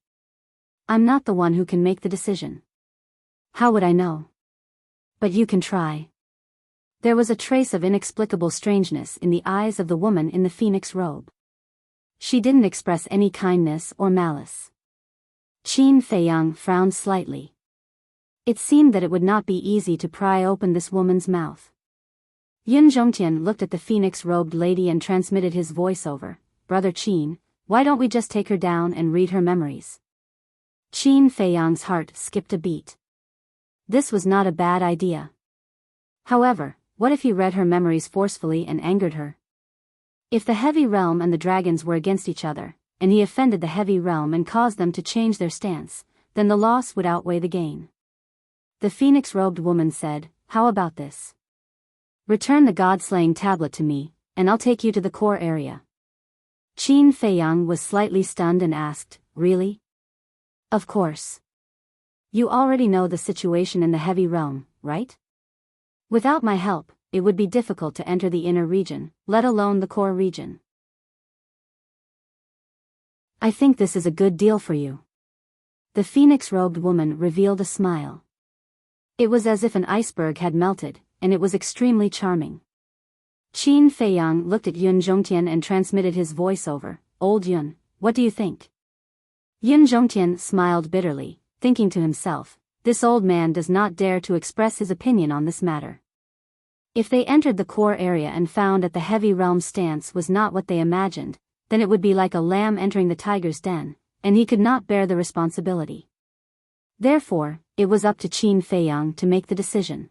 I'm not the one who can make the decision. How would I know? But you can try. There was a trace of inexplicable strangeness in the eyes of the woman in the phoenix robe. She didn't express any kindness or malice. Qin Feiyang frowned slightly. It seemed that it would not be easy to pry open this woman's mouth. Yun Zhongtian looked at the phoenix-robed lady and transmitted his voice over, Brother Qin, why don't we just take her down and read her memories? Qin Feiyang's heart skipped a beat. This was not a bad idea. However, what if he read her memories forcefully and angered her? If the heavy realm and the dragons were against each other, and he offended the heavy realm and caused them to change their stance, then the loss would outweigh the gain. The phoenix-robed woman said, how about this? Return the god-slaying tablet to me, and I'll take you to the core area. Qin Feiyang was slightly stunned and asked, really? Of course. You already know the situation in the heavy realm, right? Without my help, it would be difficult to enter the inner region, let alone the core region. I think this is a good deal for you. The phoenix-robed woman revealed a smile. It was as if an iceberg had melted, and it was extremely charming. Qin Feiyang looked at Yun Zhongtian and transmitted his voice over, Old Yun, what do you think? Yun Zhongtian smiled bitterly, thinking to himself, this old man does not dare to express his opinion on this matter. If they entered the core area and found that the heavy realm stance was not what they imagined, then it would be like a lamb entering the tiger's den, and he could not bear the responsibility. Therefore, it was up to Qin Feiyang to make the decision.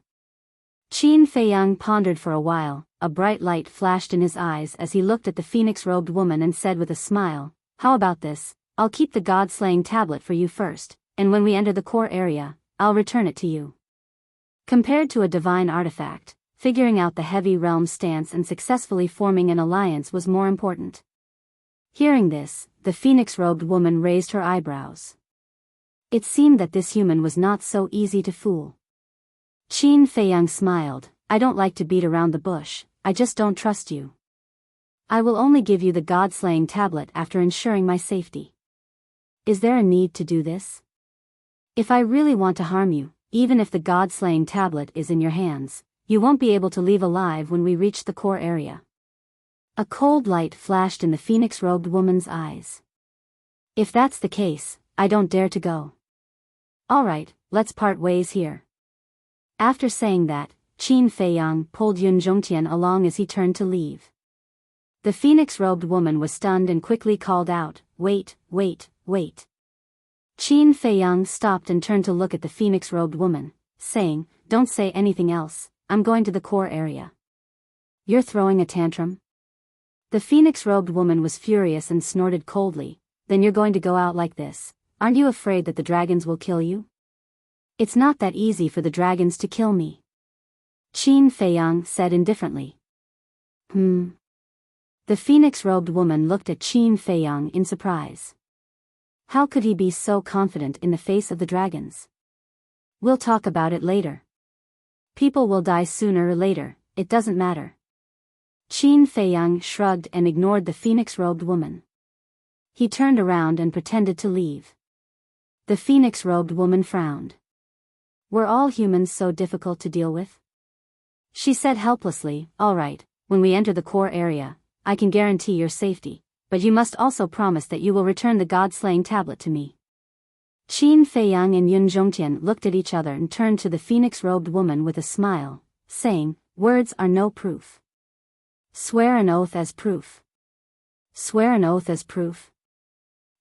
Qin Feiyang pondered for a while, a bright light flashed in his eyes as he looked at the phoenix-robed woman and said with a smile, "How about this? I'll keep the god-slaying tablet for you first, and when we enter the core area, I'll return it to you." Compared to a divine artifact, figuring out the heavy realm stance and successfully forming an alliance was more important. Hearing this, the phoenix-robed woman raised her eyebrows. It seemed that this human was not so easy to fool. Qin Feiyang smiled, "I don't like to beat around the bush, I just don't trust you. I will only give you the god-slaying tablet after ensuring my safety. Is there a need to do this? If I really want to harm you, even if the god-slaying tablet is in your hands, you won't be able to leave alive when we reach the core area." A cold light flashed in the phoenix-robed woman's eyes. "If that's the case, I don't dare to go. All right, let's part ways here." After saying that, Qin Feiyang pulled Yun Zhongtian along as he turned to leave. The phoenix-robed woman was stunned and quickly called out, "Wait, wait, wait." Qin Feiyang stopped and turned to look at the phoenix-robed woman, saying, "Don't say anything else, I'm going to the core area." "You're throwing a tantrum?" The phoenix-robed woman was furious and snorted coldly, "Then you're going to go out like this? Aren't you afraid that the dragons will kill you?" "It's not that easy for the dragons to kill me," Qin Feiyang said indifferently. The phoenix-robed woman looked at Qin Feiyang in surprise. How could he be so confident in the face of the dragons? "We'll talk about it later. People will die sooner or later, it doesn't matter." Qin Feiyang shrugged and ignored the phoenix-robed woman. He turned around and pretended to leave. The phoenix-robed woman frowned. "Were all humans so difficult to deal with?" She said helplessly, "All right, when we enter the core area, I can guarantee your safety, but you must also promise that you will return the god-slaying tablet to me." Qin Feiyang and Yun Zhongtian looked at each other and turned to the phoenix-robed woman with a smile, saying, "Words are no proof. Swear an oath as proof." "Swear an oath as proof?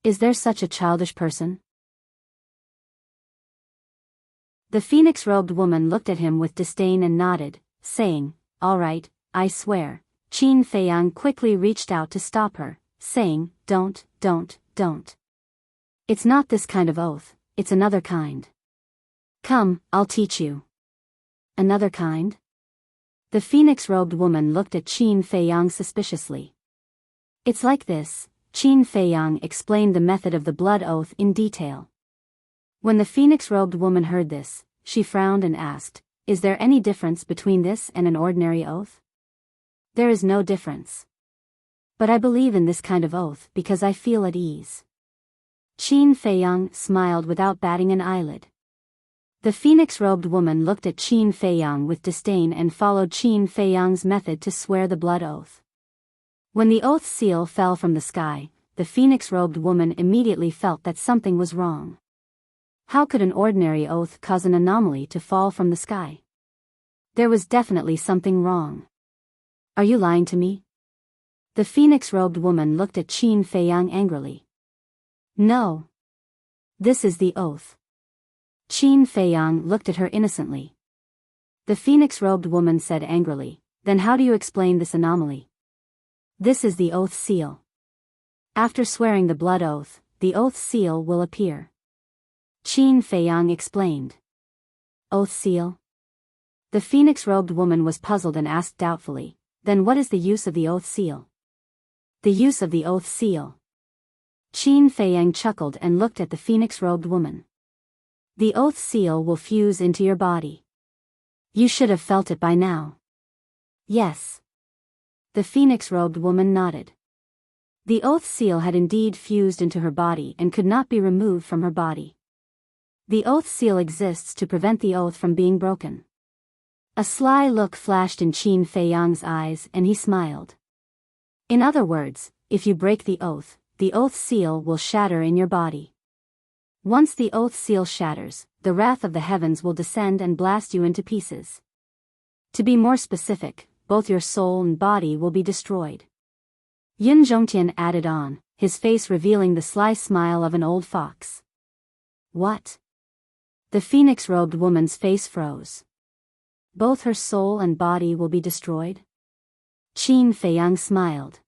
Is there such a childish person?" The phoenix-robed woman looked at him with disdain and nodded, saying, "All right, I swear." Qin Feiyang quickly reached out to stop her, saying, Don't. It's not this kind of oath, it's another kind. Come, I'll teach you." "Another kind?" The phoenix-robed woman looked at Qin Feiyang suspiciously. "It's like this," Qin Feiyang explained the method of the blood oath in detail. When the phoenix-robed woman heard this, she frowned and asked, "Is there any difference between this and an ordinary oath?" "There is no difference. But I believe in this kind of oath because I feel at ease." Qin Feiyang smiled without batting an eyelid. The phoenix-robed woman looked at Qin Feiyang with disdain and followed Qin Feiyang's method to swear the blood oath. When the oath seal fell from the sky, the phoenix-robed woman immediately felt that something was wrong. How could an ordinary oath cause an anomaly to fall from the sky? There was definitely something wrong. "Are you lying to me?" The phoenix-robed woman looked at Qin Feiyang angrily. "No. This is the oath." Qin Feiyang looked at her innocently. The phoenix-robed woman said angrily, "Then how do you explain this anomaly?" "This is the oath seal. After swearing the blood oath, the oath seal will appear." Qin Feiyang explained. "Oath seal?" The phoenix-robed woman was puzzled and asked doubtfully, "Then what is the use of the oath seal?" "The use of the oath seal?" Qin Feiyang chuckled and looked at the phoenix-robed woman. "The oath seal will fuse into your body. You should have felt it by now." "Yes." The phoenix-robed woman nodded. The oath seal had indeed fused into her body and could not be removed from her body. The oath seal exists to prevent the oath from being broken. A sly look flashed in Qin Feiyang's eyes and he smiled. "In other words, if you break the oath seal will shatter in your body." Once the oath seal shatters, the wrath of the heavens will descend and blast you into pieces. To be more specific, both your soul and body will be destroyed. Yun Zhongtian added on, his face revealing the sly smile of an old fox. What? The phoenix-robed woman's face froze. Both her soul and body will be destroyed? Qin Feiyang smiled.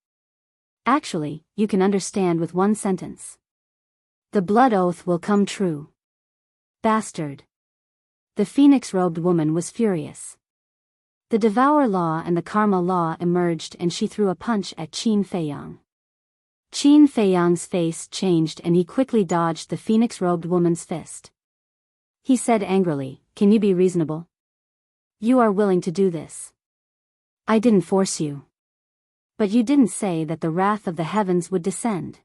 Actually, you can understand with one sentence. The blood oath will come true. Bastard. The phoenix-robed woman was furious. The Devour Law and the Karma Law emerged and she threw a punch at Qin Feiyang. Qin Feiyang's face changed and he quickly dodged the phoenix-robed woman's fist. He said angrily, "Can you be reasonable? You are willing to do this. I didn't force you. But you didn't say that the wrath of the heavens would descend."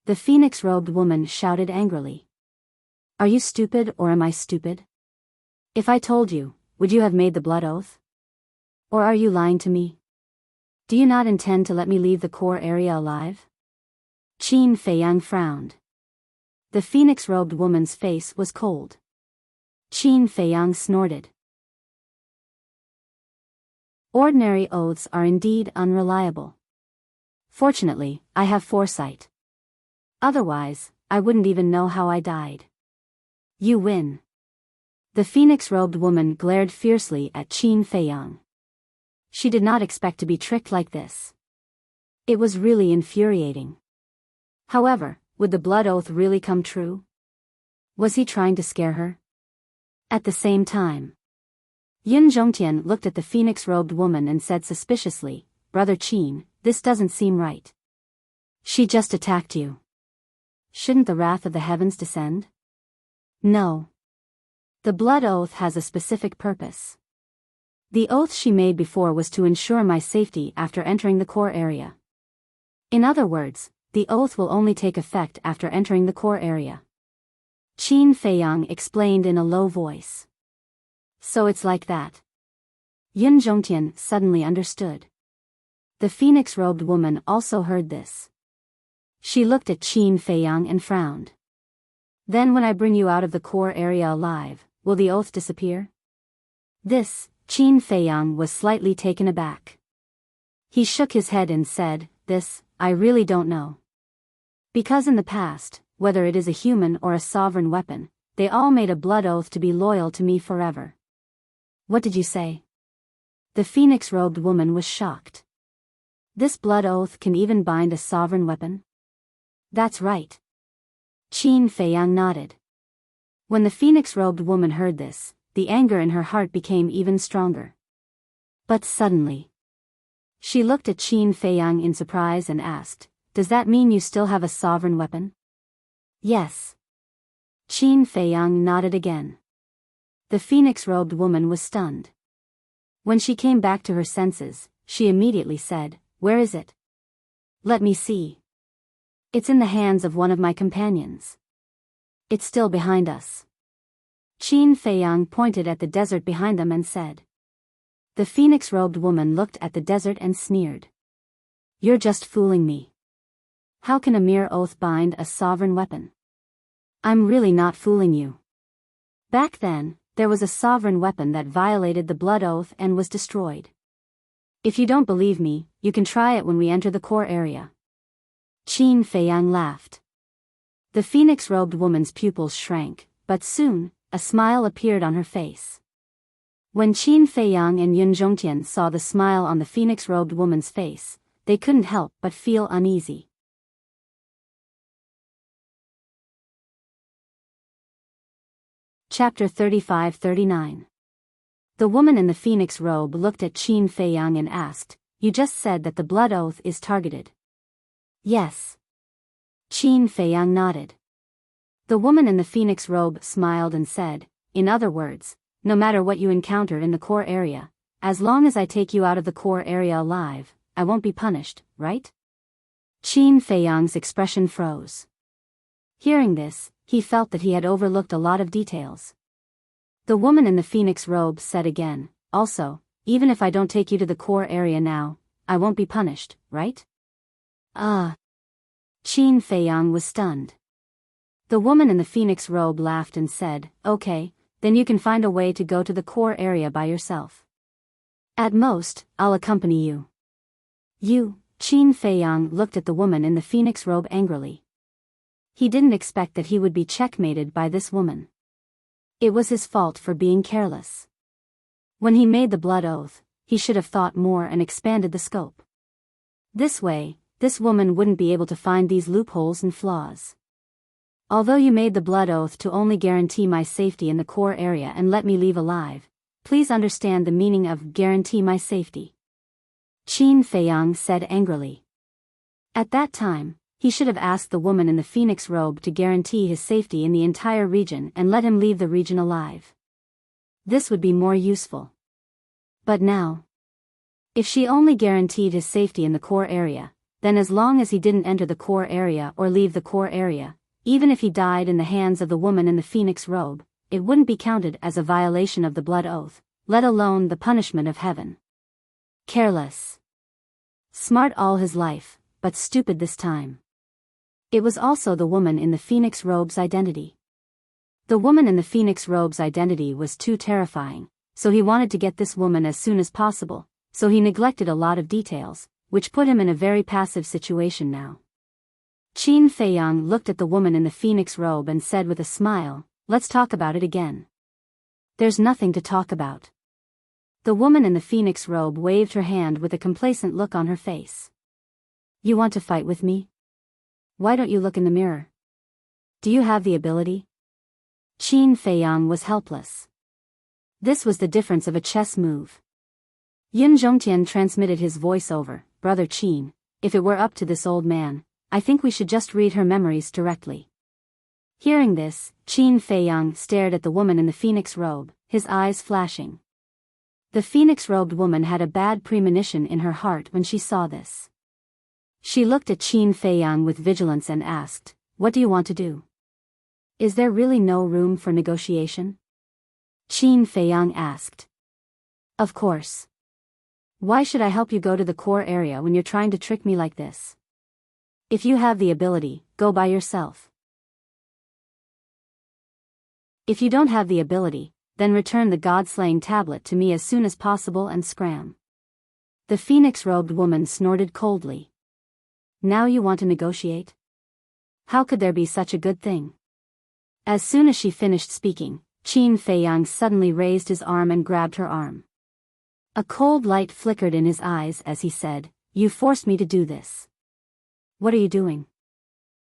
The phoenix-robed woman shouted angrily. Are you stupid or am I stupid? If I told you, would you have made the blood oath? Or are you lying to me? Do you not intend to let me leave the core area alive? Qin Feiyang frowned. The phoenix-robed woman's face was cold. Qin Feiyang snorted. Ordinary oaths are indeed unreliable. Fortunately, I have foresight. Otherwise, I wouldn't even know how I died. You win. The phoenix-robed woman glared fiercely at Qin Feiyang. She did not expect to be tricked like this. It was really infuriating. However, would the blood oath really come true? Was he trying to scare her? At the same time, Yun Zhongtian looked at the phoenix-robed woman and said suspiciously, Brother Qin, this doesn't seem right. She just attacked you. Shouldn't the wrath of the heavens descend? No. The blood oath has a specific purpose. The oath she made before was to ensure my safety after entering the core area. In other words, the oath will only take effect after entering the core area. Qin Feiyang explained in a low voice. So it's like that. Yun Zhongtian suddenly understood. The phoenix-robed woman also heard this. She looked at Qin Feiyang and frowned. Then when I bring you out of the core area alive, will the oath disappear? This, Qin Feiyang was slightly taken aback. He shook his head and said, This, I really don't know. Because in the past, whether it is a human or a sovereign weapon, they all made a blood oath to be loyal to me forever. What did you say? The phoenix-robed woman was shocked. This blood oath can even bind a sovereign weapon? That's right. Qin Feiyang nodded. When the phoenix-robed woman heard this, the anger in her heart became even stronger. But suddenly, she looked at Qin Feiyang in surprise and asked, Does that mean you still have a sovereign weapon? Yes. Qin Feiyang nodded again. The phoenix-robed woman was stunned. When she came back to her senses, she immediately said, Where is it? Let me see. It's in the hands of one of my companions. It's still behind us. Qin Feiyang pointed at the desert behind them and said. The phoenix-robed woman looked at the desert and sneered. You're just fooling me. How can a mere oath bind a sovereign weapon? I'm really not fooling you. Back then, there was a sovereign weapon that violated the blood oath and was destroyed. If you don't believe me, you can try it when we enter the core area. Qin Feiyang laughed. The phoenix-robed woman's pupils shrank, but soon, a smile appeared on her face. When Qin Feiyang and Yun Zhongtian saw the smile on the phoenix-robed woman's face, they couldn't help but feel uneasy. Chapter 35-39. The woman in the phoenix robe looked at Qin Feiyang and asked, You just said that the blood oath is targeted. Yes. Qin Feiyang nodded. The woman in the phoenix robe smiled and said, In other words, no matter what you encounter in the core area, as long as I take you out of the core area alive, I won't be punished, right? Qin Feiyang's expression froze. Hearing this, he felt that he had overlooked a lot of details. The woman in the phoenix robe said again, Also, even if I don't take you to the core area now, I won't be punished, right? Qin Feiyang was stunned. The woman in the phoenix robe laughed and said, "Okay, then you can find a way to go to the core area by yourself. At most, I'll accompany you." Qin Feiyang looked at the woman in the phoenix robe angrily. He didn't expect that he would be checkmated by this woman. It was his fault for being careless. When he made the blood oath, he should have thought more and expanded the scope. This way, this woman wouldn't be able to find these loopholes and flaws. Although you made the blood oath to only guarantee my safety in the core area and let me leave alive, please understand the meaning of guarantee my safety. Qin Feiyang said angrily. At that time, he should have asked the woman in the phoenix robe to guarantee his safety in the entire region and let him leave the region alive. This would be more useful. But now, if she only guaranteed his safety in the core area, then as long as he didn't enter the core area or leave the core area, even if he died in the hands of the woman in the phoenix robe, it wouldn't be counted as a violation of the blood oath, let alone the punishment of heaven. Careless. Smart all his life, but stupid this time. It was also the woman in the phoenix robe's identity. The woman in the phoenix robe's identity was too terrifying, so he wanted to get this woman as soon as possible, so he neglected a lot of details, which put him in a very passive situation now. Qin Feiyang looked at the woman in the phoenix robe and said with a smile, "Let's talk about it again." "There's nothing to talk about." The woman in the phoenix robe waved her hand with a complacent look on her face. "You want to fight with me? Why don't you look in the mirror? Do you have the ability?" Qin Feiyang was helpless. This was the difference of a chess move. Yin Zhongtian transmitted his voice over, "Brother Qin, if it were up to this old man, I think we should just read her memories directly." Hearing this, Qin Feiyang stared at the woman in the phoenix robe, his eyes flashing. The phoenix-robed woman had a bad premonition in her heart when she saw this. She looked at Qin Feiyang with vigilance and asked, "What do you want to do? Is there really no room for negotiation?" Qin Feiyang asked. "Of course. Why should I help you go to the core area when you're trying to trick me like this? If you have the ability, go by yourself. If you don't have the ability, then return the god-slaying tablet to me as soon as possible and scram." The phoenix-robed woman snorted coldly. "Now you want to negotiate? How could there be such a good thing?" As soon as she finished speaking, Qin Feiyang suddenly raised his arm and grabbed her arm. A cold light flickered in his eyes as he said, "You forced me to do this. What are you doing?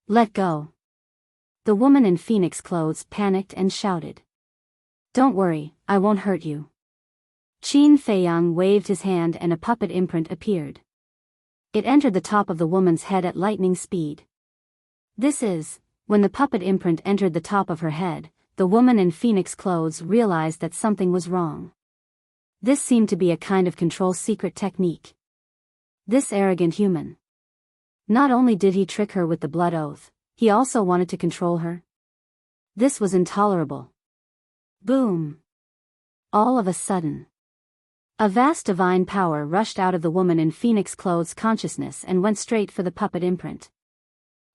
Let go." The woman in phoenix clothes panicked and shouted. "Don't worry, I won't hurt you." Qin Feiyang waved his hand and a puppet imprint appeared. It entered the top of the woman's head at lightning speed. When the puppet imprint entered the top of her head, the woman in phoenix clothes realized that something was wrong. This seemed to be a kind of control secret technique. This arrogant human. Not only did he trick her with the blood oath, he also wanted to control her. This was intolerable. Boom! All of a sudden, a vast divine power rushed out of the woman in phoenix clothes consciousness and went straight for the puppet imprint.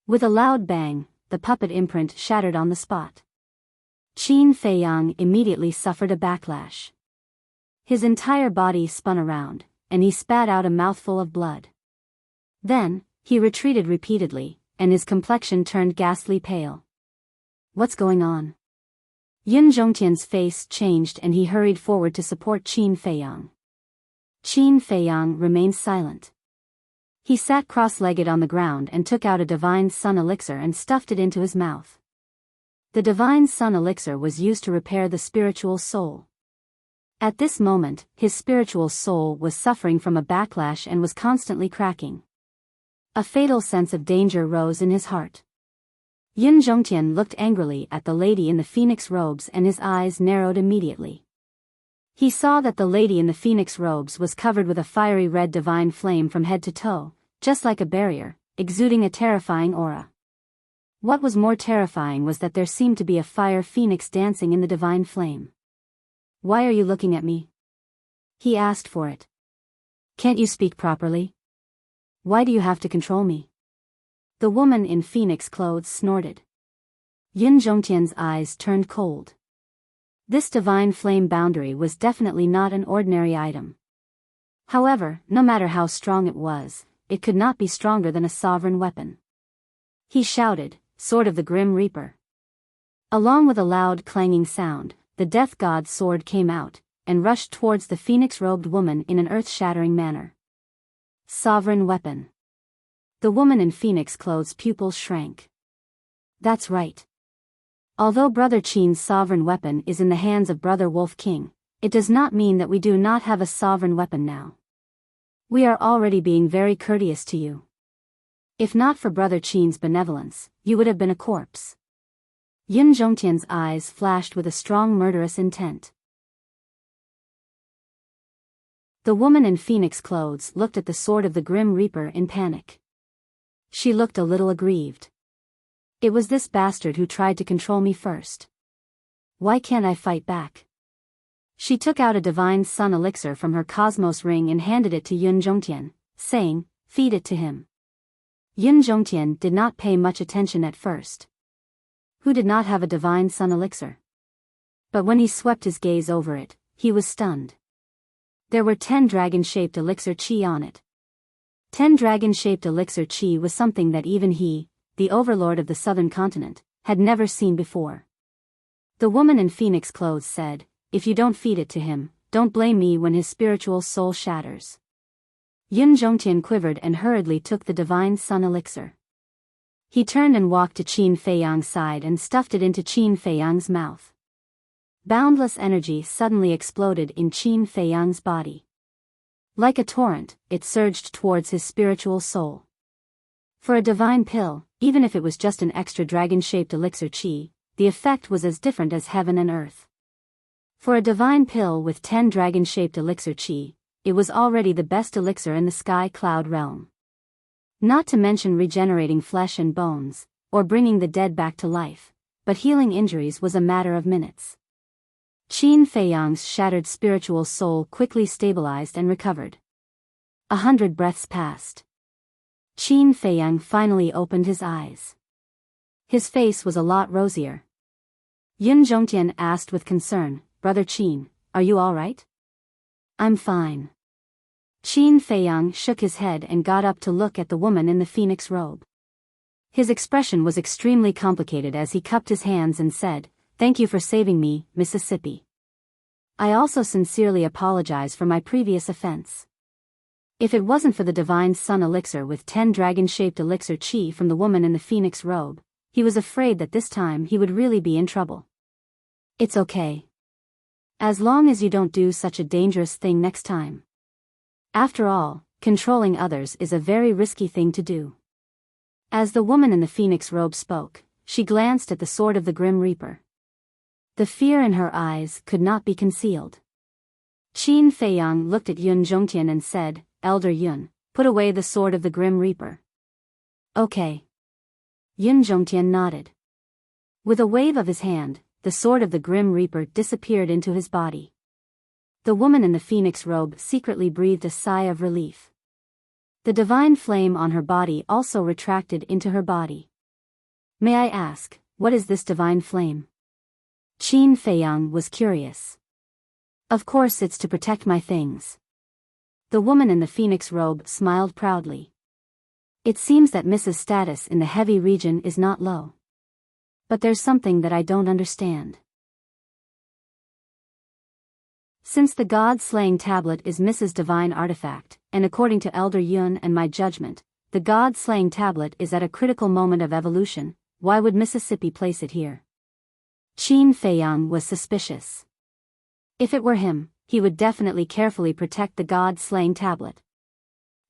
With a loud bang, the puppet imprint shattered on the spot. Qin Feiyang immediately suffered a backlash. His entire body spun around, and he spat out a mouthful of blood. Then, he retreated repeatedly, and his complexion turned ghastly pale. "What's going on?" Yin Zhongtian's face changed and he hurried forward to support Qin Feiyang. Qin Feiyang remained silent. He sat cross-legged on the ground and took out a divine sun elixir and stuffed it into his mouth. The divine sun elixir was used to repair the spiritual soul. At this moment, his spiritual soul was suffering from a backlash and was constantly cracking. A fatal sense of danger rose in his heart. Yin Zhongtian looked angrily at the lady in the phoenix robes and his eyes narrowed immediately. He saw that the lady in the phoenix robes was covered with a fiery red divine flame from head to toe, just like a barrier, exuding a terrifying aura. What was more terrifying was that there seemed to be a fire phoenix dancing in the divine flame. "Why are you looking at me?" He asked for it. "Can't you speak properly? Why do you have to control me?" The woman in phoenix clothes snorted. Yun Zhongtian's eyes turned cold. This divine flame boundary was definitely not an ordinary item. However, no matter how strong it was, it could not be stronger than a sovereign weapon. He shouted, "Sword of the Grim Reaper." Along with a loud clanging sound, the death god's sword came out, and rushed towards the phoenix-robed woman in an earth-shattering manner. Sovereign weapon. The woman in phoenix clothes' pupils shrank. That's right. Although Brother Qin's sovereign weapon is in the hands of Brother Wolf King, it does not mean that we do not have a sovereign weapon now. We are already being very courteous to you. If not for Brother Qin's benevolence, you would have been a corpse. Yun Zhongtian's eyes flashed with a strong murderous intent. The woman in phoenix clothes looked at the sword of the Grim Reaper in panic. She looked a little aggrieved. It was this bastard who tried to control me first. Why can't I fight back? She took out a divine sun elixir from her cosmos ring and handed it to Yun Zhongtian, saying, "Feed it to him." Yun Zhongtian did not pay much attention at first. Who did not have a divine sun elixir? But when he swept his gaze over it, he was stunned. There were 10 dragon-shaped elixir chi on it. 10 dragon-shaped elixir chi was something that even he, the overlord of the southern continent, had never seen before. The woman in phoenix clothes said, "If you don't feed it to him, don't blame me when his spiritual soul shatters." Yun Zhongtian quivered and hurriedly took the divine sun elixir. He turned and walked to Qin Feiyang's side and stuffed it into Qin Feiyang's mouth. Boundless energy suddenly exploded in Qin Feiyang's body. Like a torrent, it surged towards his spiritual soul. For a divine pill, even if it was just an extra dragon-shaped elixir chi, the effect was as different as heaven and earth. For a divine pill with 10 dragon-shaped elixir chi, it was already the best elixir in the sky cloud realm. Not to mention regenerating flesh and bones, or bringing the dead back to life, but healing injuries was a matter of minutes. Qin Feiyang's shattered spiritual soul quickly stabilized and recovered. 100 breaths passed. Qin Feiyang finally opened his eyes. His face was a lot rosier. Yun Zhongtian asked with concern, "Brother Qin, are you all right?" "I'm fine." Qin Feiyang shook his head and got up to look at the woman in the phoenix robe. His expression was extremely complicated as he cupped his hands and said, "Thank you for saving me, Mississippi. I also sincerely apologize for my previous offense. If it wasn't for the divine sun elixir with 10 dragon-shaped elixir chi from the woman in the phoenix robe, he was afraid that this time he would really be in trouble." "It's okay. As long as you don't do such a dangerous thing next time. After all, controlling others is a very risky thing to do." As the woman in the phoenix robe spoke, she glanced at the sword of the Grim Reaper. The fear in her eyes could not be concealed. Qin Feiyang looked at Yun Zhongtian and said, "Elder Yun, put away the sword of the Grim Reaper." "Okay." Yun Zhongtian nodded. With a wave of his hand, the sword of the Grim Reaper disappeared into his body. The woman in the phoenix robe secretly breathed a sigh of relief. The divine flame on her body also retracted into her body. "May I ask, what is this divine flame?" Qin Feiyang was curious. "Of course it's to protect my things." The woman in the phoenix robe smiled proudly. "It seems that Mrs. status in the heavy region is not low. But there's something that I don't understand. Since the God-slaying tablet is Mrs. divine artifact, and according to Elder Yun and my judgment, the God-slaying tablet is at a critical moment of evolution, why would Mississippi place it here?" Qin Feiyang was suspicious. If it were him, he would definitely carefully protect the God-slaying tablet.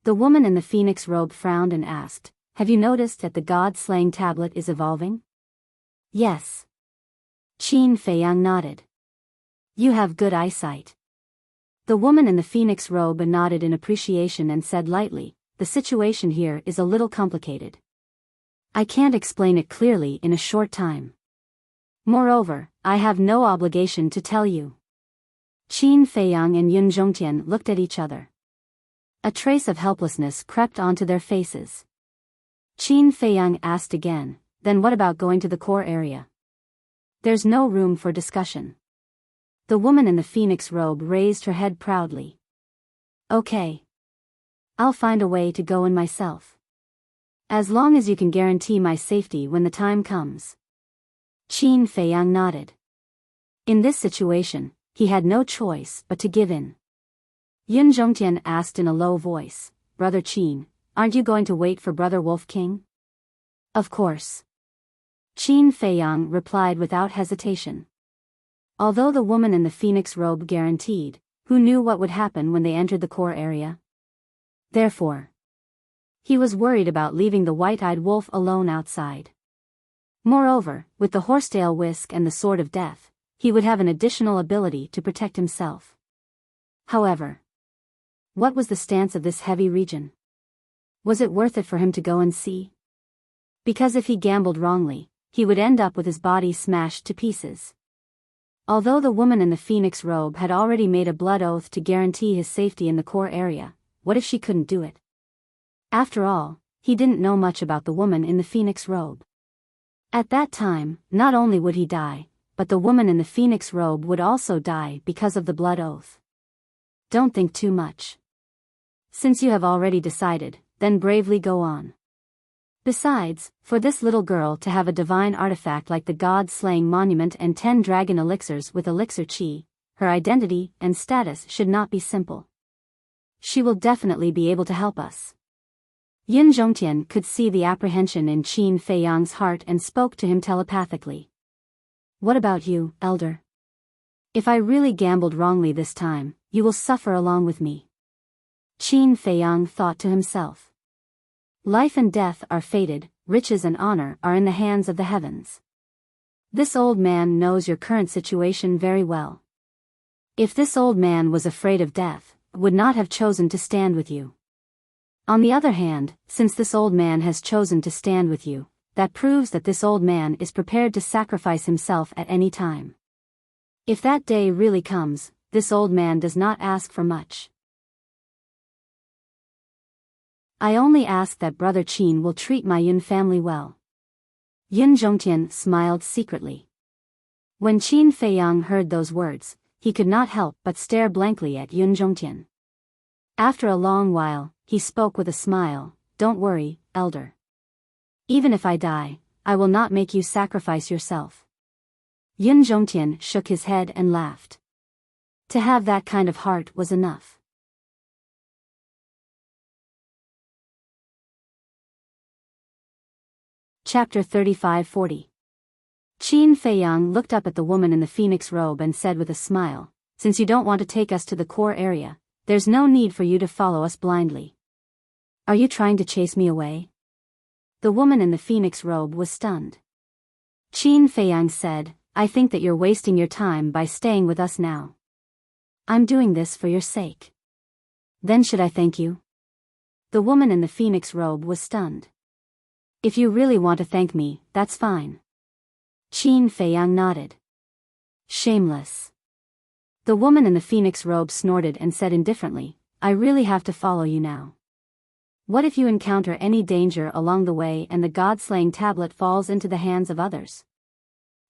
The woman in the phoenix robe frowned and asked, "Have you noticed that the God-slaying tablet is evolving?" "Yes." Qin Feiyang nodded. "You have good eyesight." The woman in the phoenix robe nodded in appreciation and said lightly, "The situation here is a little complicated. I can't explain it clearly in a short time. Moreover, I have no obligation to tell you." Qin Feiyang and Yun Zhongtian looked at each other. A trace of helplessness crept onto their faces. Qin Feiyang asked again, "Then what about going to the core area?" There's no room for discussion. The woman in the phoenix robe raised her head proudly. Okay. I'll find a way to go in myself. As long as you can guarantee my safety when the time comes. Qin Feiyang nodded. In this situation, he had no choice but to give in. Yun Zhongtian asked in a low voice, Brother Qin, aren't you going to wait for Brother Wolf King? Of course. Qin Feiyang replied without hesitation. Although the woman in the phoenix robe guaranteed, who knew what would happen when they entered the core area? Therefore, he was worried about leaving the white-eyed wolf alone outside. Moreover, with the horsetail whisk and the sword of death, he would have an additional ability to protect himself. However, what was the stance of this heavy region? Was it worth it for him to go and see? Because if he gambled wrongly, he would end up with his body smashed to pieces. Although the woman in the phoenix robe had already made a blood oath to guarantee his safety in the core area, what if she couldn't do it? After all, he didn't know much about the woman in the phoenix robe. At that time, not only would he die, but the woman in the phoenix robe would also die because of the blood oath. Don't think too much. Since you have already decided, then bravely go on. Besides, for this little girl to have a divine artifact like the god-slaying monument and 10 dragon elixirs with elixir chi, her identity and status should not be simple. She will definitely be able to help us. Yin Zhongtian could see the apprehension in Qin Feiyang's heart and spoke to him telepathically. What about you, elder? If I really gambled wrongly this time, you will suffer along with me. Qin Feiyang thought to himself. Life and death are fated, riches and honor are in the hands of the heavens. This old man knows your current situation very well. If this old man was afraid of death, would not have chosen to stand with you. On the other hand, since this old man has chosen to stand with you, that proves that this old man is prepared to sacrifice himself at any time. If that day really comes, this old man does not ask for much. I only ask that Brother Qin will treat my Yun family well. Yun Zhongtian smiled secretly. When Qin Feiyang heard those words, he could not help but stare blankly at Yun Zhongtian. After a long while, he spoke with a smile, Don't worry, elder. Even if I die, I will not make you sacrifice yourself. Yun Zhongtian shook his head and laughed. To have that kind of heart was enough. Chapter 35-40. Qin Feiyang looked up at the woman in the phoenix robe and said with a smile, Since you don't want to take us to the core area, there's no need for you to follow us blindly. Are you trying to chase me away? The woman in the phoenix robe was stunned. Qin Feiyang said, I think that you're wasting your time by staying with us now. I'm doing this for your sake. Then should I thank you? The woman in the phoenix robe was stunned. If you really want to thank me, that's fine. Qin Feiyang nodded. Shameless. The woman in the phoenix robe snorted and said indifferently, I really have to follow you now. What if you encounter any danger along the way and the god-slaying tablet falls into the hands of others?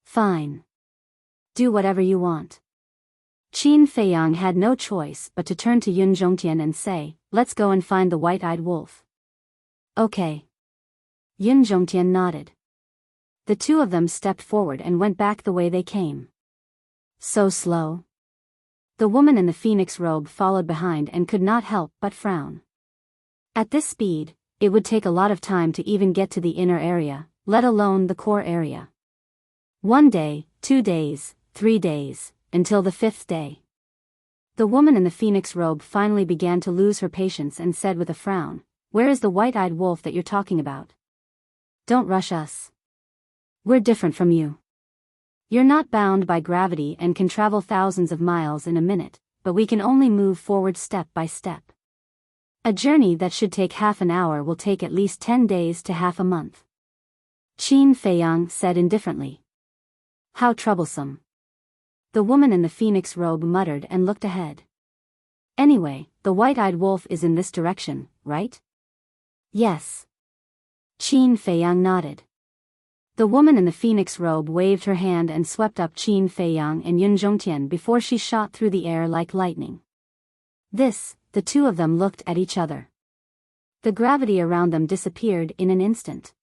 Fine. Do whatever you want. Qin Feiyang had no choice but to turn to Yun Zhongtian and say, Let's go and find the white-eyed wolf. Okay. Yun Zhongtian nodded. The two of them stepped forward and went back the way they came. So slow. The woman in the phoenix robe followed behind and could not help but frown. At this speed, it would take a lot of time to even get to the inner area, let alone the core area. 1 day, 2 days, 3 days, until the 5th day. The woman in the phoenix robe finally began to lose her patience and said with a frown, Where is the white-eyed wolf that you're talking about? Don't rush us. We're different from you. You're not bound by gravity and can travel thousands of miles in a minute, but we can only move forward step by step. A journey that should take half an hour will take at least 10 days to half a month. Qin Feiyang said indifferently. How troublesome. The woman in the phoenix robe muttered and looked ahead. Anyway, the white-eyed wolf is in this direction, right? Yes. Qin Feiyang nodded. The woman in the phoenix robe waved her hand and swept up Qin Feiyang and Yun Zhongtian before she shot through the air like lightning. The two of them looked at each other. The gravity around them disappeared in an instant.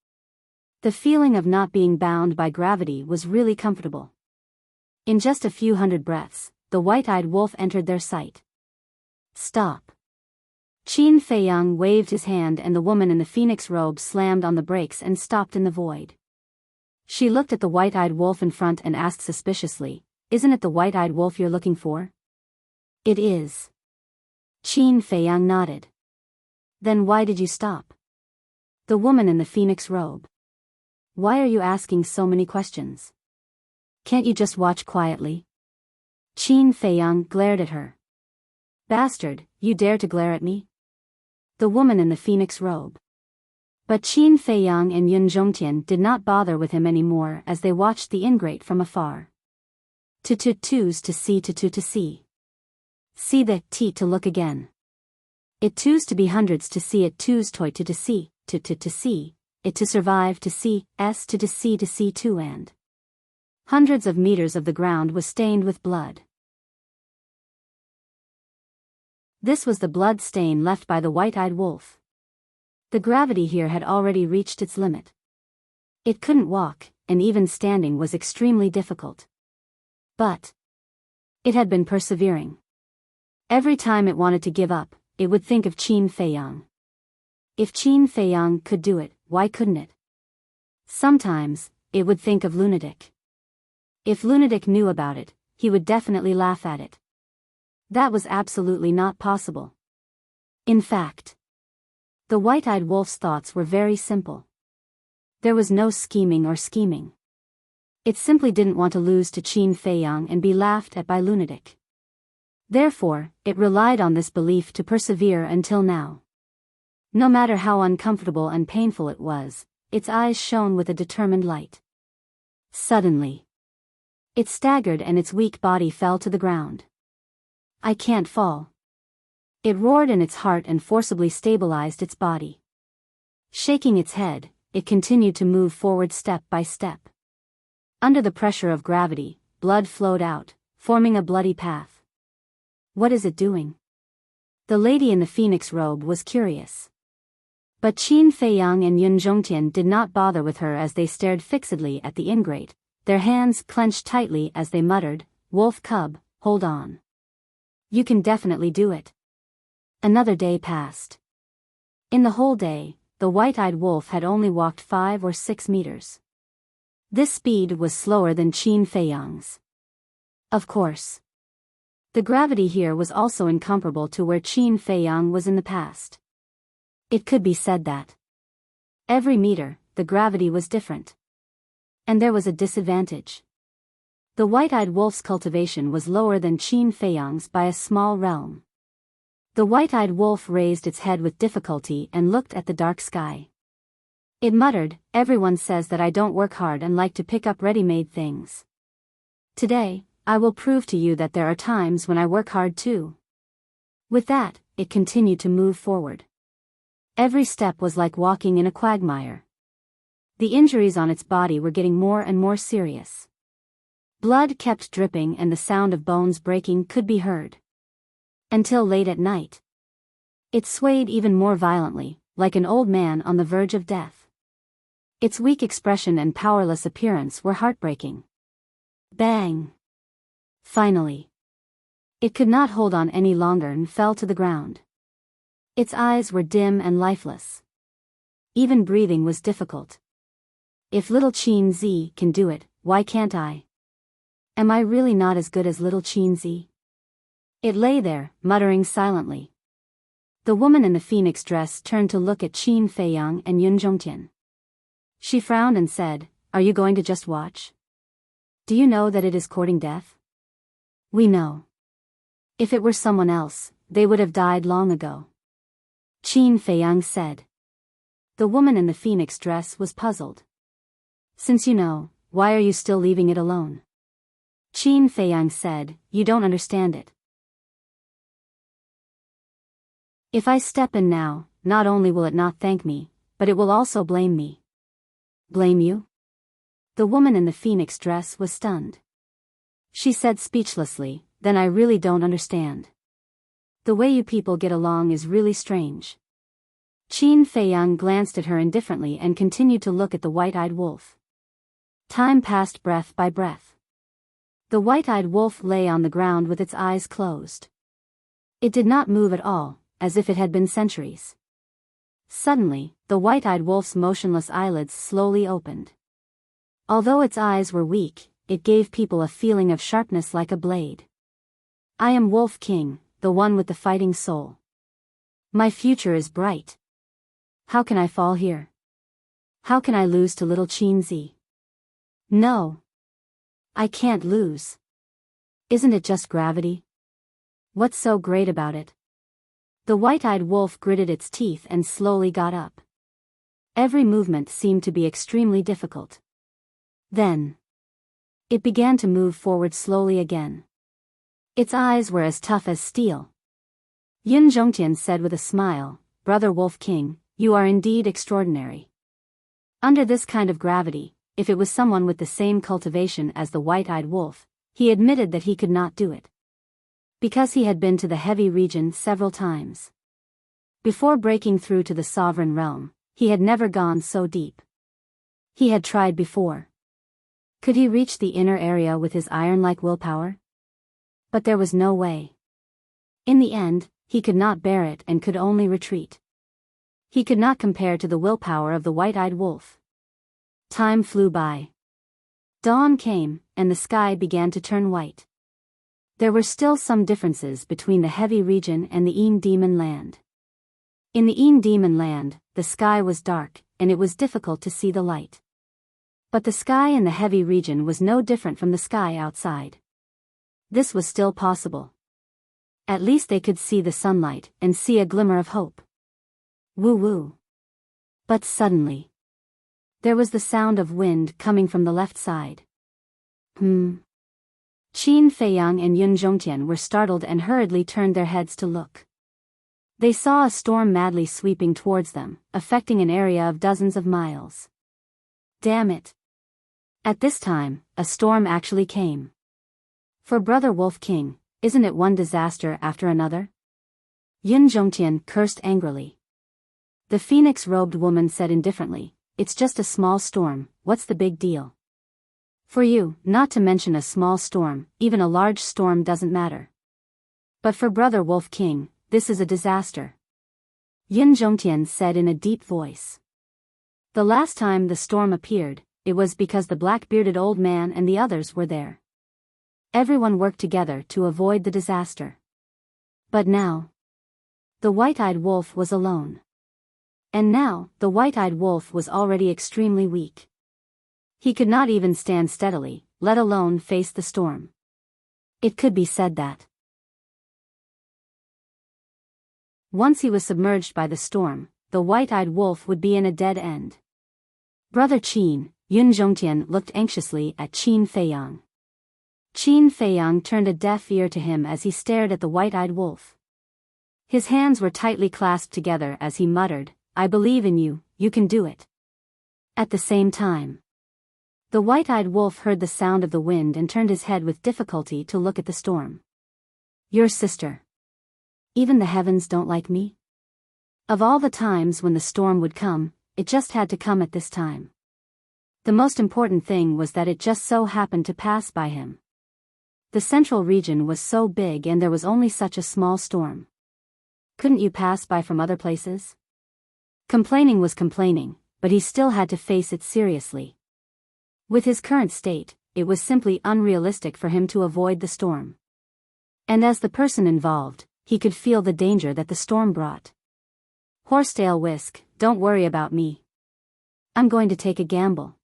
The feeling of not being bound by gravity was really comfortable. In just a few hundred breaths, the white-eyed wolf entered their sight. Stop. Qin Feiyang waved his hand and the woman in the phoenix robe slammed on the brakes and stopped in the void. She looked at the white-eyed wolf in front and asked suspiciously, "Isn't it the white-eyed wolf you're looking for?" "It is." Qin Feiyang nodded. "Then why did you stop?" The woman in the phoenix robe. "Why are you asking so many questions? Can't you just watch quietly?" Qin Feiyang glared at her. "Bastard, you dare to glare at me?" The woman in the phoenix robe. But Qin Feiyang and Yun Zhongtian did not bother with him anymore as they watched the ingrate from afar. Twos to see to see. See the t to look again. It twos to be hundreds to see it twos toy to see, to see, it to survive to see, s to see two and. Hundreds of meters of the ground was stained with blood. This was the blood stain left by the white-eyed wolf. The gravity here had already reached its limit. It couldn't walk, and even standing was extremely difficult. But it had been persevering. Every time it wanted to give up, it would think of Qin Feiyang. If Qin Feiyang could do it, why couldn't it? Sometimes, it would think of Lunatic. If Lunatic knew about it, he would definitely laugh at it. That was absolutely not possible. In fact, the white-eyed wolf's thoughts were very simple. There was no scheming. It simply didn't want to lose to Qin Feiyang and be laughed at by Lunatic. Therefore, it relied on this belief to persevere until now. No matter how uncomfortable and painful it was, its eyes shone with a determined light. Suddenly, it staggered and its weak body fell to the ground. "I can't fall." It roared in its heart and forcibly stabilized its body. Shaking its head, it continued to move forward step by step. Under the pressure of gravity, blood flowed out, forming a bloody path. "What is it doing?" The lady in the phoenix robe was curious. But Qin Feiyang and Yun Zhongtian did not bother with her as they stared fixedly at the ingrate, their hands clenched tightly as they muttered, "Wolf cub, hold on. You can definitely do it." Another day passed. In the whole day, the white-eyed wolf had only walked 5 or 6 meters. This speed was slower than Qin Feiyang's. Of course, the gravity here was also incomparable to where Qin Feiyang was in the past. It could be said that every meter, the gravity was different. And there was a disadvantage. The white-eyed wolf's cultivation was lower than Qin Feiyang's by a small realm. The white-eyed wolf raised its head with difficulty and looked at the dark sky. It muttered, "Everyone says that I don't work hard and like to pick up ready-made things. Today, I will prove to you that there are times when I work hard too." With that, it continued to move forward. Every step was like walking in a quagmire. The injuries on its body were getting more and more serious. Blood kept dripping and the sound of bones breaking could be heard. Until late at night, it swayed even more violently, like an old man on the verge of death. Its weak expression and powerless appearance were heartbreaking. Bang! Finally, it could not hold on any longer and fell to the ground. Its eyes were dim and lifeless. Even breathing was difficult. If little Qin Zi can do it, why can't I? Am I really not as good as little Qin Zi? It lay there, muttering silently. The woman in the phoenix dress turned to look at Qin Feiyang and Yun Zhongtian. She frowned and said, "Are you going to just watch? Do you know that it is courting death?" "We know. If it were someone else, they would have died long ago," Qin Feiyang said. The woman in the phoenix dress was puzzled. "Since you know, why are you still leaving it alone?" Qin Feiyang said, "You don't understand it. If I step in now, not only will it not thank me, but it will also blame me." "Blame you?" The woman in the phoenix dress was stunned. She said speechlessly, "Then I really don't understand. The way you people get along is really strange." Qin Feiyang glanced at her indifferently and continued to look at the white-eyed wolf. Time passed breath by breath. The white-eyed wolf lay on the ground with its eyes closed. It did not move at all, as if it had been centuries. Suddenly, the white-eyed wolf's motionless eyelids slowly opened. Although its eyes were weak, it gave people a feeling of sharpness like a blade. "I am Wolf King, the one with the fighting soul. My future is bright. How can I fall here? How can I lose to little Qin Zi? No. I can't lose. Isn't it just gravity? What's so great about it?" The white-eyed wolf gritted its teeth and slowly got up. Every movement seemed to be extremely difficult. Then, it began to move forward slowly again. Its eyes were as tough as steel. Yin Zhongtian said with a smile, "Brother Wolf King, you are indeed extraordinary. Under this kind of gravity, if it was someone with the same cultivation as the white-eyed wolf, he admitted that he could not do it. Because he had been to the heavy region several times. Before breaking through to the sovereign realm, he had never gone so deep. He had tried before. Could he reach the inner area with his iron-like willpower? But there was no way. In the end, he could not bear it and could only retreat. He could not compare to the willpower of the white-eyed wolf. Time flew by. Dawn came, and the sky began to turn white. There were still some differences between the heavy region and the Een Demon Land. In the Een Demon Land, the sky was dark, and it was difficult to see the light. But the sky in the heavy region was no different from the sky outside. This was still possible. At least they could see the sunlight and see a glimmer of hope. Woo-woo. But suddenly, there was the sound of wind coming from the left side. Qin Feiyang and Yun Zhongtian were startled and hurriedly turned their heads to look. They saw a storm madly sweeping towards them, affecting an area of dozens of miles. Damn it! At this time, a storm actually came. For Brother Wolf King, isn't it one disaster after another? Yun Zhongtian cursed angrily. The phoenix-robed woman said indifferently, "It's just a small storm, what's the big deal? For you, not to mention a small storm, even a large storm doesn't matter. But for Brother Wolf King, this is a disaster." Yin Zhongtian said in a deep voice. The last time the storm appeared, it was because the black-bearded old man and the others were there. Everyone worked together to avoid the disaster. But now, the white-eyed wolf was alone. And now, the white-eyed wolf was already extremely weak. He could not even stand steadily, let alone face the storm. It could be said that once he was submerged by the storm, the white-eyed wolf would be in a dead end. Brother Qin, Yun Zhongtian looked anxiously at Qin Feiyang. Qin Feiyang turned a deaf ear to him as he stared at the white-eyed wolf. His hands were tightly clasped together as he muttered, "I believe in you, you can do it." At the same time, the white-eyed wolf heard the sound of the wind and turned his head with difficulty to look at the storm. "Your sister. Even the heavens don't like me?" Of all the times when the storm would come, it just had to come at this time. The most important thing was that it just so happened to pass by him. The central region was so big and there was only such a small storm. Couldn't you pass by from other places? Complaining was complaining, but he still had to face it seriously. With his current state, it was simply unrealistic for him to avoid the storm. And as the person involved, he could feel the danger that the storm brought. "Horsetail Whisk, don't worry about me. I'm going to take a gamble.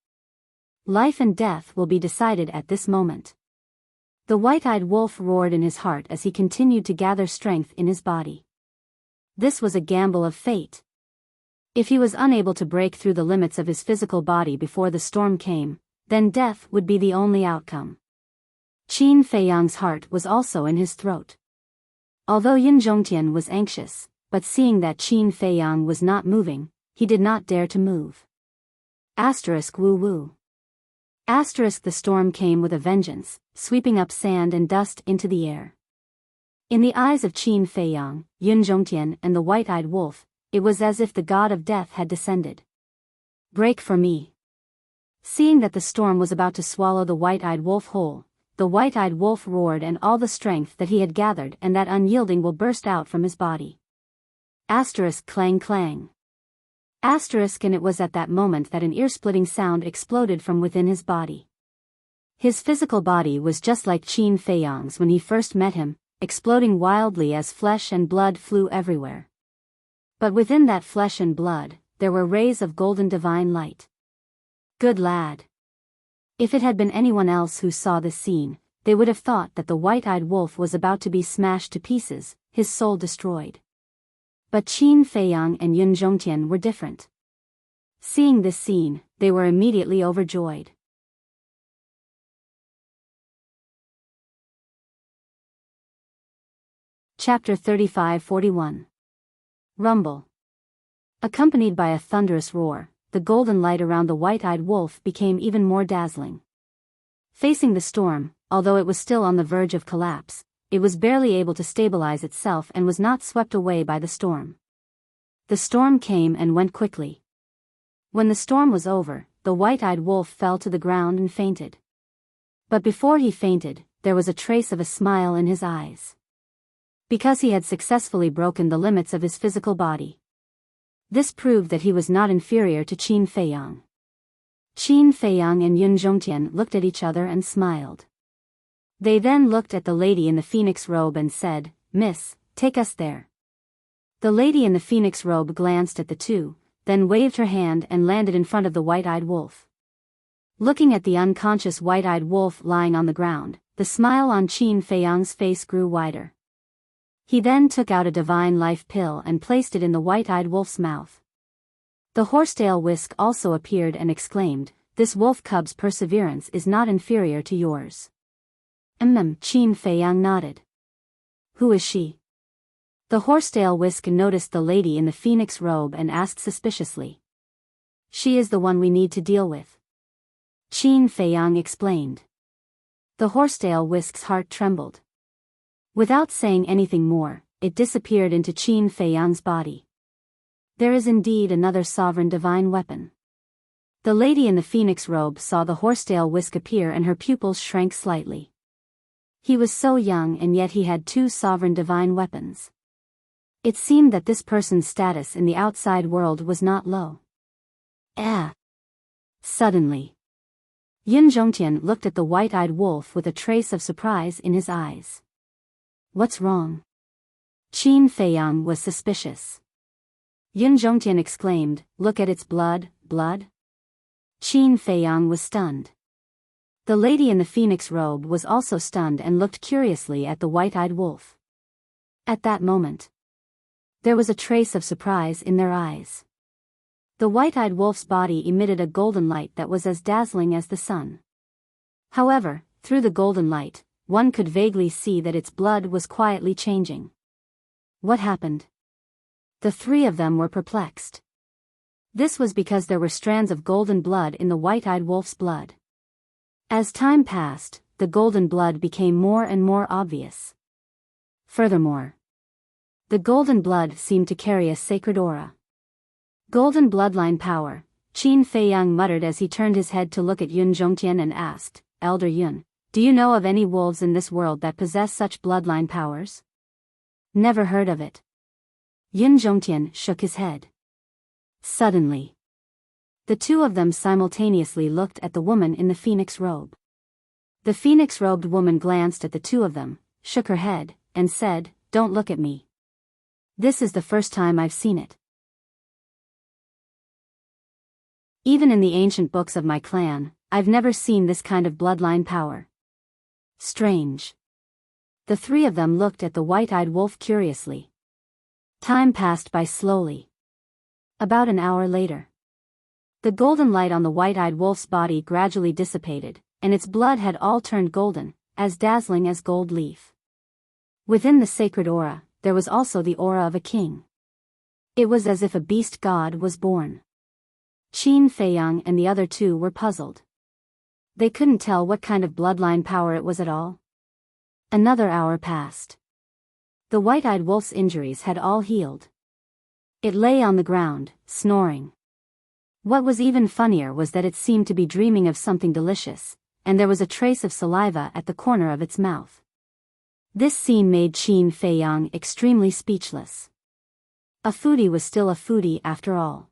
Life and death will be decided at this moment." The white-eyed wolf roared in his heart as he continued to gather strength in his body. This was a gamble of fate. If he was unable to break through the limits of his physical body before the storm came, then death would be the only outcome. Qin Feiyang's heart was also in his throat. Although Yin Zhongtian was anxious, but seeing that Qin Feiyang was not moving, he did not dare to move. Woo woo. The storm came with a vengeance, sweeping up sand and dust into the air. In the eyes of Qin Feiyang, Yun Zhongtian and the white-eyed wolf, it was as if the god of death had descended. Break for me. Seeing that the storm was about to swallow the white-eyed wolf whole, the white-eyed wolf roared, and all the strength that he had gathered and that unyielding will burst out from his body. Clang clang. And it was at that moment that an ear-splitting sound exploded from within his body. His physical body was just like Qin Feiyang's when he first met him, exploding wildly as flesh and blood flew everywhere. But within that flesh and blood, there were rays of golden divine light. Good lad. If it had been anyone else who saw this scene, they would have thought that the white-eyed wolf was about to be smashed to pieces, his soul destroyed. But Qin Feiyang and Yun Zhongtian were different. Seeing this scene, they were immediately overjoyed. Chapter 35-41. Rumble. Accompanied by a thunderous roar, the golden light around the white-eyed wolf became even more dazzling. Facing the storm, although it was still on the verge of collapse, it was barely able to stabilize itself and was not swept away by the storm. The storm came and went quickly. When the storm was over, the white-eyed wolf fell to the ground and fainted. But before he fainted, there was a trace of a smile in his eyes. Because he had successfully broken the limits of his physical body. This proved that he was not inferior to Qin Feiyang. Qin Feiyang and Yun Zhongtian looked at each other and smiled. They then looked at the lady in the phoenix robe and said, "Miss, take us there." The lady in the phoenix robe glanced at the two, then waved her hand and landed in front of the white-eyed wolf. Looking at the unconscious white-eyed wolf lying on the ground, the smile on Qin Feiyang's face grew wider. He then took out a divine life pill and placed it in the white-eyed wolf's mouth. The horsetail whisk also appeared and exclaimed, "This wolf cub's perseverance is not inferior to yours." Qin Feiyang nodded. "Who is she?" The horsetail whisk noticed the lady in the phoenix robe and asked suspiciously. "She is the one we need to deal with," Qin Feiyang explained. The horsetail whisk's heart trembled. Without saying anything more, it disappeared into Qin Feiyang's body. There is indeed another sovereign divine weapon. The lady in the phoenix robe saw the horsetail whisk appear and her pupils shrank slightly. He was so young and yet he had two sovereign divine weapons. It seemed that this person's status in the outside world was not low. Suddenly, Yun Zhongtian looked at the white-eyed wolf with a trace of surprise in his eyes. "What's wrong?" Qin Feiyang was suspicious. Yun Zhongtian exclaimed, "Look at its blood." Qin Feiyang was stunned. The lady in the phoenix robe was also stunned and looked curiously at the white-eyed wolf. At that moment, there was a trace of surprise in their eyes. The white-eyed wolf's body emitted a golden light that was as dazzling as the sun. However, through the golden light, one could vaguely see that its blood was quietly changing. What happened? The three of them were perplexed. This was because there were strands of golden blood in the white-eyed wolf's blood. As time passed, the golden blood became more and more obvious. Furthermore, the golden blood seemed to carry a sacred aura. Golden bloodline power, Qin Feiyang muttered as he turned his head to look at Yun Zhongtian and asked, "Elder Yun, do you know of any wolves in this world that possess such bloodline powers?" "Never heard of it." Yun Zhongtian shook his head. Suddenly, the two of them simultaneously looked at the woman in the phoenix robe. The phoenix-robed woman glanced at the two of them, shook her head, and said, "Don't look at me. This is the first time I've seen it. Even in the ancient books of my clan, I've never seen this kind of bloodline power. Strange." The three of them looked at the white-eyed wolf curiously. Time passed by slowly. About an hour later, the golden light on the white-eyed wolf's body gradually dissipated, and its blood had all turned golden, as dazzling as gold leaf. Within the sacred aura, there was also the aura of a king. It was as if a beast god was born. Qin Feiyang and the other two were puzzled. They couldn't tell what kind of bloodline power it was at all. Another hour passed. The white-eyed wolf's injuries had all healed. It lay on the ground, snoring. What was even funnier was that it seemed to be dreaming of something delicious, and there was a trace of saliva at the corner of its mouth. This scene made Qin Feiyang extremely speechless. A foodie was still a foodie after all.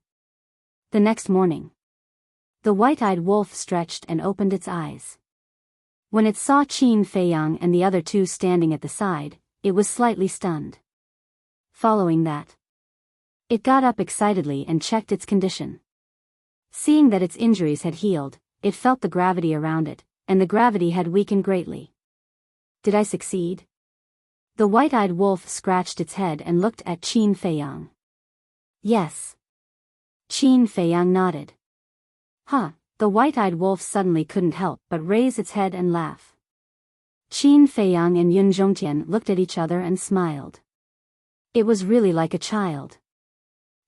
The next morning, the white-eyed wolf stretched and opened its eyes. When it saw Qin Feiyang and the other two standing at the side, it was slightly stunned. Following that, it got up excitedly and checked its condition. Seeing that its injuries had healed, it felt the gravity around it, and the gravity had weakened greatly. Did I succeed? The white-eyed wolf scratched its head and looked at Qin Feiyang. Yes. Qin Feiyang nodded. Huh, the white-eyed wolf suddenly couldn't help but raise its head and laugh. Qin Feiyang and Yun Zhongtian looked at each other and smiled. It was really like a child.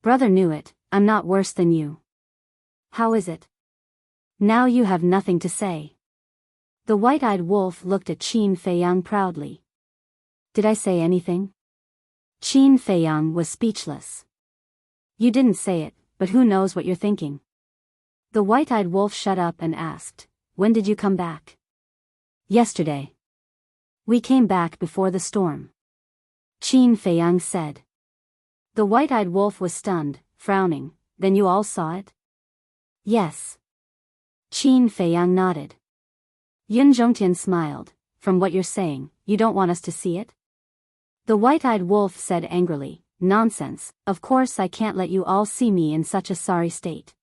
Brother knew it, I'm not worse than you. How is it? Now you have nothing to say. The white-eyed wolf looked at Qin Feiyang proudly. Did I say anything? Qin Feiyang was speechless. You didn't say it, but who knows what you're thinking? The white-eyed wolf shut up and asked, when did you come back? Yesterday. We came back before the storm. Qin Feiyang said. The white-eyed wolf was stunned, frowning. Then you all saw it? Yes. Qin Feiyang nodded. Yun Zhongtian smiled. From what you're saying, you don't want us to see it? The white-eyed wolf said angrily, nonsense, of course I can't let you all see me in such a sorry state.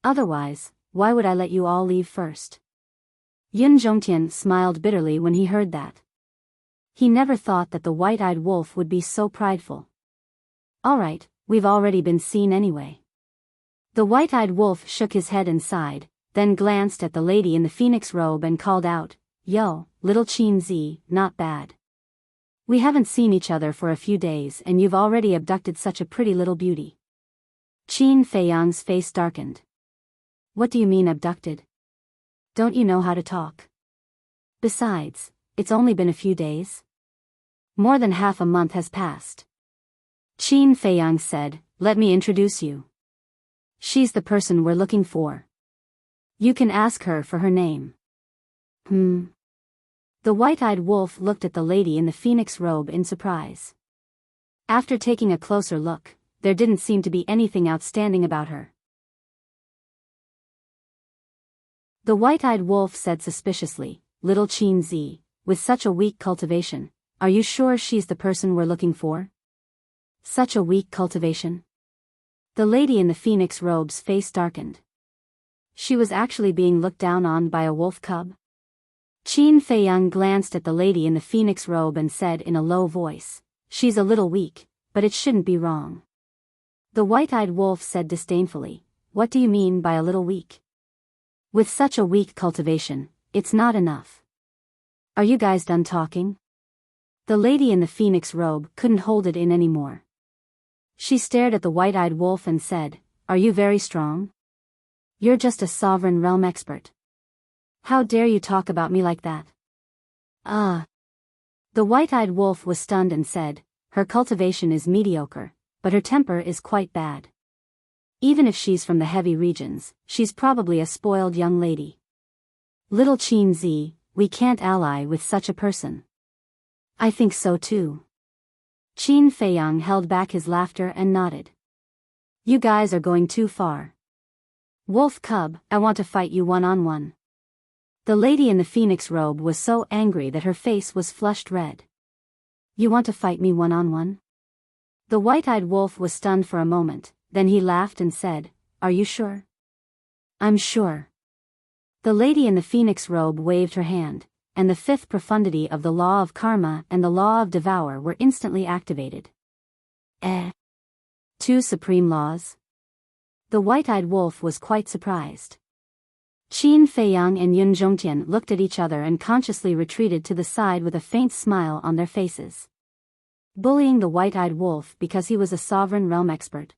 Otherwise, why would I let you all leave first? Yun Zhongtian smiled bitterly when he heard that. He never thought that the white-eyed wolf would be so prideful. Alright, we've already been seen anyway. The white-eyed wolf shook his head and sighed, then glanced at the lady in the phoenix robe and called out, Yo, little Qin Zi, not bad. We haven't seen each other for a few days and you've already abducted such a pretty little beauty. Qin Feiyang's face darkened. What do you mean abducted? Don't you know how to talk? Besides, it's only been a few days. More than half a month has passed. Qin Feiyang said, let me introduce you. She's the person we're looking for. You can ask her for her name. The white-eyed wolf looked at the lady in the phoenix robe in surprise. After taking a closer look, there didn't seem to be anything outstanding about her. The white-eyed wolf said suspiciously, little Qin Zi, with such a weak cultivation, are you sure she's the person we're looking for? Such a weak cultivation? The lady in the phoenix robe's face darkened. She was actually being looked down on by a wolf cub? Qin Feiyang glanced at the lady in the phoenix robe and said in a low voice, she's a little weak, but it shouldn't be wrong. The white-eyed wolf said disdainfully, what do you mean by a little weak? With such a weak cultivation, it's not enough. Are you guys done talking? The lady in the phoenix robe couldn't hold it in anymore. She stared at the white-eyed wolf and said, are you very strong? You're just a sovereign realm expert. How dare you talk about me like that? The white-eyed wolf was stunned and said, her cultivation is mediocre, but her temper is quite bad. Even if she's from the heavy regions, she's probably a spoiled young lady. Little Qin Zi, we can't ally with such a person. I think so too. Qin Feiyang held back his laughter and nodded. You guys are going too far. Wolf cub, I want to fight you one-on-one. The lady in the phoenix robe was so angry that her face was flushed red. You want to fight me one-on-one? The white-eyed wolf was stunned for a moment, then he laughed and said, are you sure? I'm sure. The lady in the phoenix robe waved her hand, and the fifth profundity of the law of karma and the law of devour were instantly activated. Two supreme laws? The white-eyed wolf was quite surprised. Qin Feiyang and Yun Zhongtian looked at each other and consciously retreated to the side with a faint smile on their faces. Bullying the white-eyed wolf because he was a sovereign realm expert.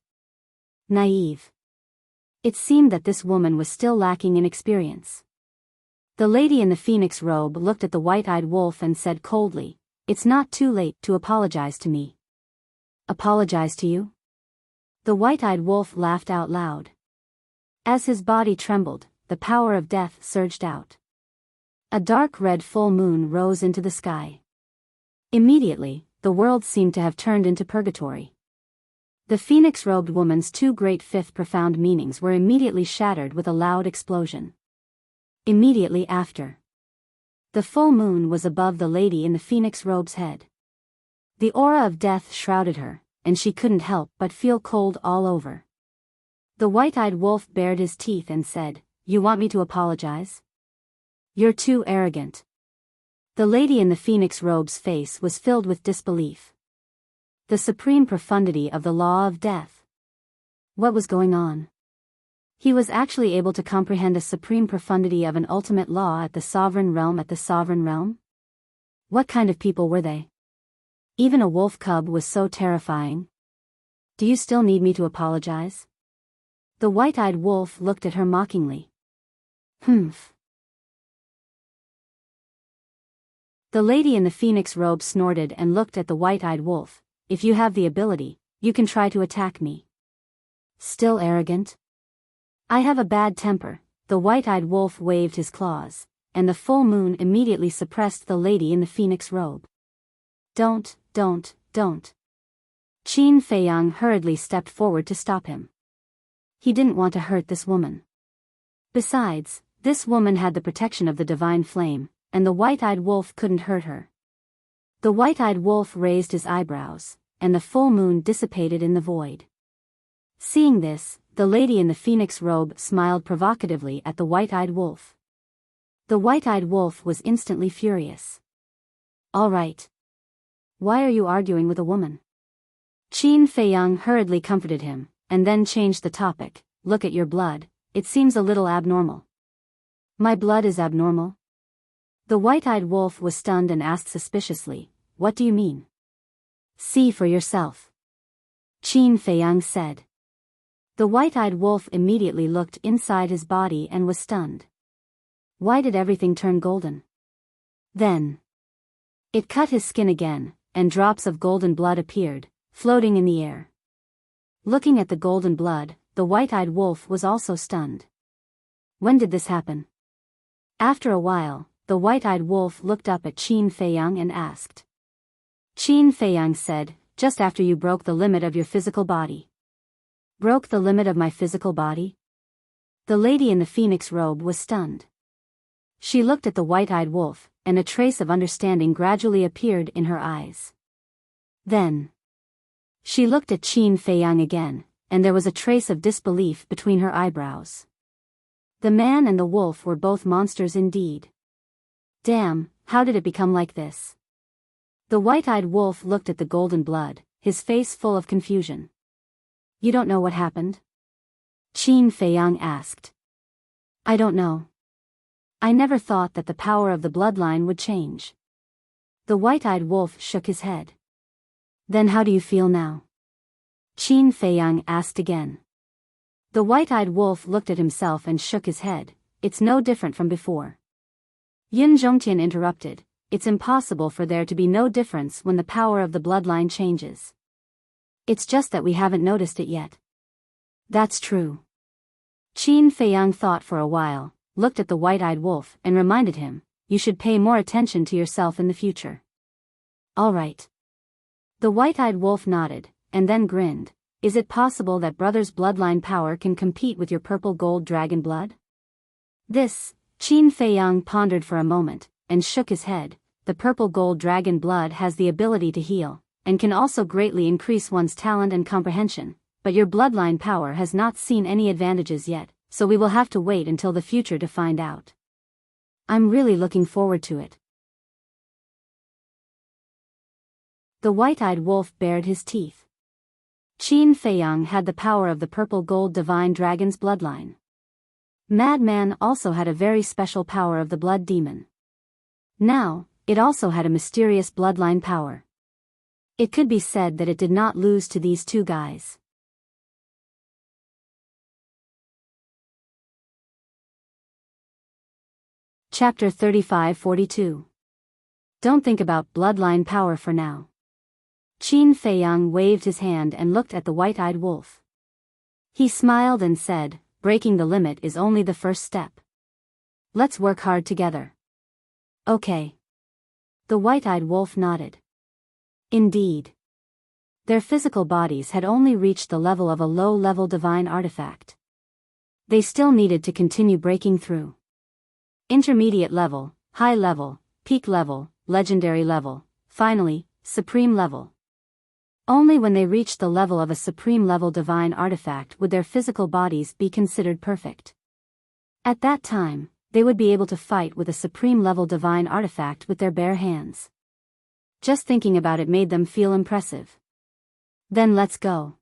Naive. It seemed that this woman was still lacking in experience. The lady in the phoenix robe looked at the white-eyed wolf and said coldly, "It's not too late to apologize to me." "Apologize to you?" The white-eyed wolf laughed out loud. As his body trembled, the power of death surged out. A dark red full moon rose into the sky. Immediately, the world seemed to have turned into purgatory. The phoenix-robed woman's two great fifth profound meanings were immediately shattered with a loud explosion. Immediately after, the full moon was above the lady in the phoenix robe's head. The aura of death shrouded her, and she couldn't help but feel cold all over. The white-eyed wolf bared his teeth and said, "You want me to apologize? You're too arrogant." The lady in the phoenix robe's face was filled with disbelief. The supreme profundity of the law of death. What was going on? He was actually able to comprehend the supreme profundity of an ultimate law at the sovereign realm? What kind of people were they? Even a wolf cub was so terrifying. "Do you still need me to apologize?" The white-eyed wolf looked at her mockingly. "Humph." The lady in the phoenix robe snorted and looked at the white-eyed wolf. "If you have the ability, you can try to attack me." "Still arrogant?" "I have a bad temper." The white-eyed wolf waved his claws, and the full moon immediately suppressed the lady in the phoenix robe. Don't. Qin Feiyang hurriedly stepped forward to stop him. He didn't want to hurt this woman. Besides, this woman had the protection of the divine flame, and the white-eyed wolf couldn't hurt her. The white-eyed wolf raised his eyebrows, and the full moon dissipated in the void. Seeing this, the lady in the phoenix robe smiled provocatively at the white-eyed wolf. The white-eyed wolf was instantly furious. "All right. Why are you arguing with a woman?" Qin Feiyang hurriedly comforted him, and then changed the topic. "Look at your blood, it seems a little abnormal." "My blood is abnormal?" The white-eyed wolf was stunned and asked suspiciously, "What do you mean?" "See for yourself," Qin Feiyang said. The white-eyed wolf immediately looked inside his body and was stunned. Why did everything turn golden? Then it cut his skin again, and drops of golden blood appeared, floating in the air. Looking at the golden blood, the white-eyed wolf was also stunned. When did this happen? After a while, the white-eyed wolf looked up at Qin Feiyang and asked. Qin Feiyang said, "Just after you broke the limit of your physical body." "Broke the limit of my physical body?" The lady in the phoenix robe was stunned. She looked at the white-eyed wolf, and a trace of understanding gradually appeared in her eyes. Then she looked at Qin Feiyang again, and there was a trace of disbelief between her eyebrows. The man and the wolf were both monsters indeed. Damn, how did it become like this? The white-eyed wolf looked at the golden blood, his face full of confusion. "You don't know what happened?" Qin Feiyang asked. "I don't know. I never thought that the power of the bloodline would change." The white-eyed wolf shook his head. "Then how do you feel now?" Qin Feiyang asked again. The white-eyed wolf looked at himself and shook his head. "It's no different from before." Yin Zhongtian interrupted. "It's impossible for there to be no difference when the power of the bloodline changes. It's just that we haven't noticed it yet." "That's true." Qin Feiyang thought for a while, looked at the white-eyed wolf and reminded him, "You should pay more attention to yourself in the future." "All right." The white-eyed wolf nodded, and then grinned. "Is it possible that brother's bloodline power can compete with your purple gold dragon blood?" This, Qin Feiyang pondered for a moment, and shook his head. "The purple gold dragon blood has the ability to heal, and can also greatly increase one's talent and comprehension, but your bloodline power has not seen any advantages yet, so we will have to wait until the future to find out. I'm really looking forward to it." The white-eyed wolf bared his teeth. Qin Feiyang had the power of the purple gold divine dragon's bloodline. Madman also had a very special power of the blood demon. Now, it also had a mysterious bloodline power. It could be said that it did not lose to these two guys. Chapter 35-42. Don't think about bloodline power for now. Qin Feiyang waved his hand and looked at the white-eyed wolf. He smiled and said, breaking the limit is only the first step. Let's work hard together. Okay. The white-eyed wolf nodded. Indeed. Their physical bodies had only reached the level of a low-level divine artifact. They still needed to continue breaking through. Intermediate level, high level, peak level, legendary level, finally, supreme level. Only when they reached the level of a supreme level divine artifact would their physical bodies be considered perfect. At that time, they would be able to fight with a supreme level divine artifact with their bare hands. Just thinking about it made them feel impressive. Then let's go.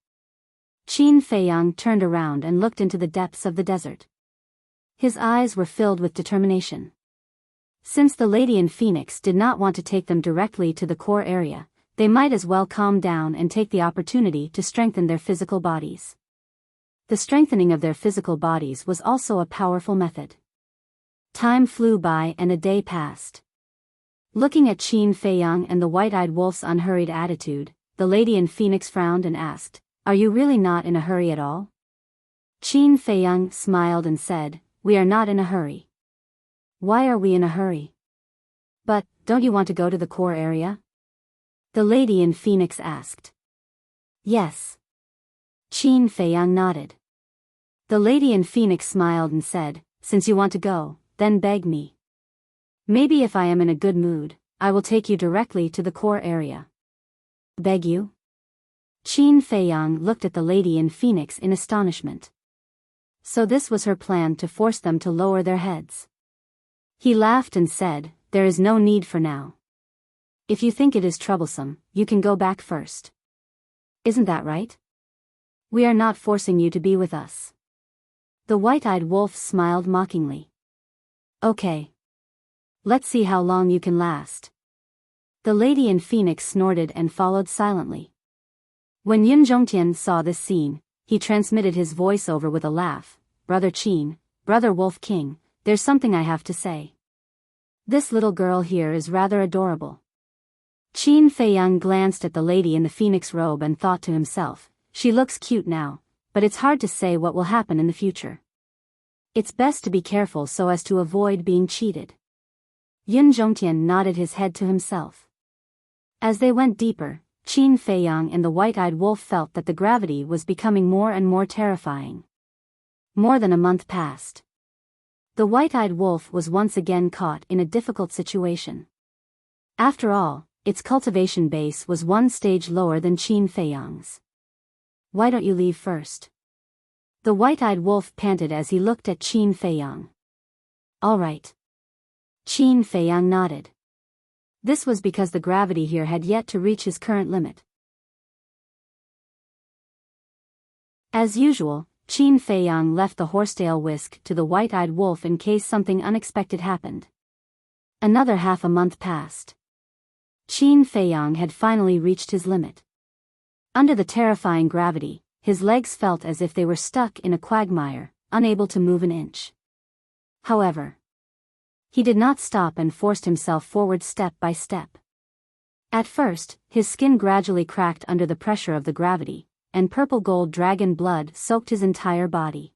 Qin Feiyang turned around and looked into the depths of the desert. His eyes were filled with determination. Since the Lady and Phoenix did not want to take them directly to the core area, they might as well calm down and take the opportunity to strengthen their physical bodies. The strengthening of their physical bodies was also a powerful method. Time flew by and a day passed. Looking at Qin Feiyang and the white-eyed wolf's unhurried attitude, the Lady and Phoenix frowned and asked, "Are you really not in a hurry at all?" Qin Feiyang smiled and said, "We are not in a hurry." "Why are we in a hurry?" "But, don't you want to go to the core area?" the Lady in Phoenix asked. "Yes." Qin Feiyang nodded. The Lady in Phoenix smiled and said, "Since you want to go, then beg me. Maybe if I am in a good mood, I will take you directly to the core area." "Beg you?" Qin Feiyang looked at the Lady in Phoenix in astonishment. So this was her plan to force them to lower their heads. He laughed and said, "There is no need for now. If you think it is troublesome, you can go back first. Isn't that right? We are not forcing you to be with us." The white-eyed wolf smiled mockingly. "Okay. Let's see how long you can last." The Lady in Phoenix snorted and followed silently. When Yun Zhongtian saw this scene, he transmitted his voiceover with a laugh. "Brother Qin, Brother Wolf King, there's something I have to say. This little girl here is rather adorable." Qin Feiyang glanced at the lady in the phoenix robe and thought to himself, "She looks cute now, but it's hard to say what will happen in the future. It's best to be careful so as to avoid being cheated." Yun Zhongtian nodded his head to himself. As they went deeper, Qin Feiyang and the white-eyed wolf felt that the gravity was becoming more and more terrifying. More than a month passed. The white-eyed wolf was once again caught in a difficult situation. After all, its cultivation base was one stage lower than Qin Feiyang's. "Why don't you leave first?" The white-eyed wolf panted as he looked at Qin Feiyang. "All right." Qin Feiyang nodded. This was because the gravity here had yet to reach his current limit. As usual, Qin Feiyang left the horsetail whisk to the white-eyed wolf in case something unexpected happened. Another half a month passed. Qin Feiyang had finally reached his limit. Under the terrifying gravity, his legs felt as if they were stuck in a quagmire, unable to move an inch. However, he did not stop and forced himself forward step by step. At first, his skin gradually cracked under the pressure of the gravity, and purple gold dragon blood soaked his entire body.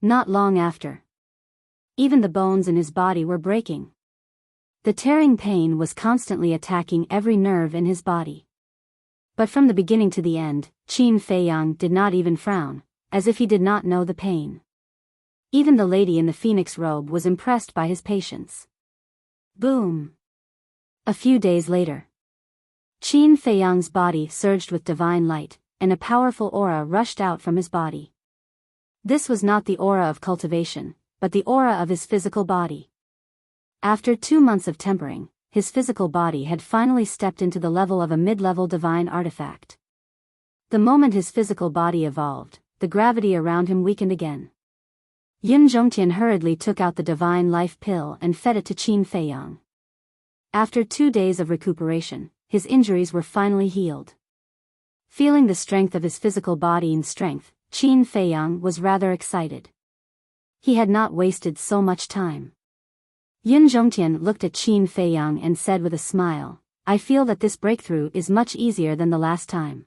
Not long after, even the bones in his body were breaking. The tearing pain was constantly attacking every nerve in his body. But from the beginning to the end, Qin Feiyang did not even frown, as if he did not know the pain. Even the lady in the phoenix robe was impressed by his patience. Boom! A few days later, Qin Feiyang's body surged with divine light, and a powerful aura rushed out from his body. This was not the aura of cultivation, but the aura of his physical body. After 2 months of tempering, his physical body had finally stepped into the level of a mid-level divine artifact. The moment his physical body evolved, the gravity around him weakened again. Yun Zhongtian hurriedly took out the divine life pill and fed it to Qin Feiyang. After 2 days of recuperation, his injuries were finally healed. Feeling the strength of his physical body and strength, Qin Feiyang was rather excited. He had not wasted so much time. Yun Zhongtian looked at Qin Feiyang and said with a smile, I feel that this breakthrough is much easier than the last time.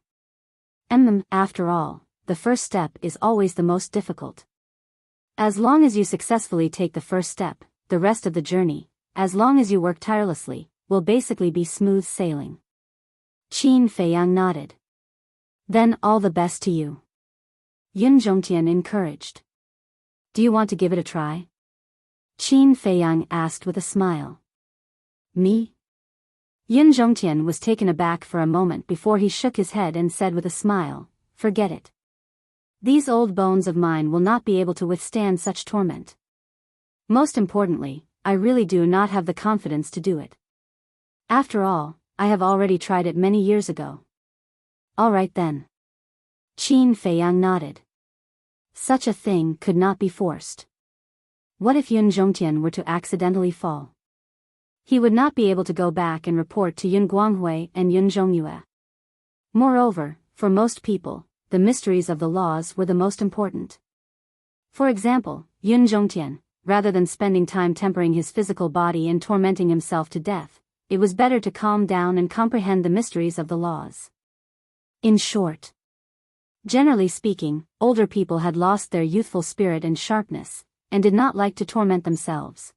After all, the first step is always the most difficult. As long as you successfully take the first step, the rest of the journey, as long as you work tirelessly, will basically be smooth sailing. Qin Feiyang nodded. Then all the best to you. Yun Zhongtian encouraged. Do you want to give it a try? Qin Feiyang asked with a smile. Me? Yun Zhongtian was taken aback for a moment before he shook his head and said with a smile, forget it. These old bones of mine will not be able to withstand such torment. Most importantly, I really do not have the confidence to do it. After all, I have already tried it many years ago. All right then. Qin Feiyang nodded. Such a thing could not be forced. What if Yun Zhongtian were to accidentally fall? He would not be able to go back and report to Yun Guanghui and Yun Zhongyue. Moreover, for most people, the mysteries of the laws were the most important. For example, Yun Zhongtian, rather than spending time tempering his physical body and tormenting himself to death, it was better to calm down and comprehend the mysteries of the laws. In short, generally speaking, older people had lost their youthful spirit and sharpness, and did not like to torment themselves.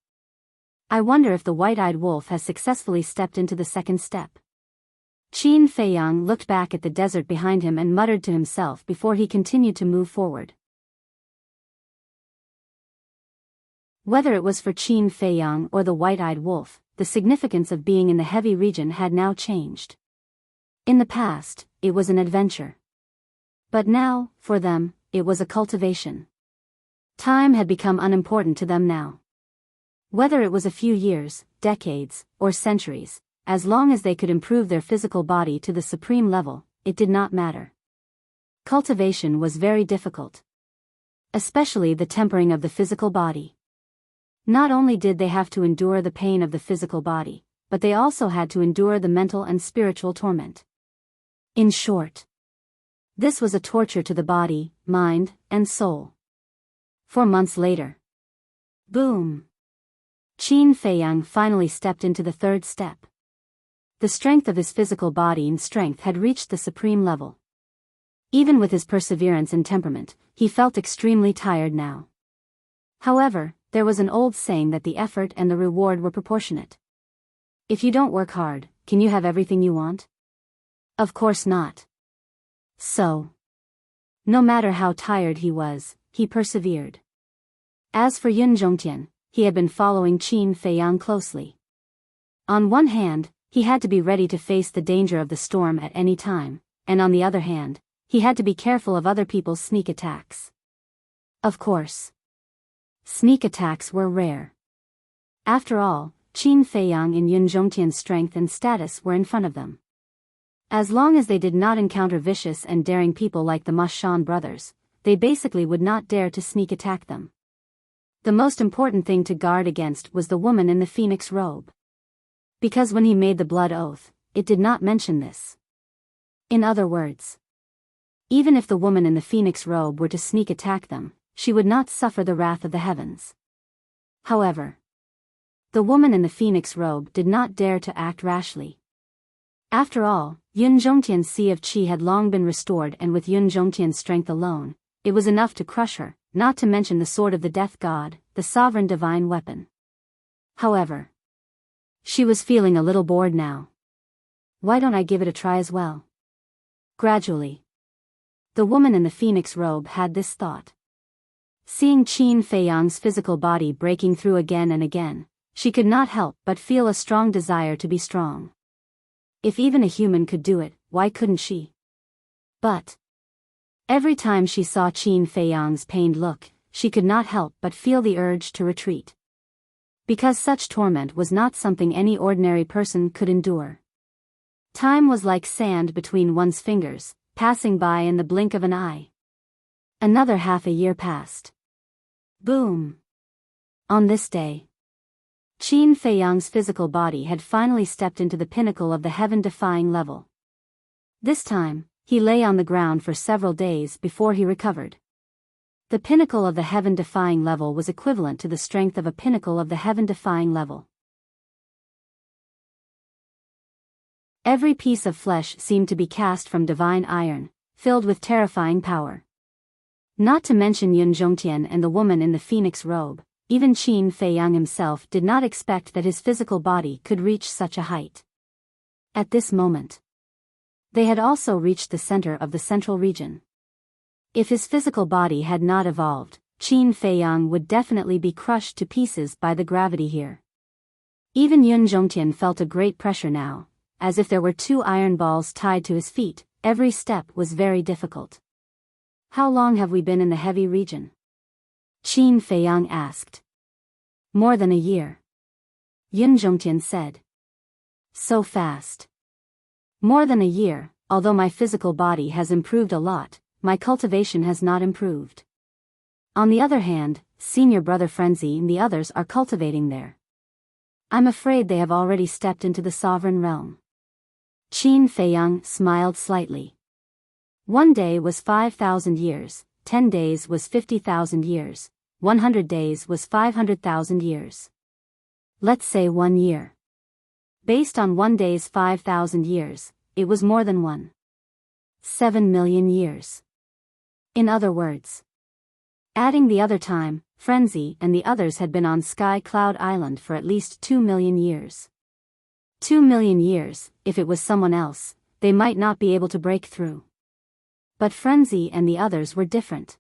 I wonder if the white-eyed wolf has successfully stepped into the second step. Qin Feiyang looked back at the desert behind him and muttered to himself before he continued to move forward. Whether it was for Qin Feiyang or the white-eyed wolf, the significance of being in the heavy region had now changed. In the past, it was an adventure. But now, for them, it was a cultivation. Time had become unimportant to them now. Whether it was a few years, decades, or centuries, as long as they could improve their physical body to the supreme level, it did not matter. Cultivation was very difficult. Especially the tempering of the physical body. Not only did they have to endure the pain of the physical body, but they also had to endure the mental and spiritual torment. In short, this was a torture to the body, mind, and soul. 4 months later. Boom! Qin Feiyang finally stepped into the third step. The strength of his physical body and strength had reached the supreme level. Even with his perseverance and temperament, he felt extremely tired now. However, there was an old saying that the effort and the reward were proportionate. If you don't work hard, can you have everything you want? Of course not. So, no matter how tired he was, he persevered. As for Yun Zhongtian, he had been following Qin Feiyang closely. On one hand, he had to be ready to face the danger of the storm at any time, and on the other hand, he had to be careful of other people's sneak attacks. Of course, sneak attacks were rare. After all, Qin Feiyang and Yun Zhongtian's strength and status were in front of them. As long as they did not encounter vicious and daring people like the Ma Shan brothers, they basically would not dare to sneak attack them. The most important thing to guard against was the woman in the phoenix robe. Because when he made the blood oath, it did not mention this. In other words, even if the woman in the phoenix robe were to sneak attack them, she would not suffer the wrath of the heavens. However, the woman in the phoenix robe did not dare to act rashly. After all, Yun Zhongtian's Sea of Qi had long been restored, and with Yun Zhongtian's strength alone, it was enough to crush her, not to mention the sword of the death god, the sovereign divine weapon. However, she was feeling a little bored now. Why don't I give it a try as well? Gradually, the woman in the phoenix robe had this thought. Seeing Qin Feiyang's physical body breaking through again and again, she could not help but feel a strong desire to be strong. If even a human could do it, why couldn't she? But every time she saw Qin Feiyang's pained look, she could not help but feel the urge to retreat. Because such torment was not something any ordinary person could endure. Time was like sand between one's fingers, passing by in the blink of an eye. Another half a year passed. Boom! On this day, Qin Feiyang's physical body had finally stepped into the pinnacle of the heaven-defying level. This time, he lay on the ground for several days before he recovered. The pinnacle of the heaven-defying level was equivalent to the strength of a pinnacle of the heaven-defying level. Every piece of flesh seemed to be cast from divine iron, filled with terrifying power. Not to mention Yun Zhongtian and the woman in the phoenix robe, even Qin Feiyang himself did not expect that his physical body could reach such a height. At this moment, they had also reached the center of the central region. If his physical body had not evolved, Qin Feiyang would definitely be crushed to pieces by the gravity here. Even Yun Zhongtian felt a great pressure now, as if there were two iron balls tied to his feet. Every step was very difficult. How long have we been in the heavy region? Qin Feiyang asked. More than a year. Yun Zhongtian said. So fast. More than a year, although my physical body has improved a lot, my cultivation has not improved. On the other hand, senior brother Frenzy and the others are cultivating there. I'm afraid they have already stepped into the sovereign realm. Qin Feiyang smiled slightly. 1 day was 5,000 years, 10 days was 50,000 years, 100 days was 500,000 years. Let's say 1 year. Based on 1 day's 5,000 years, it was more than 7 million years. In other words, adding the other time, Frenzy and the others had been on Sky Cloud Island for at least 2 million years. 2 million years, if it was someone else, they might not be able to break through. But Frenzy and the others were different.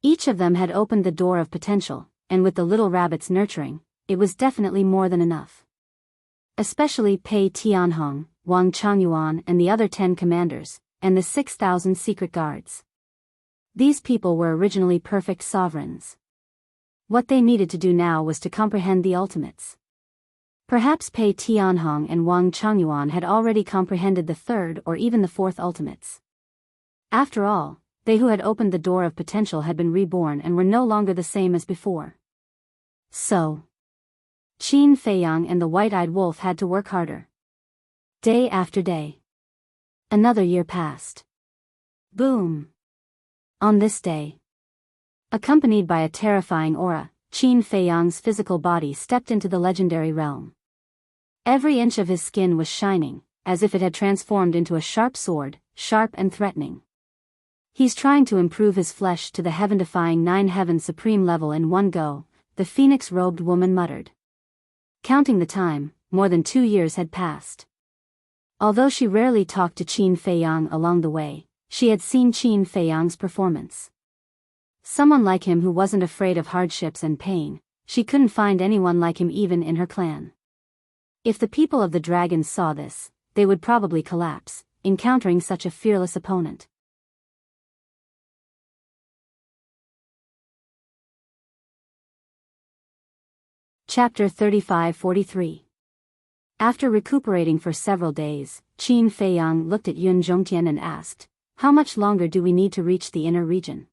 Each of them had opened the door of potential, and with the little rabbits nurturing, it was definitely more than enough. Especially Pei Tianhong, Wang Changyuan and the other 10 commanders, and the 6,000 secret guards. These people were originally perfect sovereigns. What they needed to do now was to comprehend the ultimates. Perhaps Pei Tianhong and Wang Changyuan had already comprehended the third or even the fourth ultimates. After all, they who had opened the door of potential had been reborn and were no longer the same as before. So, Qin Feiyang and the white-eyed wolf had to work harder. Day after day. Another year passed. Boom! On this day, accompanied by a terrifying aura, Qin Feiyang's physical body stepped into the legendary realm. Every inch of his skin was shining, as if it had transformed into a sharp sword, sharp and threatening. He's trying to improve his flesh to the heaven-defying 9 heaven supreme level in one go, the phoenix-robed woman muttered. Counting the time, more than 2 years had passed. Although she rarely talked to Qin Feiyang along the way, she had seen Qin Feiyang's performance. Someone like him who wasn't afraid of hardships and pain, she couldn't find anyone like him even in her clan. If the people of the dragons saw this, they would probably collapse, encountering such a fearless opponent. Chapter 35-43. After recuperating for several days, Qin Feiyang looked at Yun Zhongtian and asked, "How much longer do we need to reach the inner region?"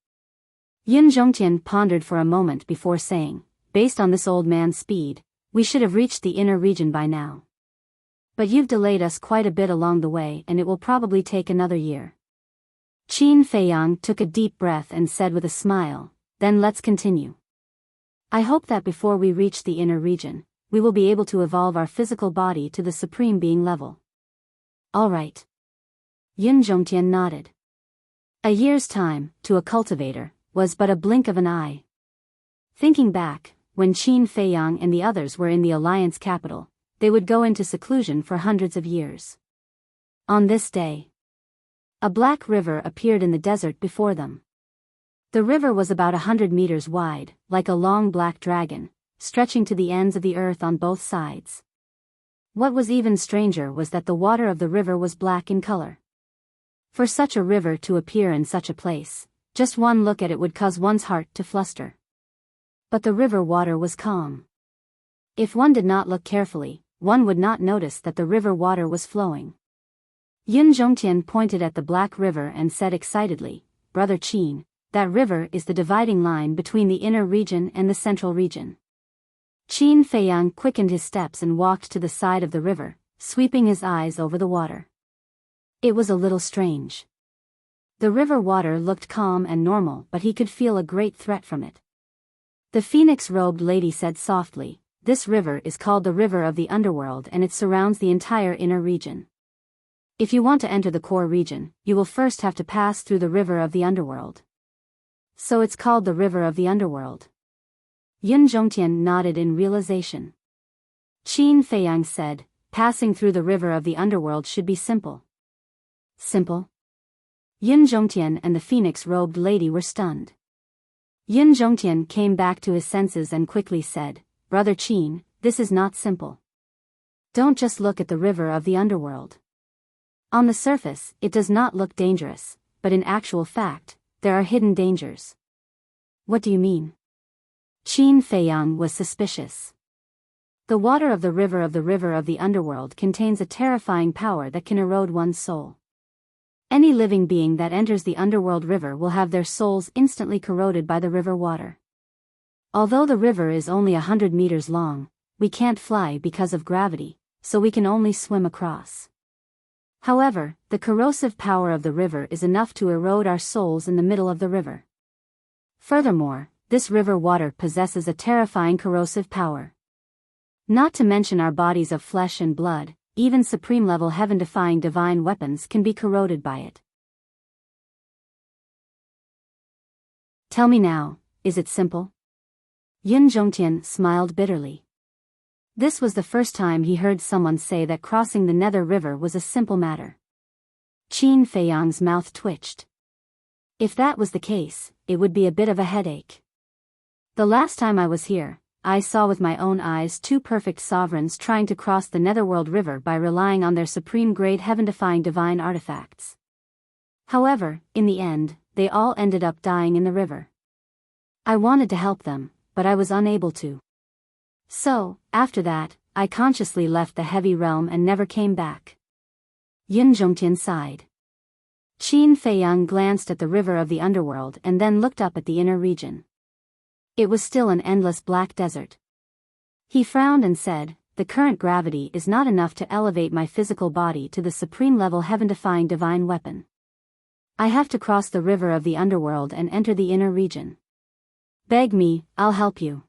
Yun Zhongtian pondered for a moment before saying, "Based on this old man's speed, we should have reached the inner region by now. But you've delayed us quite a bit along the way and it will probably take another year." Qin Feiyang took a deep breath and said with a smile, "Then let's continue. I hope that before we reach the inner region, we will be able to evolve our physical body to the supreme being level." All right. Yun Zhongtian nodded. A year's time, to a cultivator, was but a blink of an eye. Thinking back, when Qin Feiyang and the others were in the Alliance capital, they would go into seclusion for hundreds of years. On this day, a black river appeared in the desert before them. The river was about 100 meters wide, like a long black dragon, stretching to the ends of the earth on both sides. What was even stranger was that the water of the river was black in color. For such a river to appear in such a place, just one look at it would cause one's heart to fluster. But the river water was calm. If one did not look carefully, one would not notice that the river water was flowing. Yun Zhongtian pointed at the black river and said excitedly, "Brother Qin, that river is the dividing line between the inner region and the central region." Qin Feiyang quickened his steps and walked to the side of the river, sweeping his eyes over the water. It was a little strange. The river water looked calm and normal, but he could feel a great threat from it. The phoenix-robed lady said softly, "This river is called the River of the Underworld and it surrounds the entire inner region. If you want to enter the core region, you will first have to pass through the River of the Underworld. So it's called the River of the Underworld." Yun Zhongtian nodded in realization. Qin Feiyang said, "Passing through the River of the Underworld should be simple." Simple? Yun Zhongtian and the phoenix-robed lady were stunned. Yun Zhongtian came back to his senses and quickly said, "Brother Qin, this is not simple. Don't just look at the River of the Underworld. On the surface, it does not look dangerous, but in actual fact, there are hidden dangers." "What do you mean?" Qin Feiyang was suspicious. The water of the River of the Underworld contains a terrifying power that can erode one's soul. Any living being that enters the Underworld River will have their souls instantly corroded by the river water. Although the river is only 100 meters long, we can't fly because of gravity, so we can only swim across. However, the corrosive power of the river is enough to erode our souls in the middle of the river. Furthermore, this river water possesses a terrifying corrosive power. Not to mention our bodies of flesh and blood, even supreme-level heaven-defying divine weapons can be corroded by it. Tell me now, is it simple? Yun Zhongtian smiled bitterly. This was the first time he heard someone say that crossing the Nether River was a simple matter. Qin Feiyang's mouth twitched. If that was the case, it would be a bit of a headache. The last time I was here, I saw with my own eyes two perfect sovereigns trying to cross the Netherworld River by relying on their supreme-grade heaven-defying divine artifacts. However, in the end, they all ended up dying in the river. I wanted to help them, but I was unable to. So, after that, I consciously left the heavy realm and never came back. Yun Zhongtian sighed. Qin Feiyang glanced at the River of the Underworld and then looked up at the inner region. It was still an endless black desert. He frowned and said, "The current gravity is not enough to elevate my physical body to the supreme-level heaven-defying divine weapon. I have to cross the River of the Underworld and enter the inner region. Beg me, I'll help you."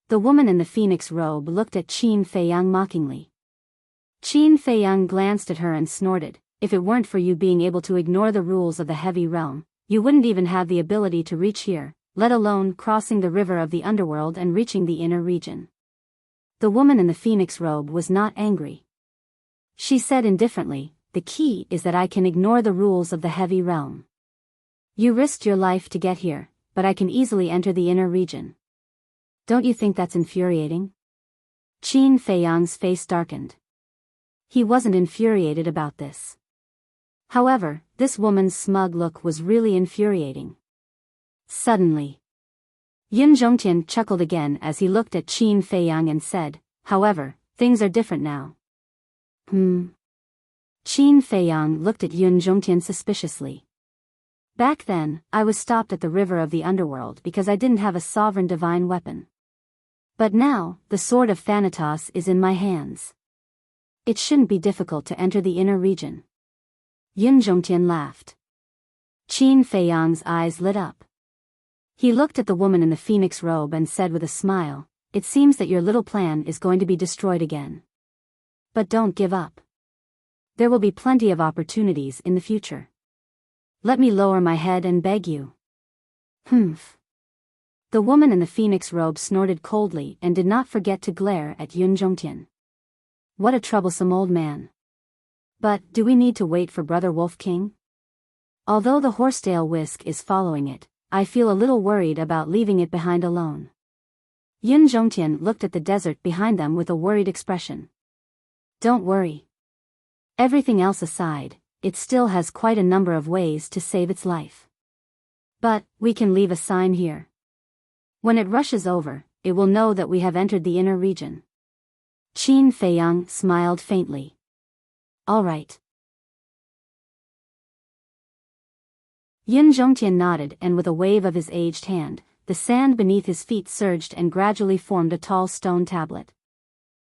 The woman in the phoenix robe looked at Qin Feiyang mockingly. Qin Feiyang glanced at her and snorted, "If it weren't for you being able to ignore the rules of the heavy realm, you wouldn't even have the ability to reach here, let alone crossing the River of the Underworld and reaching the inner region." The woman in the phoenix robe was not angry. She said indifferently, "The key is that I can ignore the rules of the heavy realm. You risked your life to get here, but I can easily enter the inner region. Don't you think that's infuriating?" Qin Feiyang's face darkened. He wasn't infuriated about this. However, this woman's smug look was really infuriating. Suddenly, Yun Zhongtian chuckled again as he looked at Qin Feiyang and said, "However, things are different now." Qin Feiyang looked at Yun Zhongtian suspiciously. "Back then, I was stopped at the River of the Underworld because I didn't have a sovereign divine weapon. But now, the Sword of Thanatos is in my hands. It shouldn't be difficult to enter the inner region." Yun Zhongtian laughed. Qin Feiyang's eyes lit up. He looked at the woman in the phoenix robe and said with a smile, "It seems that your little plan is going to be destroyed again. But don't give up. There will be plenty of opportunities in the future. Let me lower my head and beg you." "Humph." The woman in the phoenix robe snorted coldly and did not forget to glare at Yun Zhongtian. What a troublesome old man. But, do we need to wait for Brother Wolf King? Although the horsetail whisk is following it, I feel a little worried about leaving it behind alone. Yun Zhongtian looked at the desert behind them with a worried expression. "Don't worry. Everything else aside, it still has quite a number of ways to save its life. But, we can leave a sign here. When it rushes over, it will know that we have entered the inner region." Qin Feiyang smiled faintly. "All right." Yun Zhongtian nodded and with a wave of his aged hand, the sand beneath his feet surged and gradually formed a tall stone tablet.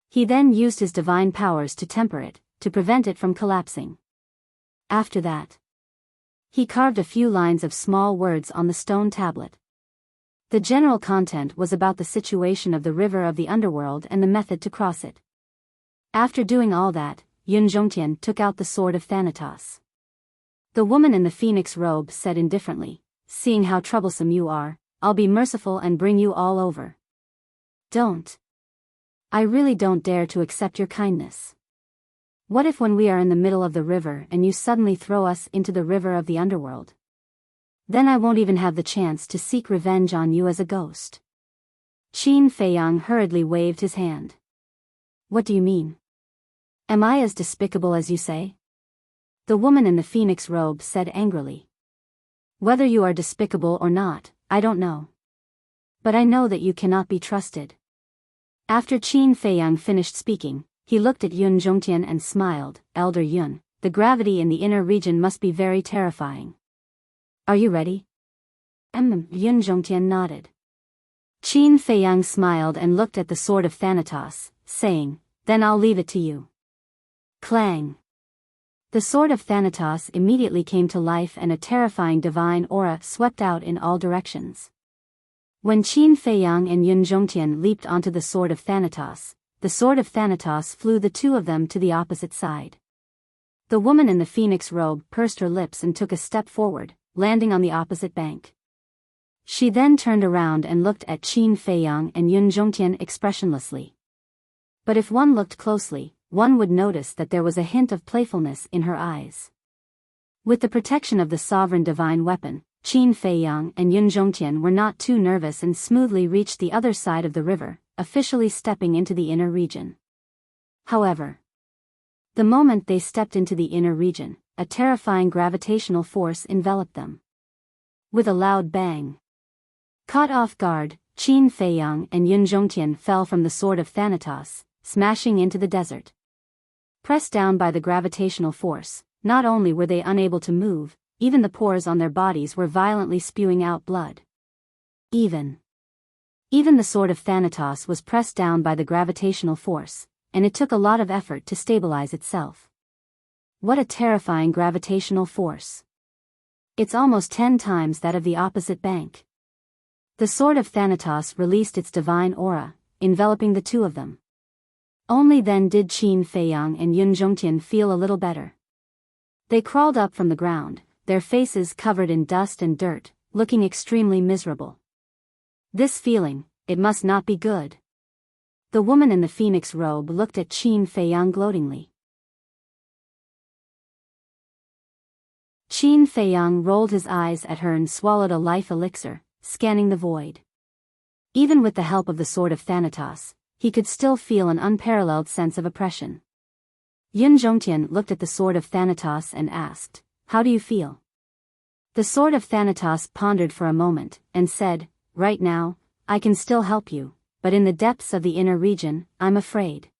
He then used his divine powers to temper it, to prevent it from collapsing. After that, He carved a few lines of small words on the stone tablet. The general content was about the situation of the river of the underworld and the method to cross it. After doing all that, Yun Zhongtian took out the sword of Thanatos. The woman in the phoenix robe said indifferently, "Seeing how troublesome you are, I'll be merciful and bring you all over." "Don't. I really don't dare to accept your kindness. What if when we are in the middle of the river and you suddenly throw us into the river of the underworld? Then I won't even have the chance to seek revenge on you as a ghost." Qin Feiyang hurriedly waved his hand. "What do you mean? Am I as despicable as you say?" The woman in the phoenix robe said angrily. "Whether you are despicable or not, I don't know. But I know that you cannot be trusted." After Qin Feiyang finished speaking, he looked at Yun Zhongtian and smiled. "Elder Yun, the gravity in the inner region must be very terrifying. Are you ready?" Yun Zhongtian nodded. Qin Feiyang smiled and looked at the sword of Thanatos, saying, "Then I'll leave it to you." Clang! The sword of Thanatos immediately came to life and a terrifying divine aura swept out in all directions. When Qin Feiyang and Yun Zhongtian leaped onto the sword of Thanatos, the sword of Thanatos flew the two of them to the opposite side. The woman in the phoenix robe pursed her lips and took a step forward, landing on the opposite bank. She then turned around and looked at Qin Feiyang and Yun Zhongtian expressionlessly. But if one looked closely, one would notice that there was a hint of playfulness in her eyes. With the protection of the sovereign divine weapon, Qin Feiyang and Yun Zhongtian were not too nervous and smoothly reached the other side of the river, officially stepping into the inner region. However, the moment they stepped into the inner region, a terrifying gravitational force enveloped them. With a loud bang. Caught off guard, Qin Feiyang and Yun Zhongtian fell from the sword of Thanatos, smashing into the desert. Pressed down by the gravitational force, not only were they unable to move, even the pores on their bodies were violently spewing out blood. Even the sword of Thanatos was pressed down by the gravitational force, and it took a lot of effort to stabilize itself. What a terrifying gravitational force. It's almost 10 times that of the opposite bank. The sword of Thanatos released its divine aura, enveloping the two of them. Only then did Qin Feiyang and Yun Zhongtian feel a little better. They crawled up from the ground, their faces covered in dust and dirt, looking extremely miserable. This feeling, it must not be good. The woman in the phoenix robe looked at Qin Feiyang gloatingly. Qin Feiyang rolled his eyes at her and swallowed a life elixir, scanning the void. Even with the help of the sword of Thanatos, he could still feel an unparalleled sense of oppression. Yun Zhongtian looked at the sword of Thanatos and asked, "How do you feel?" The sword of Thanatos pondered for a moment, and said, "Right now, I can still help you, but in the depths of the inner region, I'm afraid."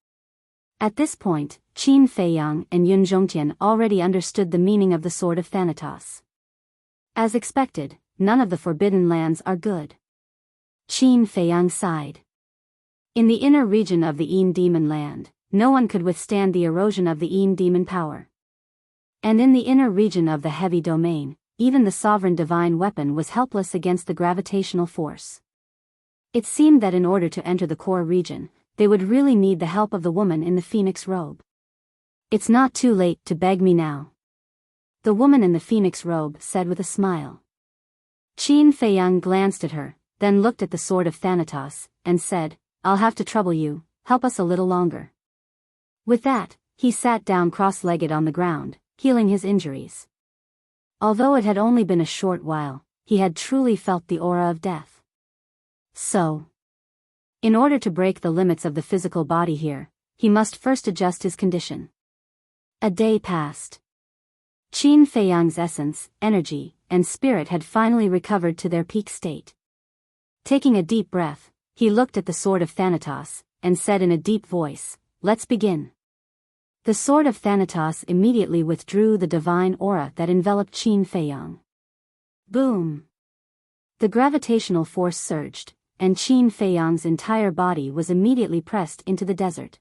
At this point, Qin Feiyang and Yun Zhongtian already understood the meaning of the sword of Thanatos. As expected, none of the forbidden lands are good. Qin Feiyang sighed. In the inner region of the Een Demon land, no one could withstand the erosion of the Een Demon power. And in the inner region of the heavy domain, even the sovereign divine weapon was helpless against the gravitational force. It seemed that in order to enter the core region, they would really need the help of the woman in the phoenix robe. "It's not too late to beg me now," the woman in the phoenix robe said with a smile. Qin Feiyang glanced at her, then looked at the sword of Thanatos, and said, "I'll have to trouble you, help us a little longer." With that, he sat down cross-legged on the ground, healing his injuries. Although it had only been a short while, he had truly felt the aura of death. So, in order to break the limits of the physical body here, he must first adjust his condition. A day passed. Qin Feiyang's essence, energy, and spirit had finally recovered to their peak state. Taking a deep breath, he looked at the sword of Thanatos, and said in a deep voice, "Let's begin." The sword of Thanatos immediately withdrew the divine aura that enveloped Qin Feiyang. Boom! The gravitational force surged, and Qin Feiyang's entire body was immediately pressed into the desert.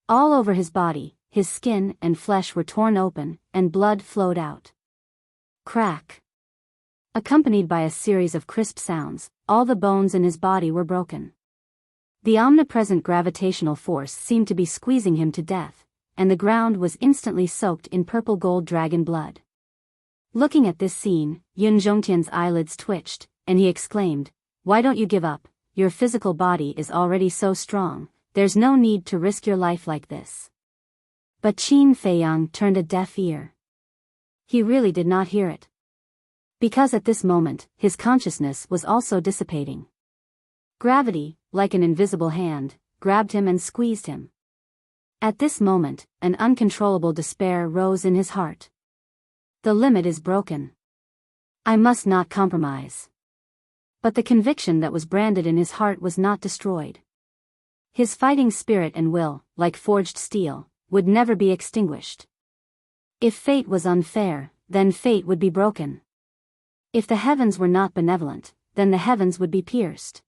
All over his body, his skin and flesh were torn open, and blood flowed out. Crack. Accompanied by a series of crisp sounds, all the bones in his body were broken. The omnipresent gravitational force seemed to be squeezing him to death, and the ground was instantly soaked in purple gold dragon blood. Looking at this scene, Yun Zhongtian's eyelids twitched, and he exclaimed, "Why don't you give up? Your physical body is already so strong, there's no need to risk your life like this." But Qin Feiyang turned a deaf ear. He really did not hear it. Because at this moment, his consciousness was also dissipating. Gravity, like an invisible hand, grabbed him and squeezed him. At this moment, an uncontrollable despair rose in his heart. The limit is broken. I must not compromise. But the conviction that was branded in his heart was not destroyed. His fighting spirit and will, like forged steel, would never be extinguished. If fate was unfair, then fate would be broken. If the heavens were not benevolent, then the heavens would be pierced.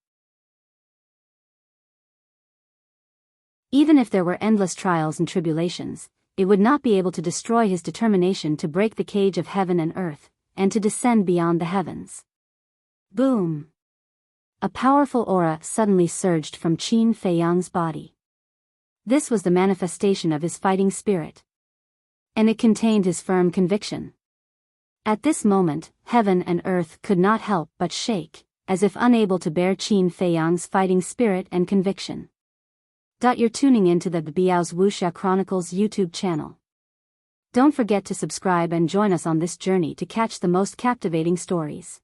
Even if there were endless trials and tribulations, it would not be able to destroy his determination to break the cage of heaven and earth, and to descend beyond the heavens. Boom! A powerful aura suddenly surged from Qin Feiyang's body. This was the manifestation of his fighting spirit. And it contained his firm conviction. At this moment, heaven and earth could not help but shake, as if unable to bear Qin Feiyang's fighting spirit and conviction. You're tuning into the Biyao's Wuxia Chronicles YouTube channel. Don't forget to subscribe and join us on this journey to catch the most captivating stories.